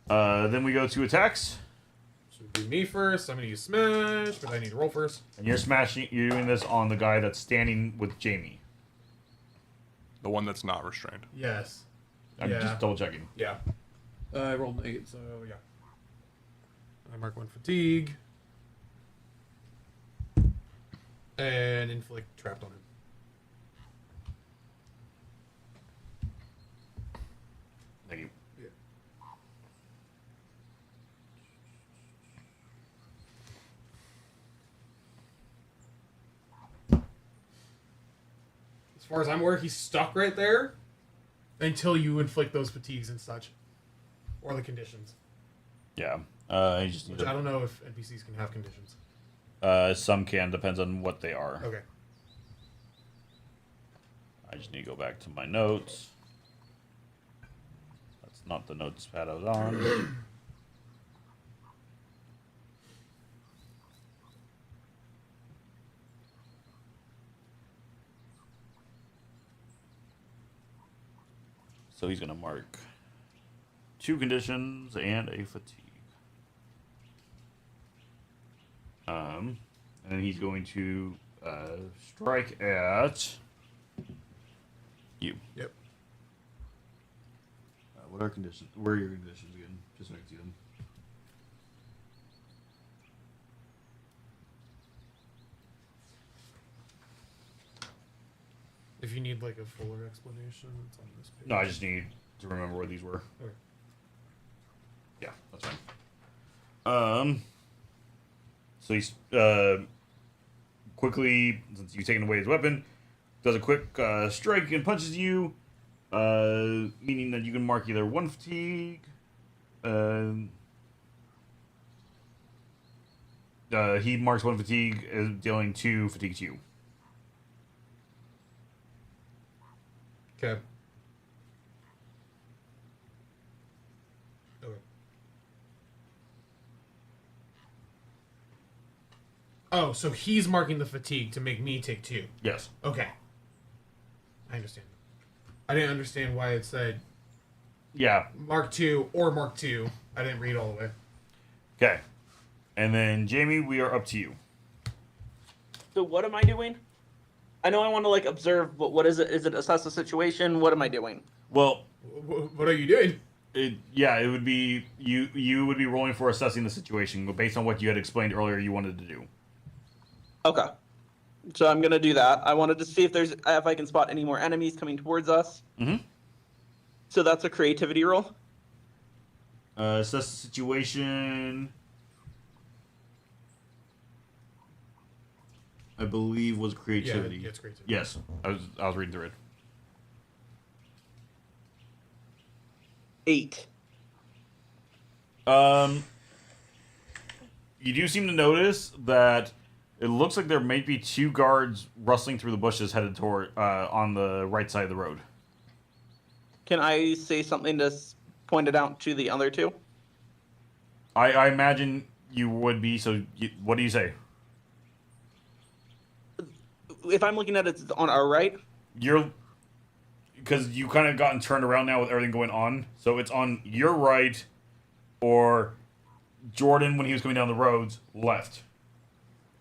then we go to attacks. So it'd be me first. I'm gonna use smash, but I need to roll first. And you're smashing. You're doing this on the guy that's standing with Jamie. The one that's not restrained. Yes. I'm just double checking. Yeah. I rolled an 8, so yeah. I mark 1 fatigue. And inflict trapped on him. Thank you. Yeah. As far as I'm aware, he's stuck right there until you inflict those fatigues and such. Or the conditions. Yeah. You just need Which I don't know if NPCs can have conditions. some can, depends on what they are. Okay. I just need to go back to my notes. That's not the notes pad I was on. So he's going to mark 2 conditions and a fatigue. And then he's going to strike at you. Yep. What are conditions? Where are your conditions again? Just so I can see them. If you need like a fuller explanation, it's on this page. No, I just need to remember where these were. Okay. Yeah, that's fine. So he's quickly, since you've taken away his weapon, does a quick strike and punches you, meaning that you can mark either 1 fatigue. He marks 1 fatigue, dealing 2 fatigue to you. Okay. Okay. Oh, so he's marking the fatigue to make me take 2. Yes. Okay. I understand. I didn't understand why it said Yeah. Mark 2 or Mark 2. I didn't read all the way. Okay. And then, Jamie, we are up to you. So what am I doing? I know I want to like observe, but what is it? Is it assess the situation? What am I doing? Well, What are you doing? it would be you would be rolling for assessing the situation based on what you had explained earlier you wanted to do. Okay. So I'm gonna do that. I wanted to see if I can spot any more enemies coming towards us. Mm-hmm. So that's a creativity roll. Assess the situation. I believe was creativity. Yeah, it's creativity. Yes, I was reading through it. 8. You do seem to notice that it looks like there might be 2 guards rustling through the bushes headed toward on the right side of the road. Can I say something to point it out to the other 2? I imagine you would be. So, what do you say? If I'm looking at it on our right, because you kind of gotten turned around now with everything going on, so it's on your right, or Jordan when he was coming down the roads left.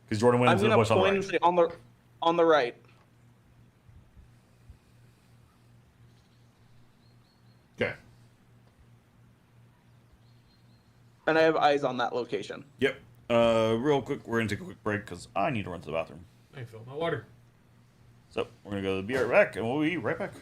Because Jordan went I'm into the gonna bush on the point right. and say on the right. Okay. And I have eyes on that location. Yep. Real quick, we're gonna take a quick break because I need to run to the bathroom. I filled my water. So we're gonna go be right back, and we'll be right back.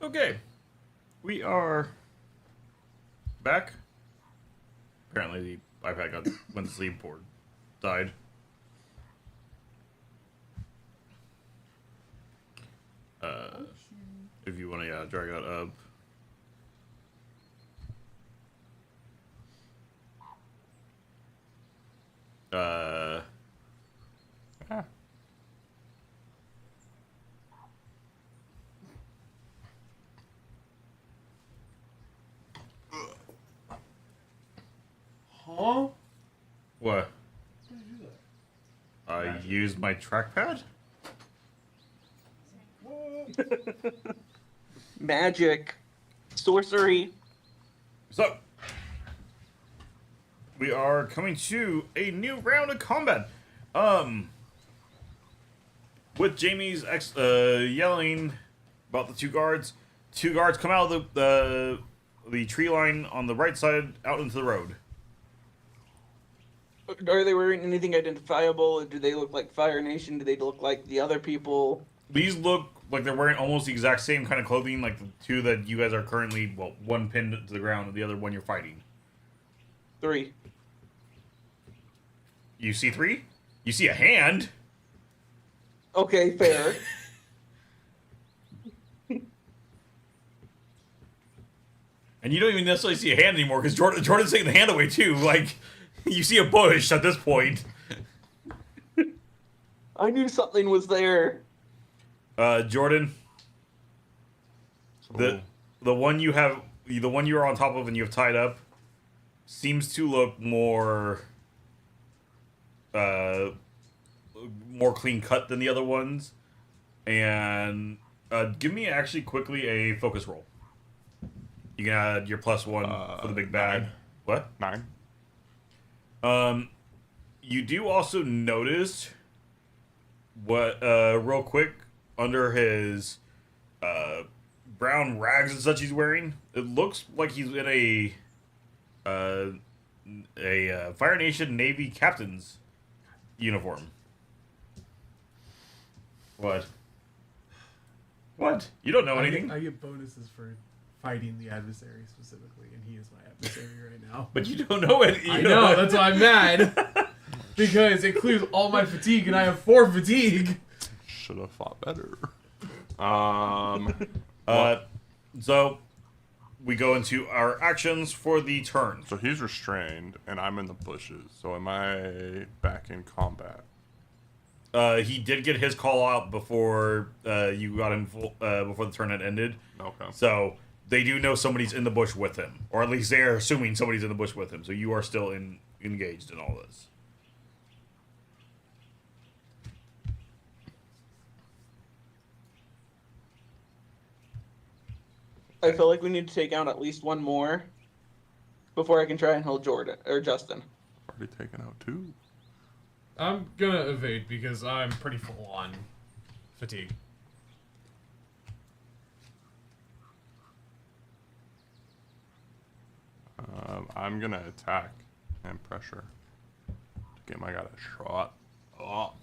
Okay. We are back. Apparently the iPad went to sleep or died. If you want to drag that up. Huh? What? How did you do that? I used my trackpad? What? Magic. Sorcery. So, we are coming to a new round of combat. With Jamie's yelling about the two guards come out of the tree line on the right side out into the road. Are they wearing anything identifiable? Do they look like Fire Nation? Do they look like the other people? These look like they're wearing almost the exact same kind of clothing, like the two that you guys are currently, well, one pinned to the ground and the other one you're fighting. 3. You see 3? You see a hand. Okay, fair. And you don't even necessarily see a hand anymore because Jordan's taking the hand away too. Like, you see a bush at this point. I knew something was there. Jordan, So, the one you're on top of and you have tied up seems to look more clean cut than the other ones. And give me actually quickly a focus roll. You can add your +1 for the big bad. 9. What? 9. You do also notice what real quick under his brown rags and such he's wearing. It looks like he's in a Fire Nation Navy captain's uniform. What? What? You don't know anything. I get bonuses for fighting the adversary specifically, and he is my adversary right now. But you don't know it. I know, that's why I'm mad. Because it includes all my fatigue, and I have 4 fatigue. Should have fought better. So we go into our actions for the turn. So he's restrained, and I'm in the bushes. So am I back in combat? He did get his call out before you got in before the turn had ended. Okay. So they do know somebody's in the bush with him, or at least they're assuming somebody's in the bush with him. So you are still engaged in all this. I feel like we need to take out at least one more before I can try and hold Jordan or Justin. Already taken out 2. I'm gonna evade because I'm pretty full on fatigue. I'm gonna attack and pressure to get my guy to shot up.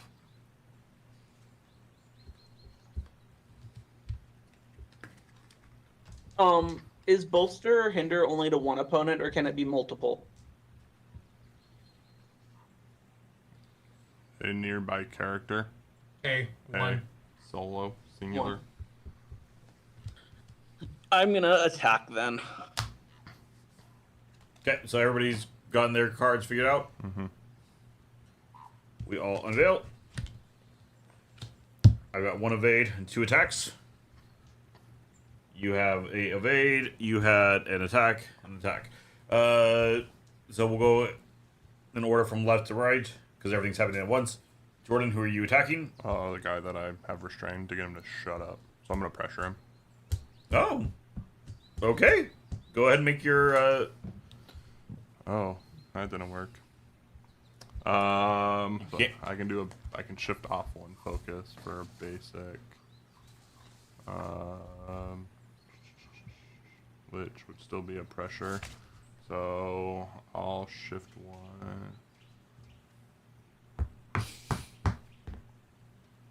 Is bolster or hinder only to one opponent, or can it be multiple? A nearby character. A, 1. Solo, singular. I'm gonna attack then. Okay, so everybody's gotten their cards figured out. Mm-hmm. We all unveil. I got 1 evade and 2 attacks. You have a evade. You had an attack. So we'll go in order from left to right because everything's happening at once. Jordan, who are you attacking? The guy that I have restrained to get him to shut up. So I'm gonna pressure him. Oh, okay. Go ahead and make your. Oh, that didn't work. But Yeah. I can shift off 1 focus for a basic. Which would still be a pressure. So I'll shift 1.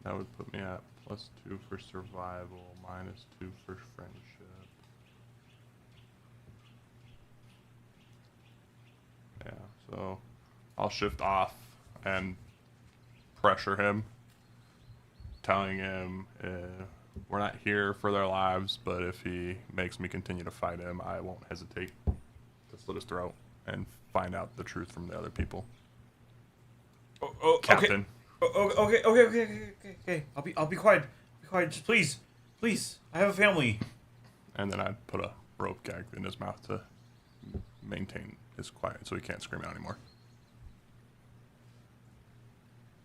That would put me at +2 for survival, -2 for friendship. Yeah, so I'll shift off and pressure him, telling him we're not here for their lives, but if he makes me continue to fight him, I won't hesitate to slit his throat and find out the truth from the other people. Oh, Captain. Okay. I'll be quiet. Be quiet. Just please. I have a family. And then I'd put a rope gag in his mouth to maintain his quiet so he can't scream out anymore.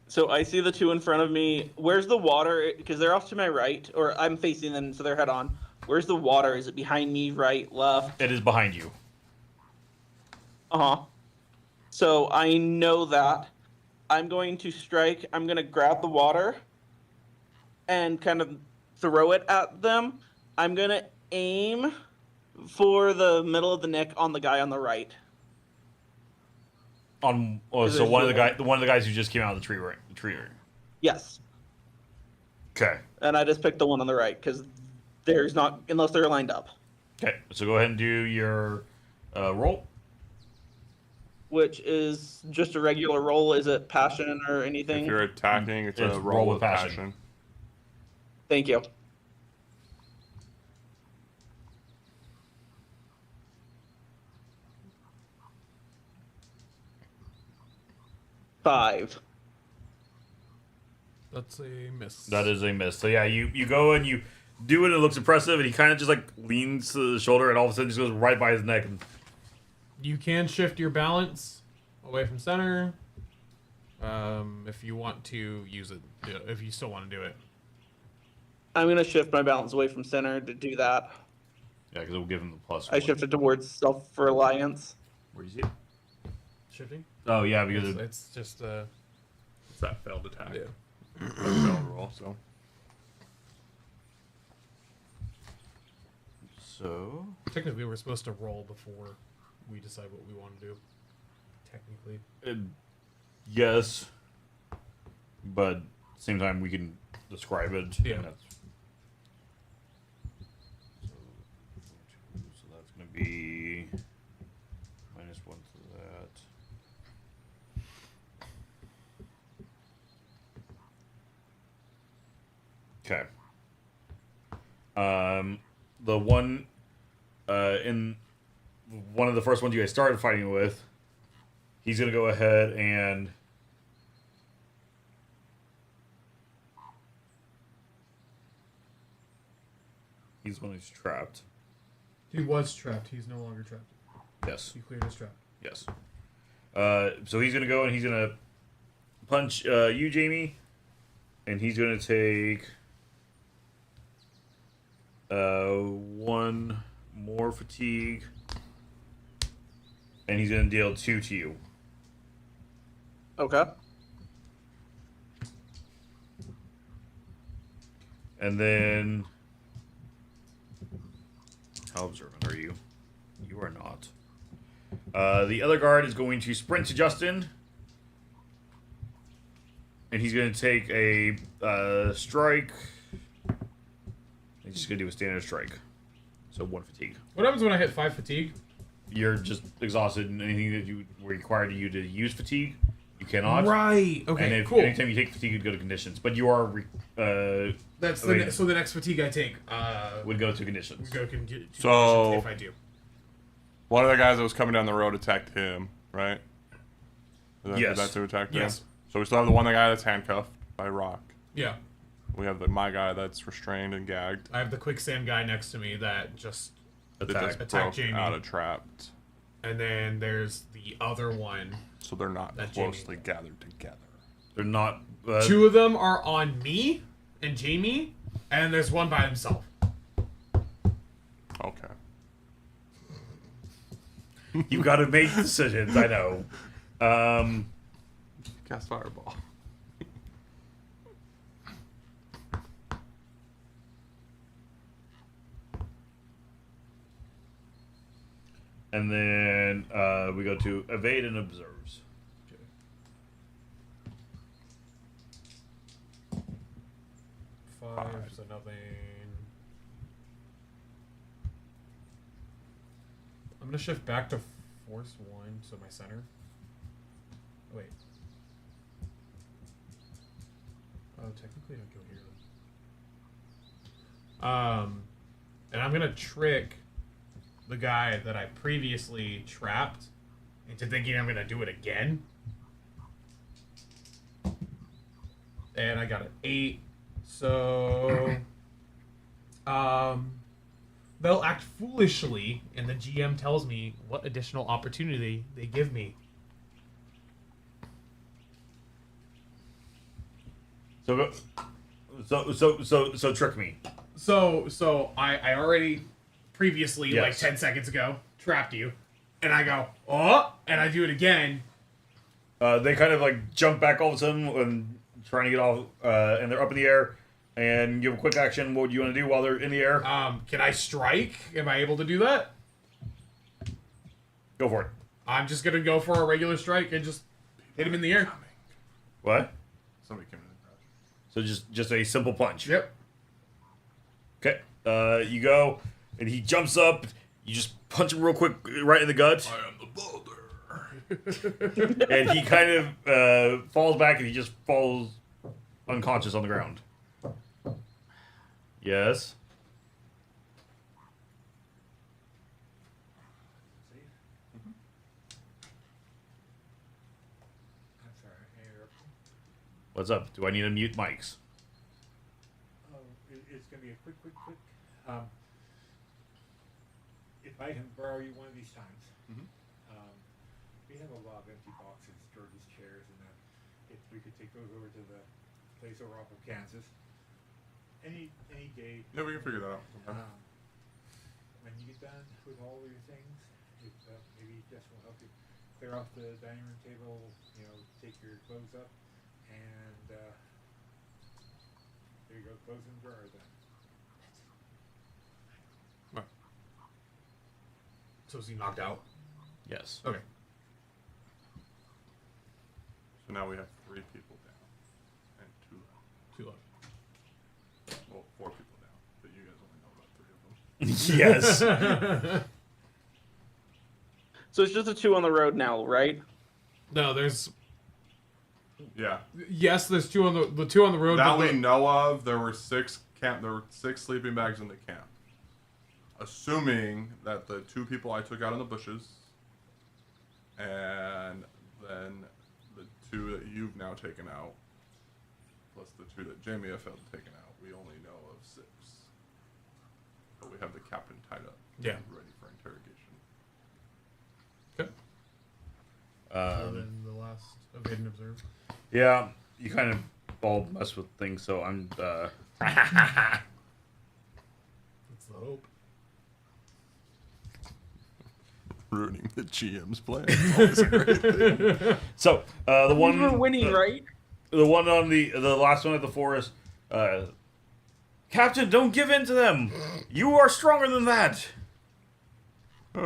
So I see the two in front of me. Where's the water? Because they're off to my right, or I'm facing them, so they're head on. Where's the water? Is it behind me, right, left? It is behind you. Uh-huh. So I know that. I'm going to strike. I'm going to grab the water and kind of throw it at them. I'm going to aim for the middle of the neck on the guy on the right. So one of the guys who just came out of the tree ring. Yes. Okay. And I just picked the one on the right because there's not, unless they're lined up. Okay. So go ahead and do your roll. Which is just a regular roll. Is it passion or anything? If you're attacking, it's a roll with passion. Thank you. Five. That's a miss. That is a miss. So yeah, you go and you do it. It looks impressive, and he kind of just like leans to the shoulder, and all of a sudden just goes right by his neck. And You can shift your balance away from center. If you want to use it, if you still want to do it. I'm going to shift my balance away from center to do that. yeah, because it will give him the +1. I shifted towards self-reliance. Where do you see it? Shifting? Oh yeah, because It's just It's that failed attack. Yeah. That failed roll, so. So technically we're supposed to roll before we decide what we want to do. Technically. yes, but at the same time we can describe it. Yeah. And so that's gonna be -1 to that. Okay. The one in one of the first ones you guys started fighting with, he's gonna go ahead and he's one who's trapped. He was trapped. He's no longer trapped. Yes. He cleared his trap. Yes. So he's gonna go and he's gonna punch you, Jamie, and he's gonna take 1 more fatigue, and he's gonna deal 2 to you. Okay. And then, how observant are you? You are not. The other guard is going to sprint to Justin, and he's going to take a strike. He's just going to do a standard strike. So 1 fatigue. What happens when I hit 5 fatigue? You're just exhausted, and anything that you required you to use fatigue, you cannot. Right. Okay. And if, cool. anytime you take fatigue, you go to conditions. But you are. That's so the next fatigue I take would go to conditions. would go to So- conditions if I do. One of the guys that was coming down the road attacked him, right? Yes. That's who attacked him? Yes. So we still have the one guy that's handcuffed by Rock. Yeah. We have my guy that's restrained and gagged. I have the quicksand guy next to me that just That just attack broke Jamie. out of trapped. and then there's the other one. So they're not That closely Jamie. gathered together. They're not. 2 of them are on me and Jamie, and there's one by himself. Okay. You got to make decisions. I know. Cast Fireball. And then we go to evade and observes. 5, so nothing. I'm gonna shift back to force 1, so my center. Wait. Oh, technically I don't go here. And I'm gonna trick the guy that I previously trapped into thinking I'm gonna do it again. And I got an 8. So they'll act foolishly, and the GM tells me what additional opportunity they give me. So trick me. So I already previously, Yes. like 10 seconds ago, trapped you, and I go, oh, and I do it again. They kind of like jump back all of a sudden and trying to get off, and they're up in the air. And give a quick action. What would you want to do while they're in the air? Can I strike? Am I able to do that? Go for it. I'm just gonna go for a regular strike and just hit him in the air. What? Somebody came in the garage. So just a simple punch. Yep. Okay. You go, and he jumps up. You just punch him real quick, right in the gut. I am the boulder. And he kind of falls back, and he just falls unconscious on the ground. Yes. I'm sorry, I interrupted. What's up? Do I need to mute mics? It's going to be a quick. If I can borrow you one of these times, we have a lot of empty boxes, George's chairs, and that. If we could take those over to the place over off of Kansas, any day. Yeah, we can figure that out. When you get done with all of your things, if, maybe Jess will help you clear off the dining room table. Take your clothes up, and there you go, clothes in the drawer then. So is he knocked out? Yes. Okay. So now we have 3 people down. And 2 left. 2 left. Well, 4 people down. But you guys only know about 3 of them. Yes. So it's just the 2 on the road now, right? No, there's. Yeah. Yes, there's 2 on the 2 on the road. That we know of, there were 6 sleeping bags in the camp. Assuming that the 2 people I took out in the bushes, and then the 2 that you've now taken out, plus the 2 that Jamie have taken out, we only know of 6. But we have the captain tied up. Yeah. Ready for interrogation. Okay. And then the last evade and observe. Yeah, you kind of all mess with things, so I'm. That's the hope. Ruining the GM's plan. Always a great thing. So the one We were winning, right? The one on the last one at the forest. Captain, don't give in to them. You are stronger than that. I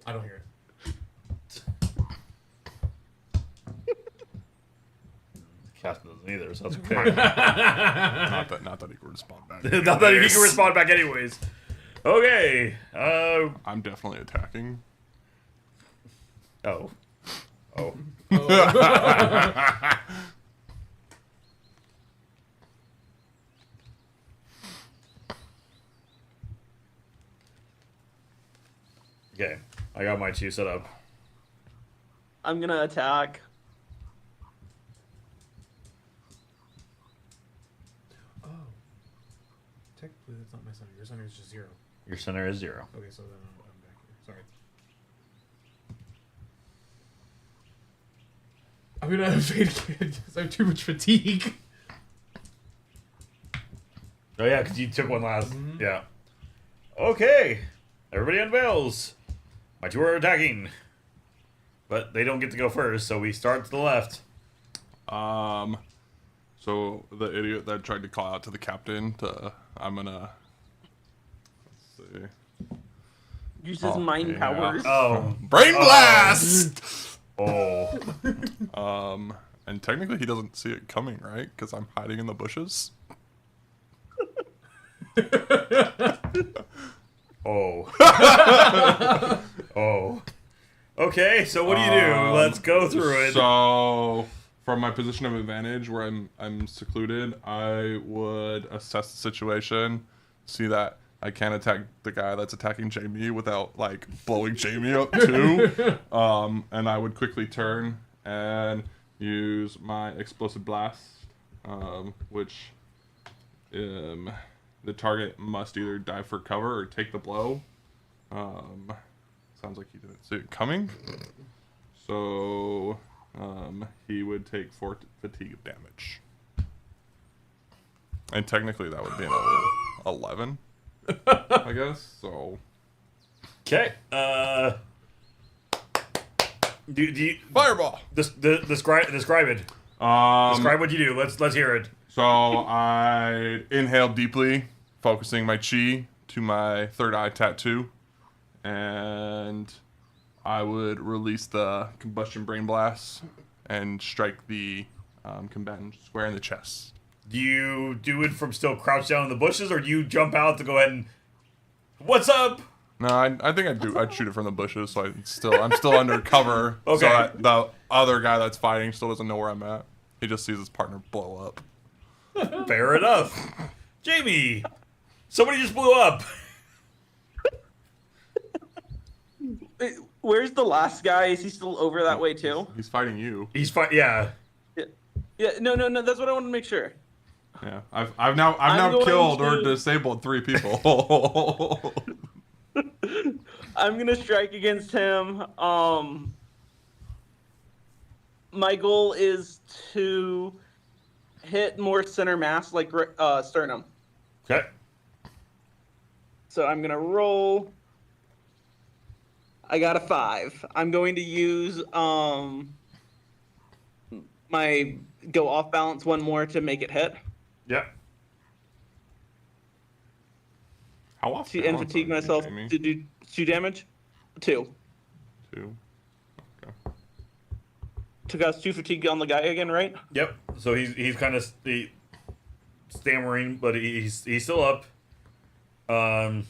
don't hear it. Captain doesn't either, so that's okay. not that he can respond back. Not that he can respond back anyways. Okay. I'm definitely attacking. Oh. Okay, I got my 2 set up. I'm gonna attack. Oh. Technically, that's not my center. Your center is just 0. Your center is 0. Okay, so then I'm back here. Sorry. I'm gonna evade again because I have too much fatigue. Oh yeah, because you took one last. Yeah. Okay. Everybody unveils. My 2 are attacking. But they don't get to go first, so we start to the left. So the idiot that tried to call out to the captain, I'm gonna... Let's see. Use his mind powers. Oh. Brain blast! Oh. And technically he doesn't see it coming, right? Because I'm hiding in the bushes. Oh. Oh. Okay, so what do you do? Let's go through it. So, from my position of advantage, where I'm secluded, I would assess the situation, see that I can't attack the guy that's attacking Jamie without like blowing Jamie up too, and I would quickly turn and use my explosive blast, which the target must either dive for cover or take the blow. Sounds like he didn't see it coming. So he would take 4 fatigue of damage. And technically that would be an 11, I guess. So. Okay. Do you fireball? Describe it. Describe what you do. Let's hear it. So I inhale deeply, focusing my chi to my third eye tattoo, and I would release the combustion brain blast and strike the combatant square in the chest. Do you do it from still crouched down in the bushes, or do you jump out to go ahead and what's up? No, I think I'd shoot it from the bushes, so I'm still under cover. Okay. So that the other guy that's fighting still doesn't know where I'm at. He just sees his partner blow up. Fair enough. Jamie, somebody just blew up. Where's the last guy? Is he still over that way too? He's fighting you. Yeah. Yeah. No. That's what I wanted to make sure. Yeah. I've now killed or disabled 3 people. I'm gonna strike against him. My goal is to hit more center mass, like sternum. Okay. So I'm gonna roll. I got a 5. I'm going to use my go off balance one more to make it hit. Yep. How often? And fatigue myself to do 2 damage. 2. 2. Okay. Took us 2 fatigue on the guy again, right? Yep. So he's kind of stammering, but he's still up. And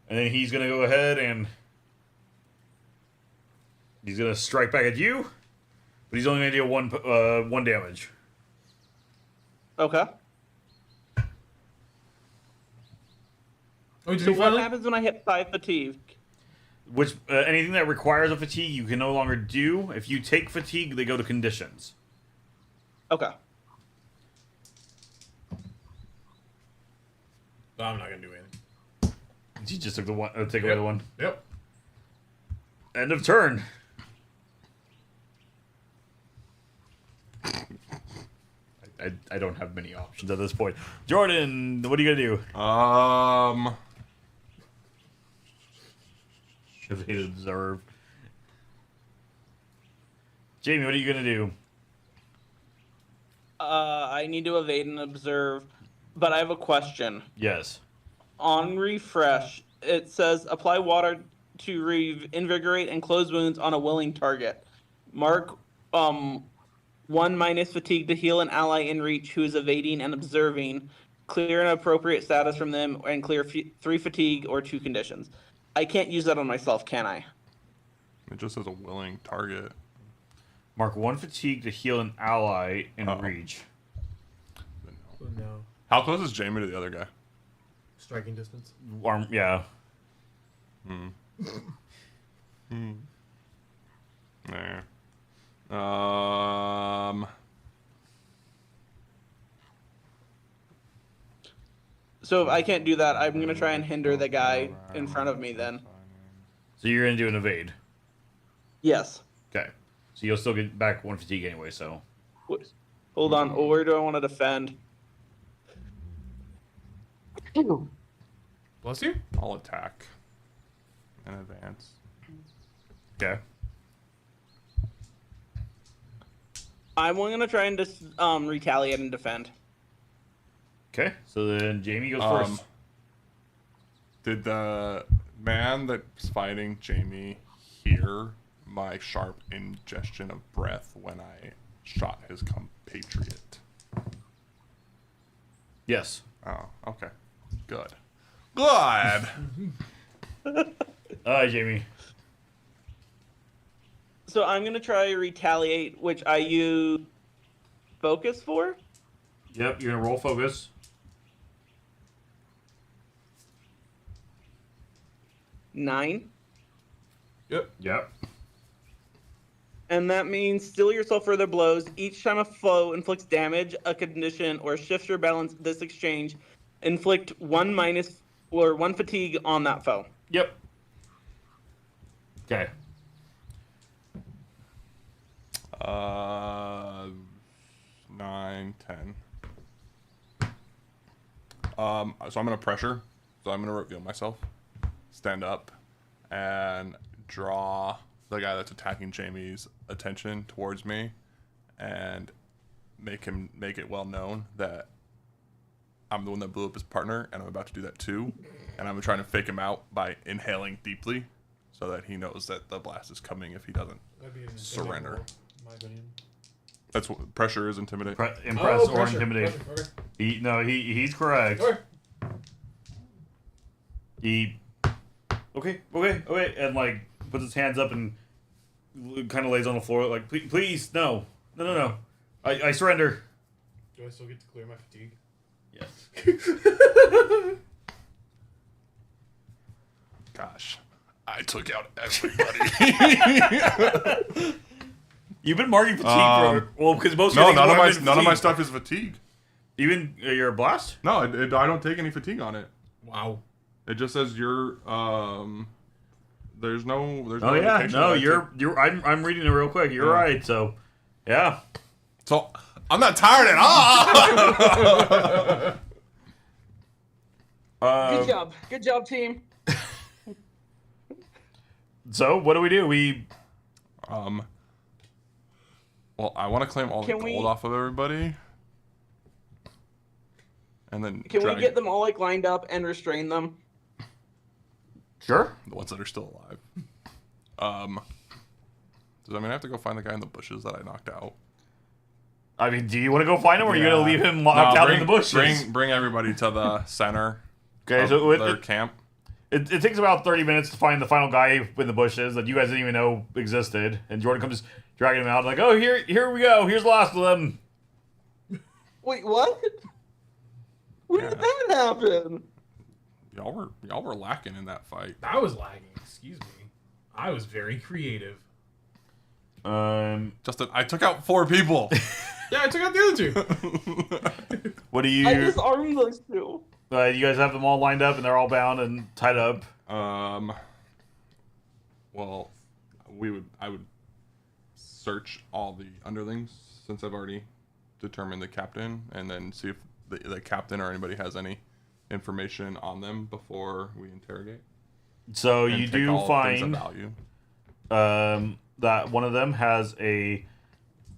then he's gonna go ahead and he's gonna strike back at you, but he's only gonna deal 1 damage. Okay. So what happens when I hit 5 fatigue? Which anything that requires a fatigue you can no longer do. If you take fatigue, they go to conditions. Okay. No, I'm not gonna do anything. You just took the one. Take away the 1. Yep. End of turn. I don't have many options at this point. Jordan, what are you gonna do? Evade observe. Jamie, what are you gonna do? I need to evade and observe, but I have a question. Yes. On refresh, it says apply water to reinvigorate and close wounds on a willing target. Mark 1 minus fatigue to heal an ally in reach who is evading and observing. Clear an appropriate status from them and clear 3 fatigue or 2 conditions. I can't use that on myself, can I? It just says a willing target. Mark 1 fatigue to heal an ally in reach. No. How close is Jamie to the other guy? Striking distance. Yeah. There. So if I can't do that, I'm gonna try and hinder the guy in front of me then. So you're gonna do an evade. Yes. Okay. So you'll still get back 1 fatigue anyway. So. Hold on. Oh, where do I want to defend? Bless you. I'll attack and advance. Okay. I'm gonna try and just retaliate and defend. Okay. So then Jamie goes first. Did the man that's fighting Jamie hear my sharp ingestion of breath when I shot his compatriot. Yes. Oh, okay. Good. Good. Jamie. So I'm gonna try retaliate, which I use focus for. Yep, you're gonna roll focus. 9. Yep. And that means steal yourself further blows. Each time a foe inflicts damage, a condition, or shifts your balance this exchange, inflict 1 minus or 1 fatigue on that foe. Yep. Okay. 9, 10. So I'm gonna pressure. So I'm gonna reveal myself, stand up, and draw the guy that's attacking Jamie's attention towards me, and make it well known that I'm the one that blew up his partner, and I'm about to do that too. And I'm trying to fake him out by inhaling deeply, so that he knows that the blast is coming if he doesn't surrender. Roll, in my opinion. That's what pressure is. Intimidate. Impress or pressure, intimidate. pressure, okay. He's correct. Okay. He. Okay, and like puts his hands up and kind of lays on the floor, like, please, no. I surrender. Do I still get to clear my fatigue? Yes. Gosh, I took out everybody. You've been marking fatigue for because most no, of none of my stuff is fatigue. Even your blast? No, I don't take any fatigue on it. Wow. It just says you're There's no. Oh yeah, indication no, that you're. I'm reading it real quick. You're right. So, yeah. So I'm not tired at all. Good job, team. So what do? We Well, I want to claim all the gold off of everybody, and then Can we get them all like lined up and restrain them? Sure. The ones that are still alive. Does that mean I have to go find the guy in the bushes that I knocked out? I mean, do you want to go find him, or are you gonna leave him locked out in the bushes? Bring everybody to the center. Okay, of so their camp. It takes about 30 minutes to find the final guy in the bushes that you guys didn't even know existed, and Jordan comes dragging him out like, "Oh, here we go. Here's the last of them." Wait, what? When did that happen? Y'all were lacking in that fight. I was lagging. Excuse me. I was very creative. Justin, I took out 4 people. Yeah, I took out the other 2. What do you? I just armed those 2. You guys have them all lined up and they're all bound and tied up. Well, I would search all the underlings since I've already determined the captain, and then see if the captain or anybody has any information on them before we interrogate. So you do find value. That one of them has a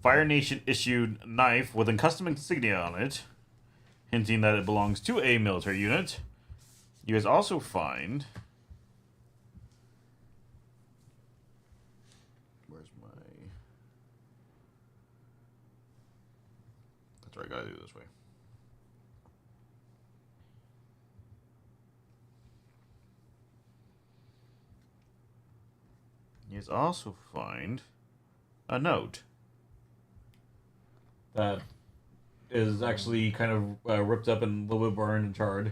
Fire Nation issued knife with a custom insignia on it, hinting that it belongs to a military unit. You guys also find... Where's my... That's right, I gotta do it this way. You guys also find a note that is actually kind of ripped up and a little bit burned and charred.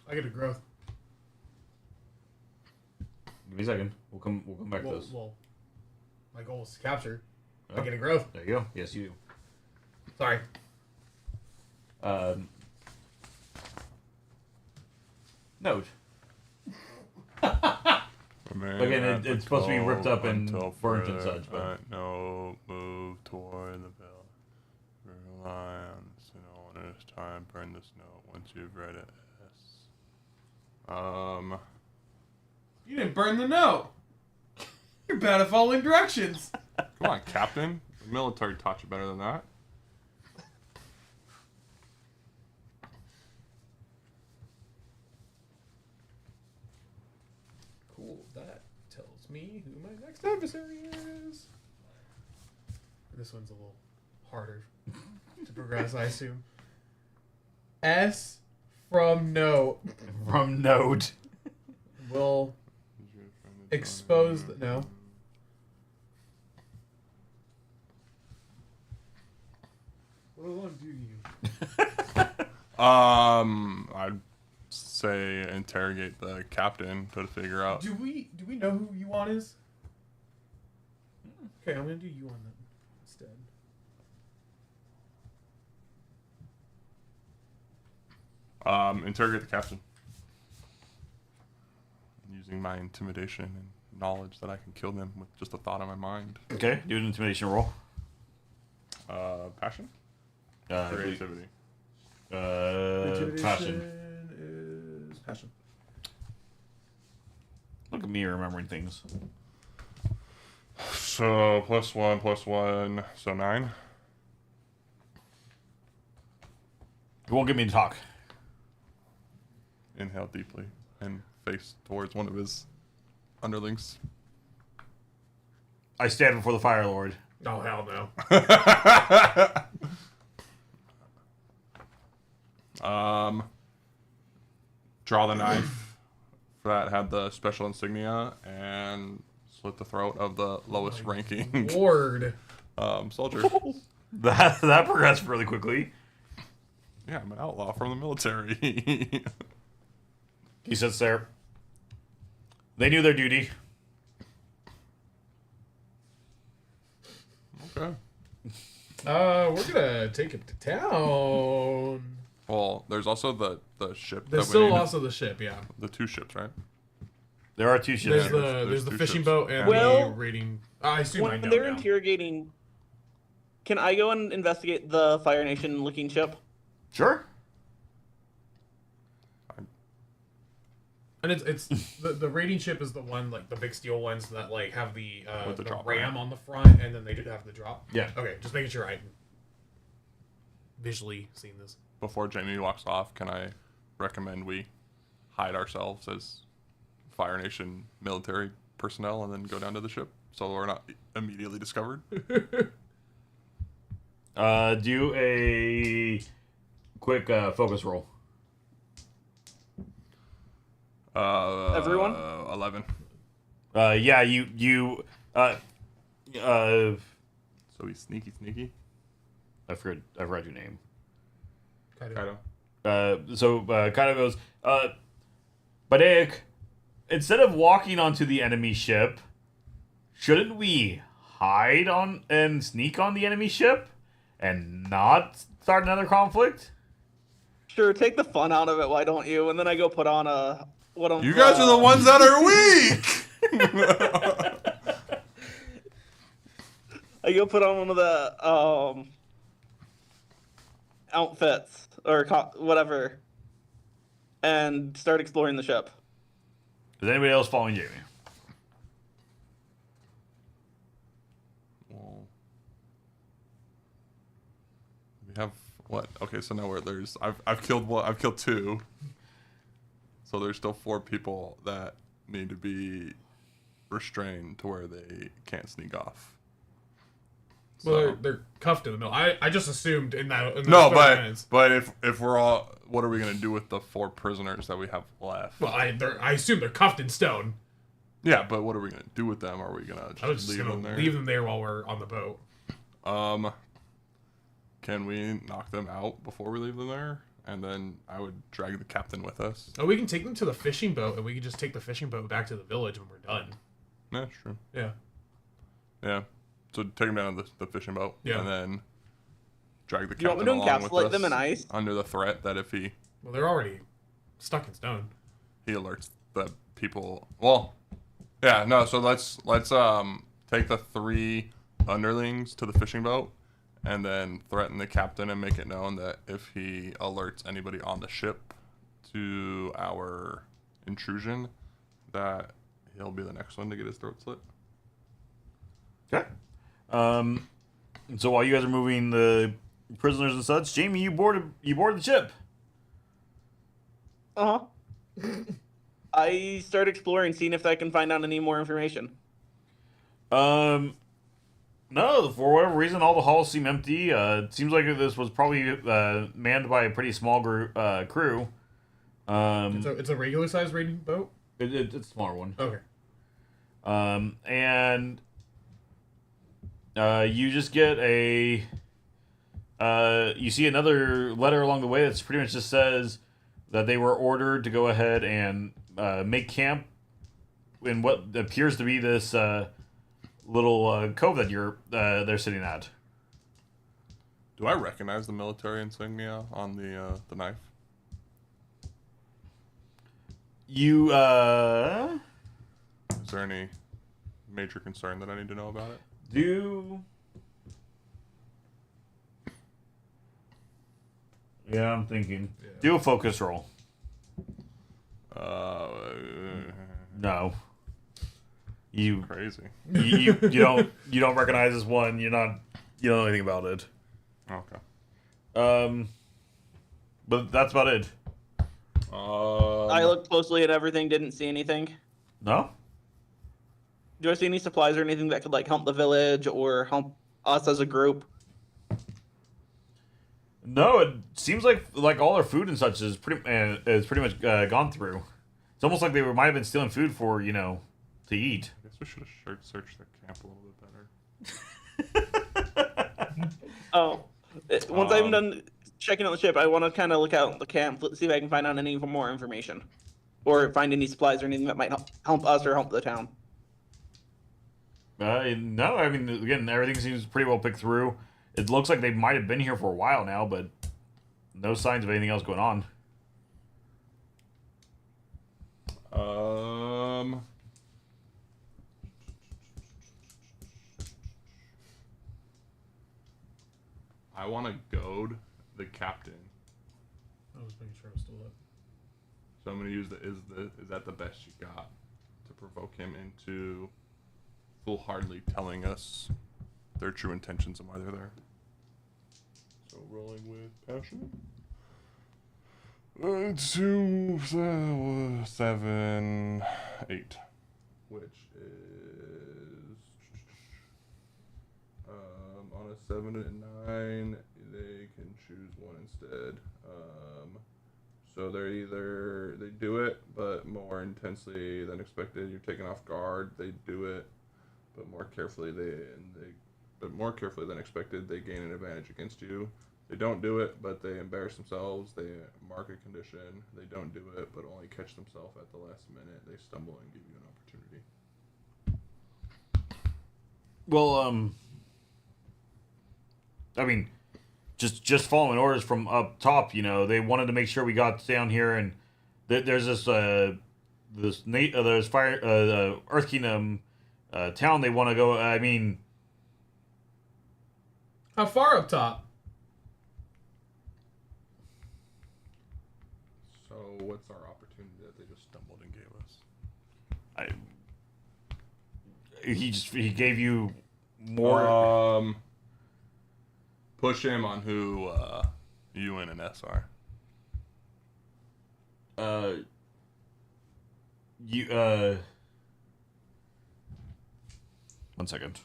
I get a growth. Give me a second. We'll come back to this. Well, my goal is to capture. I get a growth. There you go. Yes, you do. Sorry. Note. Again, it's supposed to be ripped up and burnt and such, but no move toward the bell. Rely on the snow when it is time. Burn this note once you've read it. You didn't burn the note. You're bad at following directions. Come on, Captain. The military taught you better than that. Cool. That tells me who my next Next adversary is... This one's a little harder to progress, I assume. S from note. From note. Will expose the... No. What do I want to do to you? I'd say interrogate the captain to figure out. Do we know who Yuan is? Okay, I'm gonna do Yuan then instead. Interrogate the captain. Using my intimidation and knowledge that I can kill them with just a thought in my mind. Okay, do an intimidation roll. Passion? Creativity. Passion. Is passion. Look at me remembering things. So +1, so 9. It won't get me to talk. Inhale deeply and face towards one of his underlings. I stand before the Fire Lord. Oh, hell no. Draw the knife that had the special insignia and slit the throat of the lowest ranking Lord. soldier. That progressed really quickly. Yeah, I'm an outlaw from the military. He sits there. They knew their duty. Okay. We're gonna take it to town. Well, there's also the ship. There's that we still need. also the ship, yeah. The 2 ships, right? There are 2 ships. There's the 2 fishing ships. boat and Well, the raiding. I assume I When know they're now. interrogating, can I go and investigate the Fire Nation looking ship? Sure. And it's the raiding ship is the one, like the big steel ones that like have the With the drop ram ram. on the front, and then they do have the drop. Yeah. Okay, just making sure I'm visually seeing this. Before Jamie walks off, can I recommend we hide ourselves as Fire Nation military personnel and then go down to the ship so we're not immediately discovered? Do a quick focus roll. Everyone? 11. Yeah, you So he's sneaky. I forgot your name. Kaido. Kaido goes, Badek, instead of walking onto the enemy ship, shouldn't we hide on and sneak on the enemy ship and not start another conflict? Sure, take the fun out of it, why don't you? And then I go put on a... You guys are the ones that are weak! I go put on one of the outfits or whatever, and start exploring the ship. Is anybody else following Jamie? Well, we have what? Okay, so now there's I've killed 2. So there's still 4 people that need to be restrained to where they can't sneak off. Well, they're cuffed in the middle. I just assumed in that. In No, those 30 minutes. but if we're all, what are we gonna do with the 4 prisoners that we have left? Well, I assume they're cuffed in stone. Yeah, but what are we gonna do with them? Are we gonna I was just just leave gonna them there? leave them there while we're on the boat. Can we knock them out before we leave them there? And then I would drag the captain with us. Oh, we can take them to the fishing boat, and we can just take the fishing boat back to the village when we're done. Yeah, true. Yeah. Yeah. So take them down to the fishing boat. Yeah. And then drag the You want me captain to along with encapsulate us them in ice? under the threat that if he Well, they're already stuck in stone. he alerts the people. Well, yeah, no. So let's take the 3 underlings to the fishing boat, and then threaten the captain and make it known that if he alerts anybody on the ship to our intrusion, that he'll be the next one to get his throat slit. Okay. So while you guys are moving the prisoners and such, Jamie, you board the ship. I start exploring, seeing if I can find out any more information. No, for whatever reason, all the halls seem empty. It seems like this was probably manned by a pretty small crew. It's a regular size raiding boat? It's a smaller one. Okay. And you just get a... you see another letter along the way that pretty much just says that they were ordered to go ahead and make camp in what appears to be this little cove that they're sitting at. Do I recognize the military insignia on the knife? You Is there any major concern that I need to know about it? Yeah, I'm thinking. Yeah. Do a focus roll. No. You crazy. You don't recognize this one. You don't know anything about it. Okay. But that's about it. I looked closely at everything. Didn't see anything. No. Do I see any supplies or anything that could like help the village or help us as a group? No, it seems like all their food and such is pretty much gone through. It's almost like they might have been stealing food for to eat. I guess we should have searched their camp a little bit better. Once I'm done checking out the ship, I want to kind of look out the camp, see if I can find out any more information, or find any supplies or anything that might help us or help the town. No, I mean, again, everything seems pretty well picked through. It looks like they might have been here for a while now, but no signs of anything else going on. I want to goad the captain. I was making sure I was still up. So I'm going to use is that the best you got to provoke him into foolhardily telling us their true intentions and why they're there. So rolling with passion. 2, 7, 8, which is on a 7 and 9, they can choose one instead. So they do it, but more intensely than expected. You're taken off guard. They do it, but more carefully than expected. They gain an advantage against you. They don't do it, but they embarrass themselves. They mark a condition. They don't do it, but only catch themselves at the last minute. They stumble and give you an opportunity. Well, I mean, just following orders from up top. They wanted to make sure we got down here, and there's this there's Earth Kingdom town they want to go. I mean, how far up top? So what's our opportunity that they just stumbled and gave us? He gave you more. Push him on who UN and S are. One second.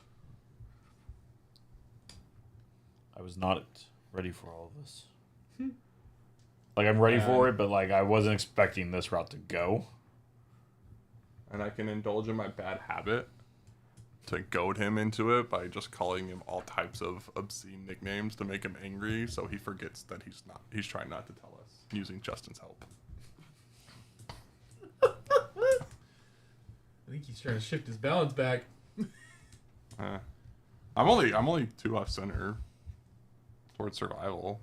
I was not ready for all of this. Like, I'm ready for it, but I wasn't expecting this route to go. And I can indulge in my bad habit to goad him into it by just calling him all types of obscene nicknames to make him angry, so he forgets that he's trying not to tell us, using Justin's help. I think he's trying to shift his balance back. I'm only 2 off center towards survival.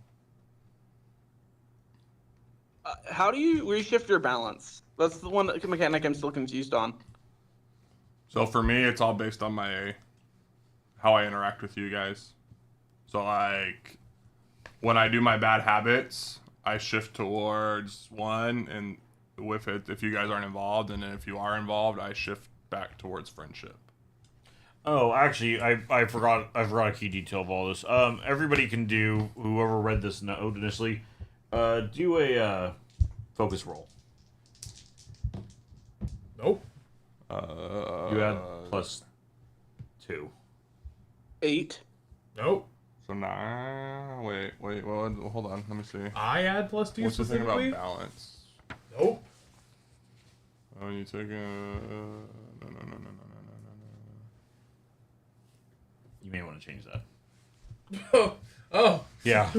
How do you reshift your balance? That's the one mechanic I'm still confused on. So for me, it's all based on how I interact with you guys. So when I do my bad habits, I shift towards 1, and with it, if you guys aren't involved, and then if you are involved, I shift back towards friendship. Oh, actually, I forgot a key detail of all this. Everybody can do, whoever read this note initially, do a focus roll. Nope. You add 2. 8. Nope. So 9. Wait. Well, hold on. Let me see. I add +2 What's the thing about specifically. balance? Nope. Oh, you take a... No. You may want to change that. Oh. Yeah.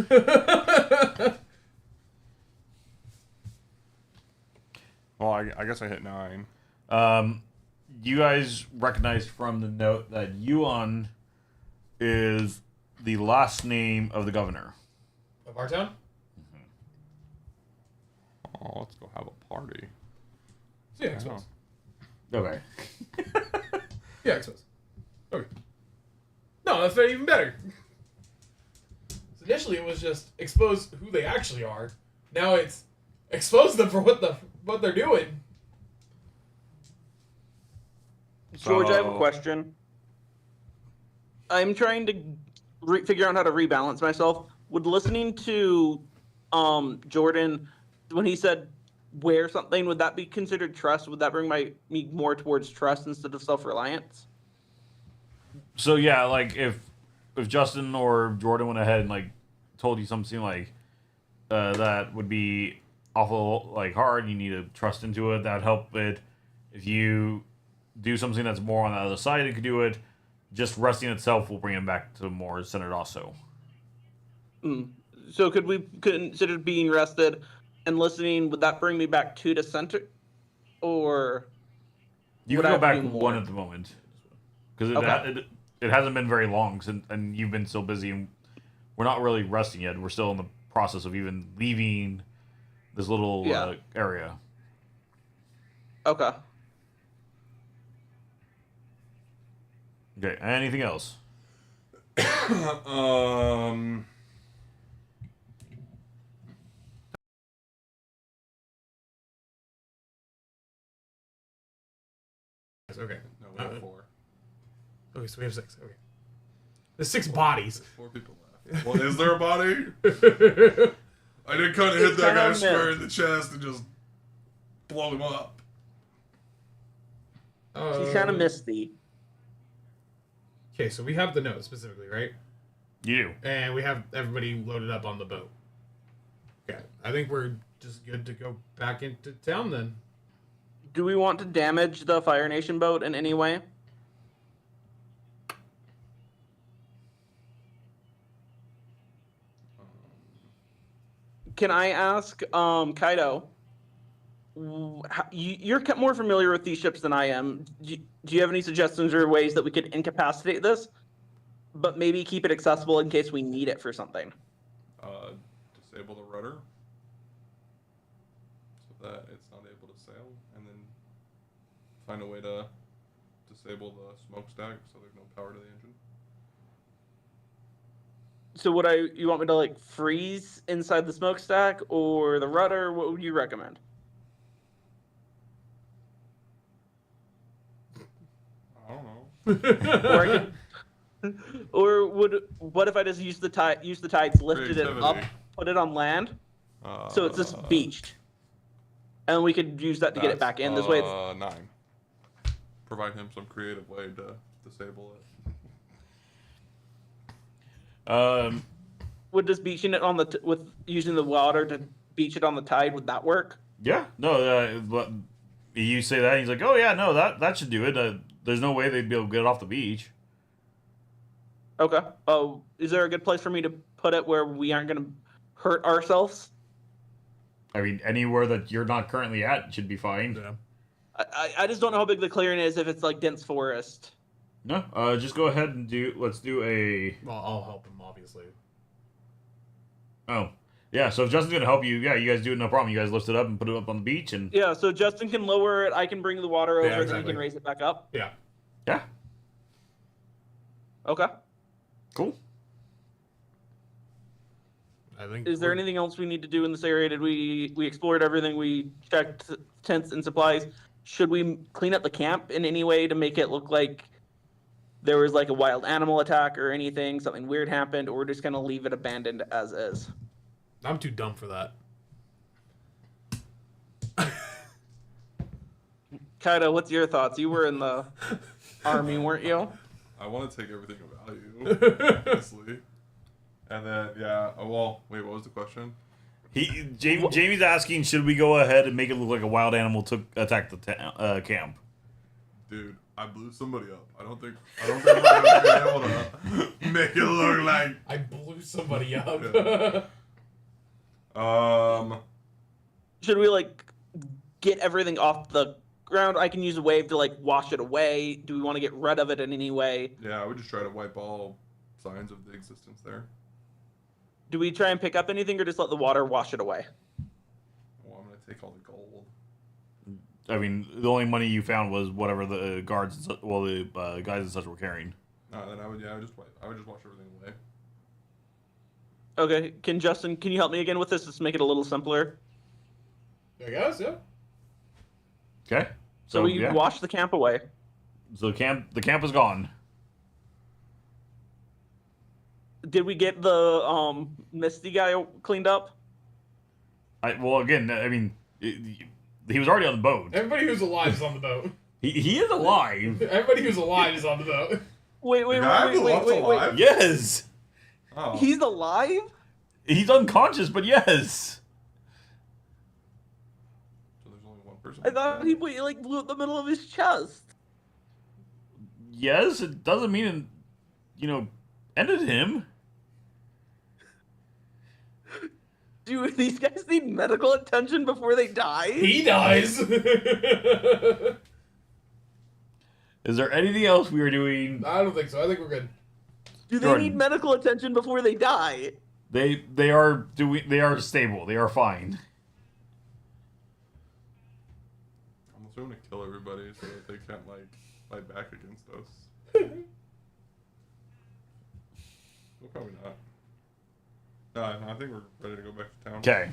Well, I guess I hit 9. You guys recognize from the note that Yuan is the last name of the governor. Of our town? Oh, let's go have a party. Yeah, expose. Okay. Yeah, expose. Okay. No, that's even better. So initially it was just expose who they actually are. Now it's expose them for what they're doing. George, I have a So- question. I'm trying to figure out how to rebalance myself. Would listening to Jordan, when he said wear something, would that be considered trust? Would that bring me more towards trust instead of self-reliance? So yeah, like if Justin or Jordan went ahead and like told you something like that would be awful like hard, you need to trust into it, that'd help it. If you do something that's more on the other side, it could do it. Just resting itself will bring him back to more centered also. So could we consider being rested and listening? Would that bring me back to the center, or You would can I go have to back do one more? at the moment. Because it hasn't been very long since, and you've been so busy, and we're not really resting yet. We're still in the process of even leaving this little area. Okay. Okay, anything else? Okay. No, we have 4. Okay, so we have 6. Okay. There's 6 bodies. 4 people left. Well, is there a body? I did kind of hit It's that guy kinda square in the chest and just blow him up. He's kind of misty. Okay, so we have the note specifically, right? You do. And we have everybody loaded up on the boat. Okay, I think we're just good to go back into town then. Do we want to damage the Fire Nation boat in any way? Can I ask, Kaido? You're more familiar with these ships than I am. Do you have any suggestions or ways that we could incapacitate this, but maybe keep it accessible in case we need it for something? Disable the rudder so that it's not able to sail, and then find a way to disable the smokestack so there's no power to the engine. So you want me to like freeze inside the smokestack or the rudder? What would you recommend? I don't know. Or I could, or what if I just use the tides, lifted it up, Creativity. put it on land, so it's just beached, and we could use that to get it back in. This way, it's 9. Provide him some creative way to disable it. would just beaching it on with using the water to beach it on the tide, would that work? Yeah. No. You say that, and he's like, "Oh yeah, no, that should do it." There's no way they'd be able to get it off the beach. Okay. Oh, is there a good place for me to put it where we aren't going to hurt ourselves? I mean, anywhere that you're not currently at should be fine. Yeah. I just don't know how big the clearing is if it's like dense forest. No, just go ahead and let's do a... Well, I'll help him, obviously. Oh. Yeah, so if Justin's gonna help you, yeah, you guys do it, no problem. You guys lift it up and put it up on the beach, and... Yeah, so Justin can lower it, I can bring the water over, Yeah, then he exactly. can raise it back up. Yeah. Yeah. Okay. Cool. I think. Is there anything else we need to do in this area? Did we explored everything? We checked tents and supplies. Should we clean up the camp in any way to make it look like there was like a wild animal attack or anything, something weird happened, or we're just gonna leave it abandoned as is? I'm too dumb for that. Kaido, what's your thoughts? You were in the army, weren't you? I want to take everything of value, honestly. And then, yeah. Oh, well, wait, what was the question? Jamie's asking, should we go ahead and make it look like a wild animal attack the camp? Dude, I blew somebody up. I don't think we're gonna be able to make it look like I blew somebody up. Yeah. Should we like get everything off the ground? I can use a wave to like wash it away. Do we want to get rid of it in any way? Yeah, I would just try to wipe all signs of the existence there. Do we try and pick up anything or just let the water wash it away? Well, I'm gonna take all the gold. I mean, the only money you found was whatever the guards, the guys and such were carrying. No, then I would just wash everything away. Okay, can you help me again with this? Just make it a little simpler. I guess, yeah. Okay. So we wash the camp away. So the camp is gone. Did we get the Misty guy cleaned up? Well, again, I mean, he was already on the boat. Everybody who's alive is on the boat. He is alive. Everybody who's alive is on the boat. Wait. Yes. Oh. He's alive? He's unconscious, but yes. So there's only one person. I thought he like blew up the middle of his chest. Yes, it doesn't mean it, ended him. Do these guys need medical attention before they die? He dies. Is there anything else we are doing? I don't think so. I think we're good. Do they need medical attention before they die? They are stable. They are fine. I'm assuming to kill everybody so that they can't like fight back against us. Well, probably not. No, I think we're ready to go back to town. Okay.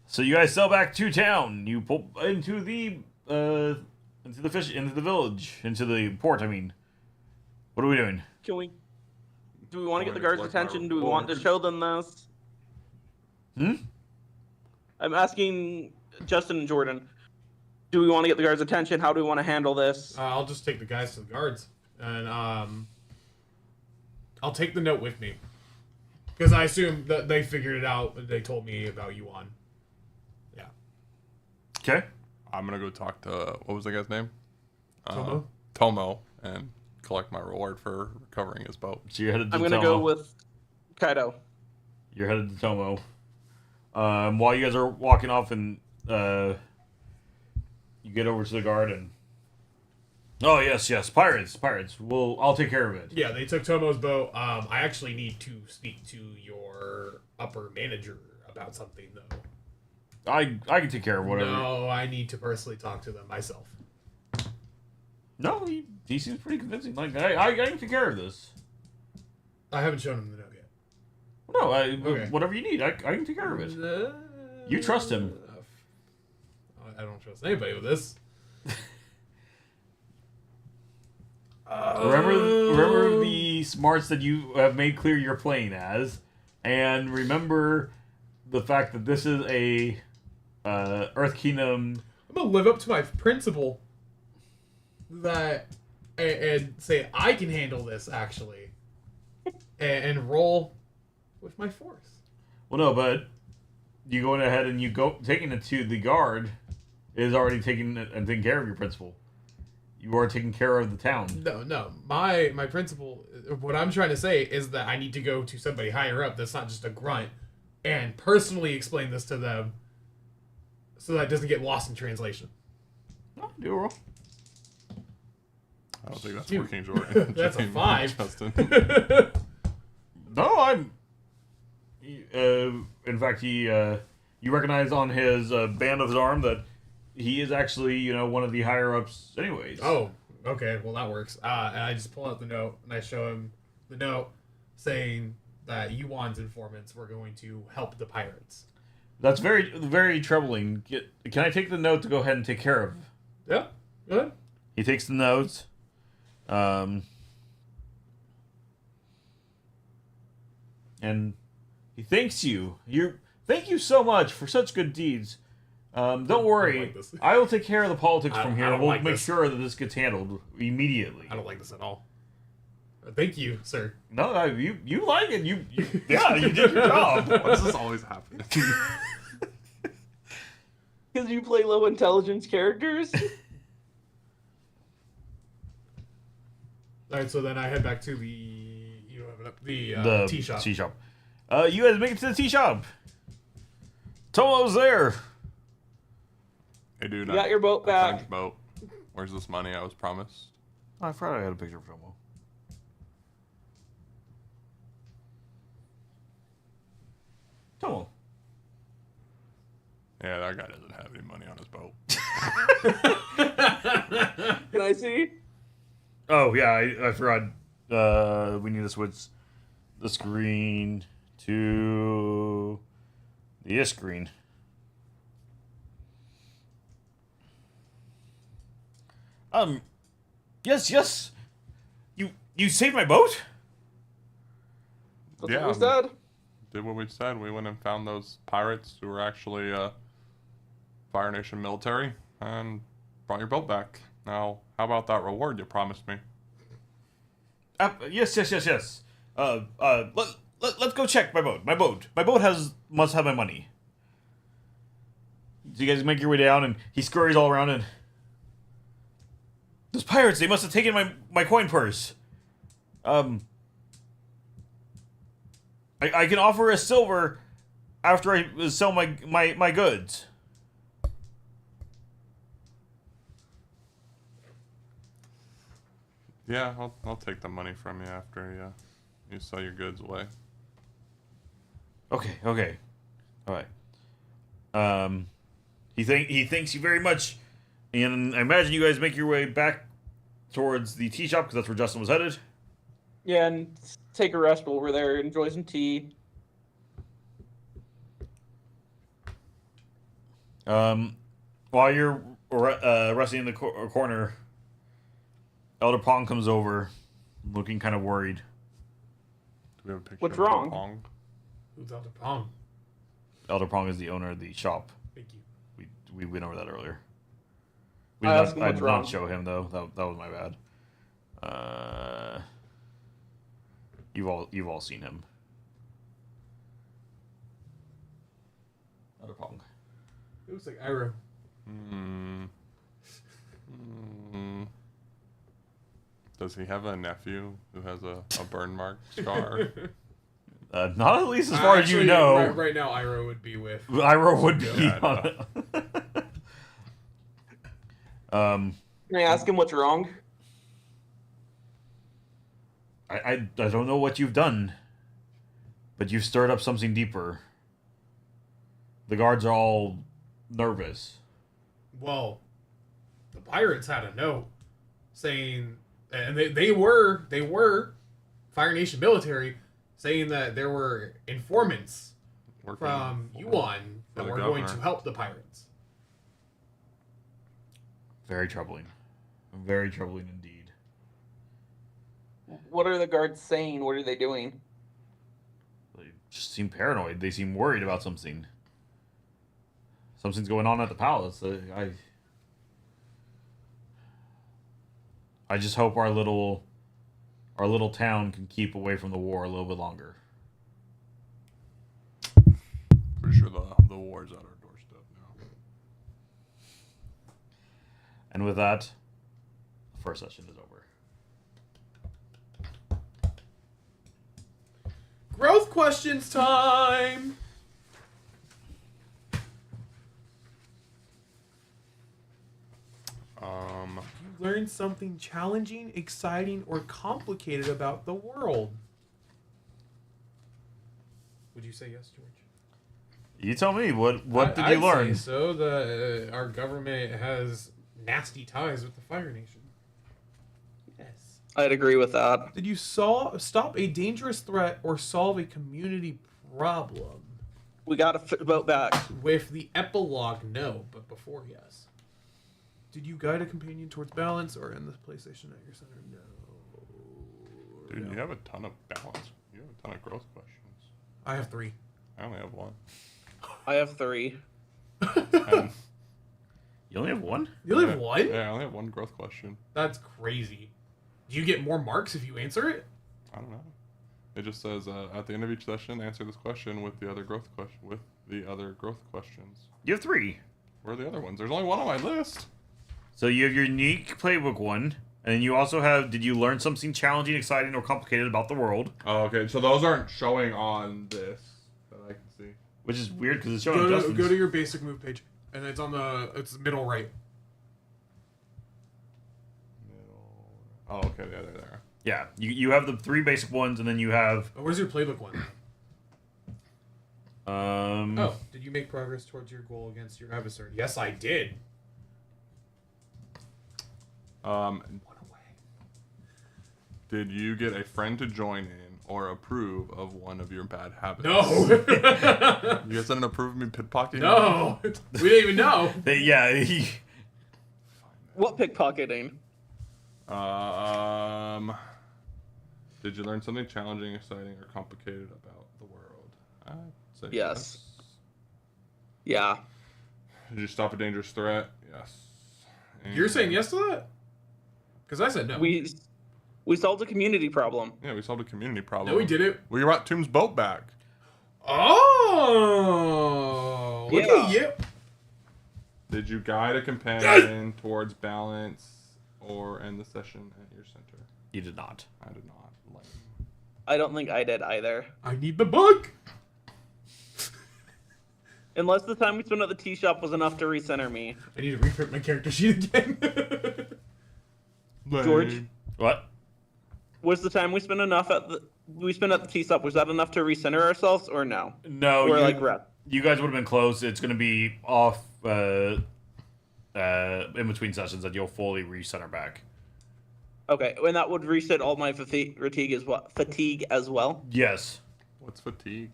So you guys sail back to town. You pull into the village, into the port. I mean, what are we doing? Do we want to get the guards' attention? Do we want to show them this? I'm asking Justin and Jordan. Do we want to get the guards' attention? How do we want to handle this? I'll just take the guys to the guards, and I'll take the note with me, because I assume that they figured it out. They told me about Yuan. Yeah. Okay. I'm gonna go talk to what was the guy's name? Tomo. Tomo, and collect my reward for recovering his boat. So you're headed to I'm gonna go with Kaido. You're headed to Tomo. While you guys are walking off, and you get over to the guard, and oh yes, pirates. I'll take care of it. Yeah, they took Tomo's boat. I actually need to speak to your upper manager about something, though. I can take care of whatever. No, I need to personally talk to them myself. No, he seems pretty convincing. Like I can take care of this. I haven't shown him the note yet. No, Okay. Whatever you need, I can take care of it. You trust him. I don't trust anybody with this. Remember the smarts that you have made clear you're playing as, and remember the fact that this is a Earth Kingdom. I'm gonna live up to my principle that and say I can handle this actually, and roll with my force. Well, no, but you going ahead and taking it to the guard is already taking care of your principle. You are taking care of the town. No. My principle, what I'm trying to say is that I need to go to somebody higher up that's not just a grunt and personally explain this to them so that it doesn't get lost in translation. No, do a roll. I don't think that's working, Jordan. That's a 5. Justin. No, I'm. In fact, you recognize on his band of his arm that he is actually, one of the higher ups, anyways. Oh, okay. Well, that works. And I just pull out the note and I show him the note saying that Yuan's informants were going to help the pirates. That's very, very troubling. Can I take the note to go ahead and take care of? Yeah, go ahead. He takes the notes. And he thanks you. Thank you so much for such good deeds. Don't worry. I will take care of the politics from here. We'll make sure that this gets handled immediately. I don't like this at all. Thank you, sir. No, you like it. You yeah, you did your job. Why does this always happen? Because you play low intelligence characters? Alright, so then I head back to the tea shop. Tea shop. You guys make it to the tea shop. Tomo's there. Hey, dude. You got your boat I found back. your boat. Where's this money I was promised? Oh, I forgot I had a picture of Tomo. Tomo. Yeah, that guy doesn't have any money on his boat. Can I see? Oh yeah, I forgot. We need to switch the screen to the screen. Yes. You saved my boat? That's Yeah, what we said. Did what we said. We went and found those pirates who were actually Fire Nation military and brought your boat back. Now, how about that reward you promised me? Yes. Let's go check my boat. My boat must have my money. So you guys make your way down, and he scurries all around, and those pirates, they must have taken my coin purse. I can offer a silver after I sell my goods. Yeah, I'll take the money from you after you sell your goods away. Okay. All right. He thanks you very much, and I imagine you guys make your way back towards the tea shop because that's where Justin was headed. Yeah, and take a rest while we're there. Enjoy some tea. While you're resting in the corner, Elder Pong comes over, looking kind of worried. Do we have a picture What's of wrong? Pong? Who's Elder Pong? Elder Pong is the owner of the shop. Thank you. We went over that earlier. I I did not show him though. That was my bad. You've all seen him. Elder Pong. It looks like Iroh. Does he have a nephew who has a burn mark scar? Not at least as far as you know. Right now, Iroh would be with. Iroh would be. Yeah, Can I ask him what's wrong? I don't know what you've done, but you've stirred up something deeper. The guards are all nervous. Well, the pirates had a note saying, and they were Fire Nation military, saying that there were informants from Yuan that were going to help the pirates. Very troubling. Very troubling indeed. What are the guards saying? What are they doing? They just seem paranoid. They seem worried about something. Something's going on at the palace. I just hope our little town can keep away from the war a little bit longer. Pretty sure the war's at our doorstep now. And with that, the first session is over. Growth questions time! You learned something challenging, exciting, or complicated about the world. Would you say yes, George? You tell me. What did you learn? Say so the our government has nasty ties with the Fire Nation. Yes. I'd agree with that. Did you stop a dangerous threat or solve a community problem? We got to vote back. With the epilogue, no, but before, yes. Did you guide a companion towards balance or end the PlayStation at your center? No. Dude, you have a ton of balance. You have a ton of growth questions. I have 3. I only have 1. I have 3. And, You only have 1? You only have 1? yeah, I only have 1 growth question. That's crazy. Do you get more marks if you answer it? I don't know. It just says at the end of each session, answer this question with the other growth questions. You have 3. Where are the other ones? There's only one on my list. So you have your unique playbook one, and you also have, did you learn something challenging, exciting, or complicated about the world? Oh, okay. So those aren't showing on this that I can see. Which is weird because it's showing Justin's. Go to your basic move page, and it's on it's middle right. Oh, okay. Yeah, there. Yeah, you have the 3 basic ones, and then you have. Oh, where's your playbook one? Oh, did you make progress towards your goal against your adversary? Yes, I did. Did you get a friend to join in or approve of one of your bad habits? No. You guys didn't approve of me pickpocketing? No. We didn't even know. What pickpocketing? Did you learn something challenging, exciting, or complicated about the world? I'd say Yes. Yeah. Did you stop a dangerous threat? Yes. You're saying yes to that? Because I said no. We solved a community problem. Yeah, we solved a community problem. No, we did it. We brought Tomb's boat back. Oh! Look at you. Did you guide a companion towards balance or end the session at your center? You did not. I did not. I don't think I did either. I need the book! Unless the time we spent at the tea shop was enough to recenter me. I need to reprint my character sheet again. George? What? Was the time we spent at the tea shop, was that enough to recenter ourselves or no? No. Or rep? You guys would have been close. It's going to be off in between sessions that you'll fully recenter back. Okay, and that would reset all my fatigue as well? Yes. What's fatigue?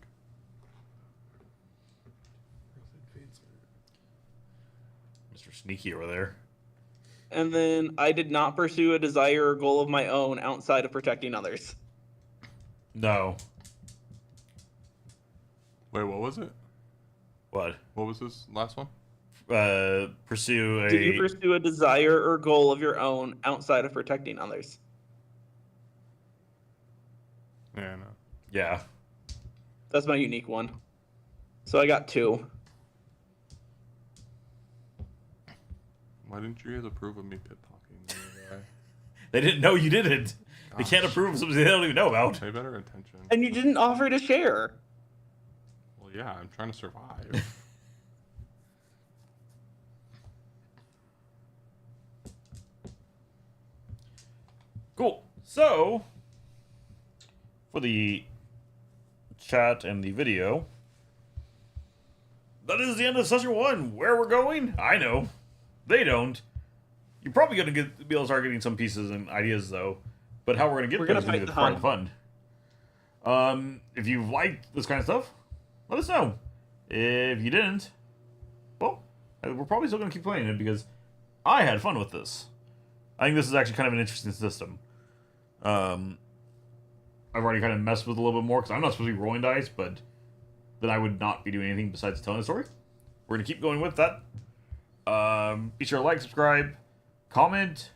Mr. Sneaky over there. And then I did not pursue a desire or goal of my own outside of protecting others. No. Wait, what was it? What? What was this last one? Pursue a... Did you pursue a desire or goal of your own outside of protecting others? Yeah, no. Yeah. That's my unique one. So I got 2. Why didn't you guys approve of me pickpocketing? They didn't know you didn't. They can't approve of something they don't even know about. Pay better attention. And you didn't offer to share. Well, yeah, I'm trying to survive. Cool. So, for the chat and the video, that is the end of session 1. Where we're going, I know. They don't. You're probably going to be able to start getting some pieces and ideas, though. But how we're going to get there is going to be part of the fun. If you liked this kind of stuff, let us know. If you didn't, well, we're probably still going to keep playing it because I had fun with this. I think this is actually kind of an interesting system. I've already kind of messed with it a little bit more because I'm not supposed to be rolling dice, but then I would not be doing anything besides telling a story. We're going to keep going with that. Be sure to like, subscribe, comment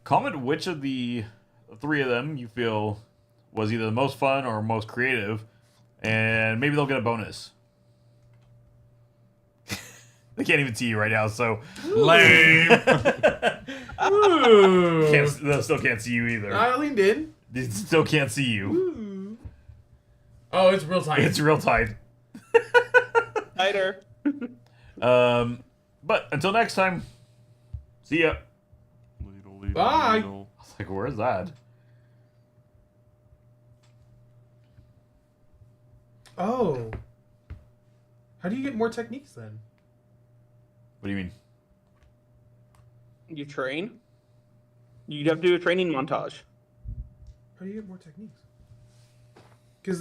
which of the 3 of them you feel was either the most fun or most creative, and maybe they'll get a bonus. They can't even see you right now, so lame. They still can't see you either. I leaned in. They still can't see you. Ooh. Oh, it's real tight. It's real tight. Tighter. But until next time, see ya. Bye. I was like, where's that? Oh. How do you get more techniques then? What do you mean? You train? You'd have to do a training montage. How do you get more techniques? Because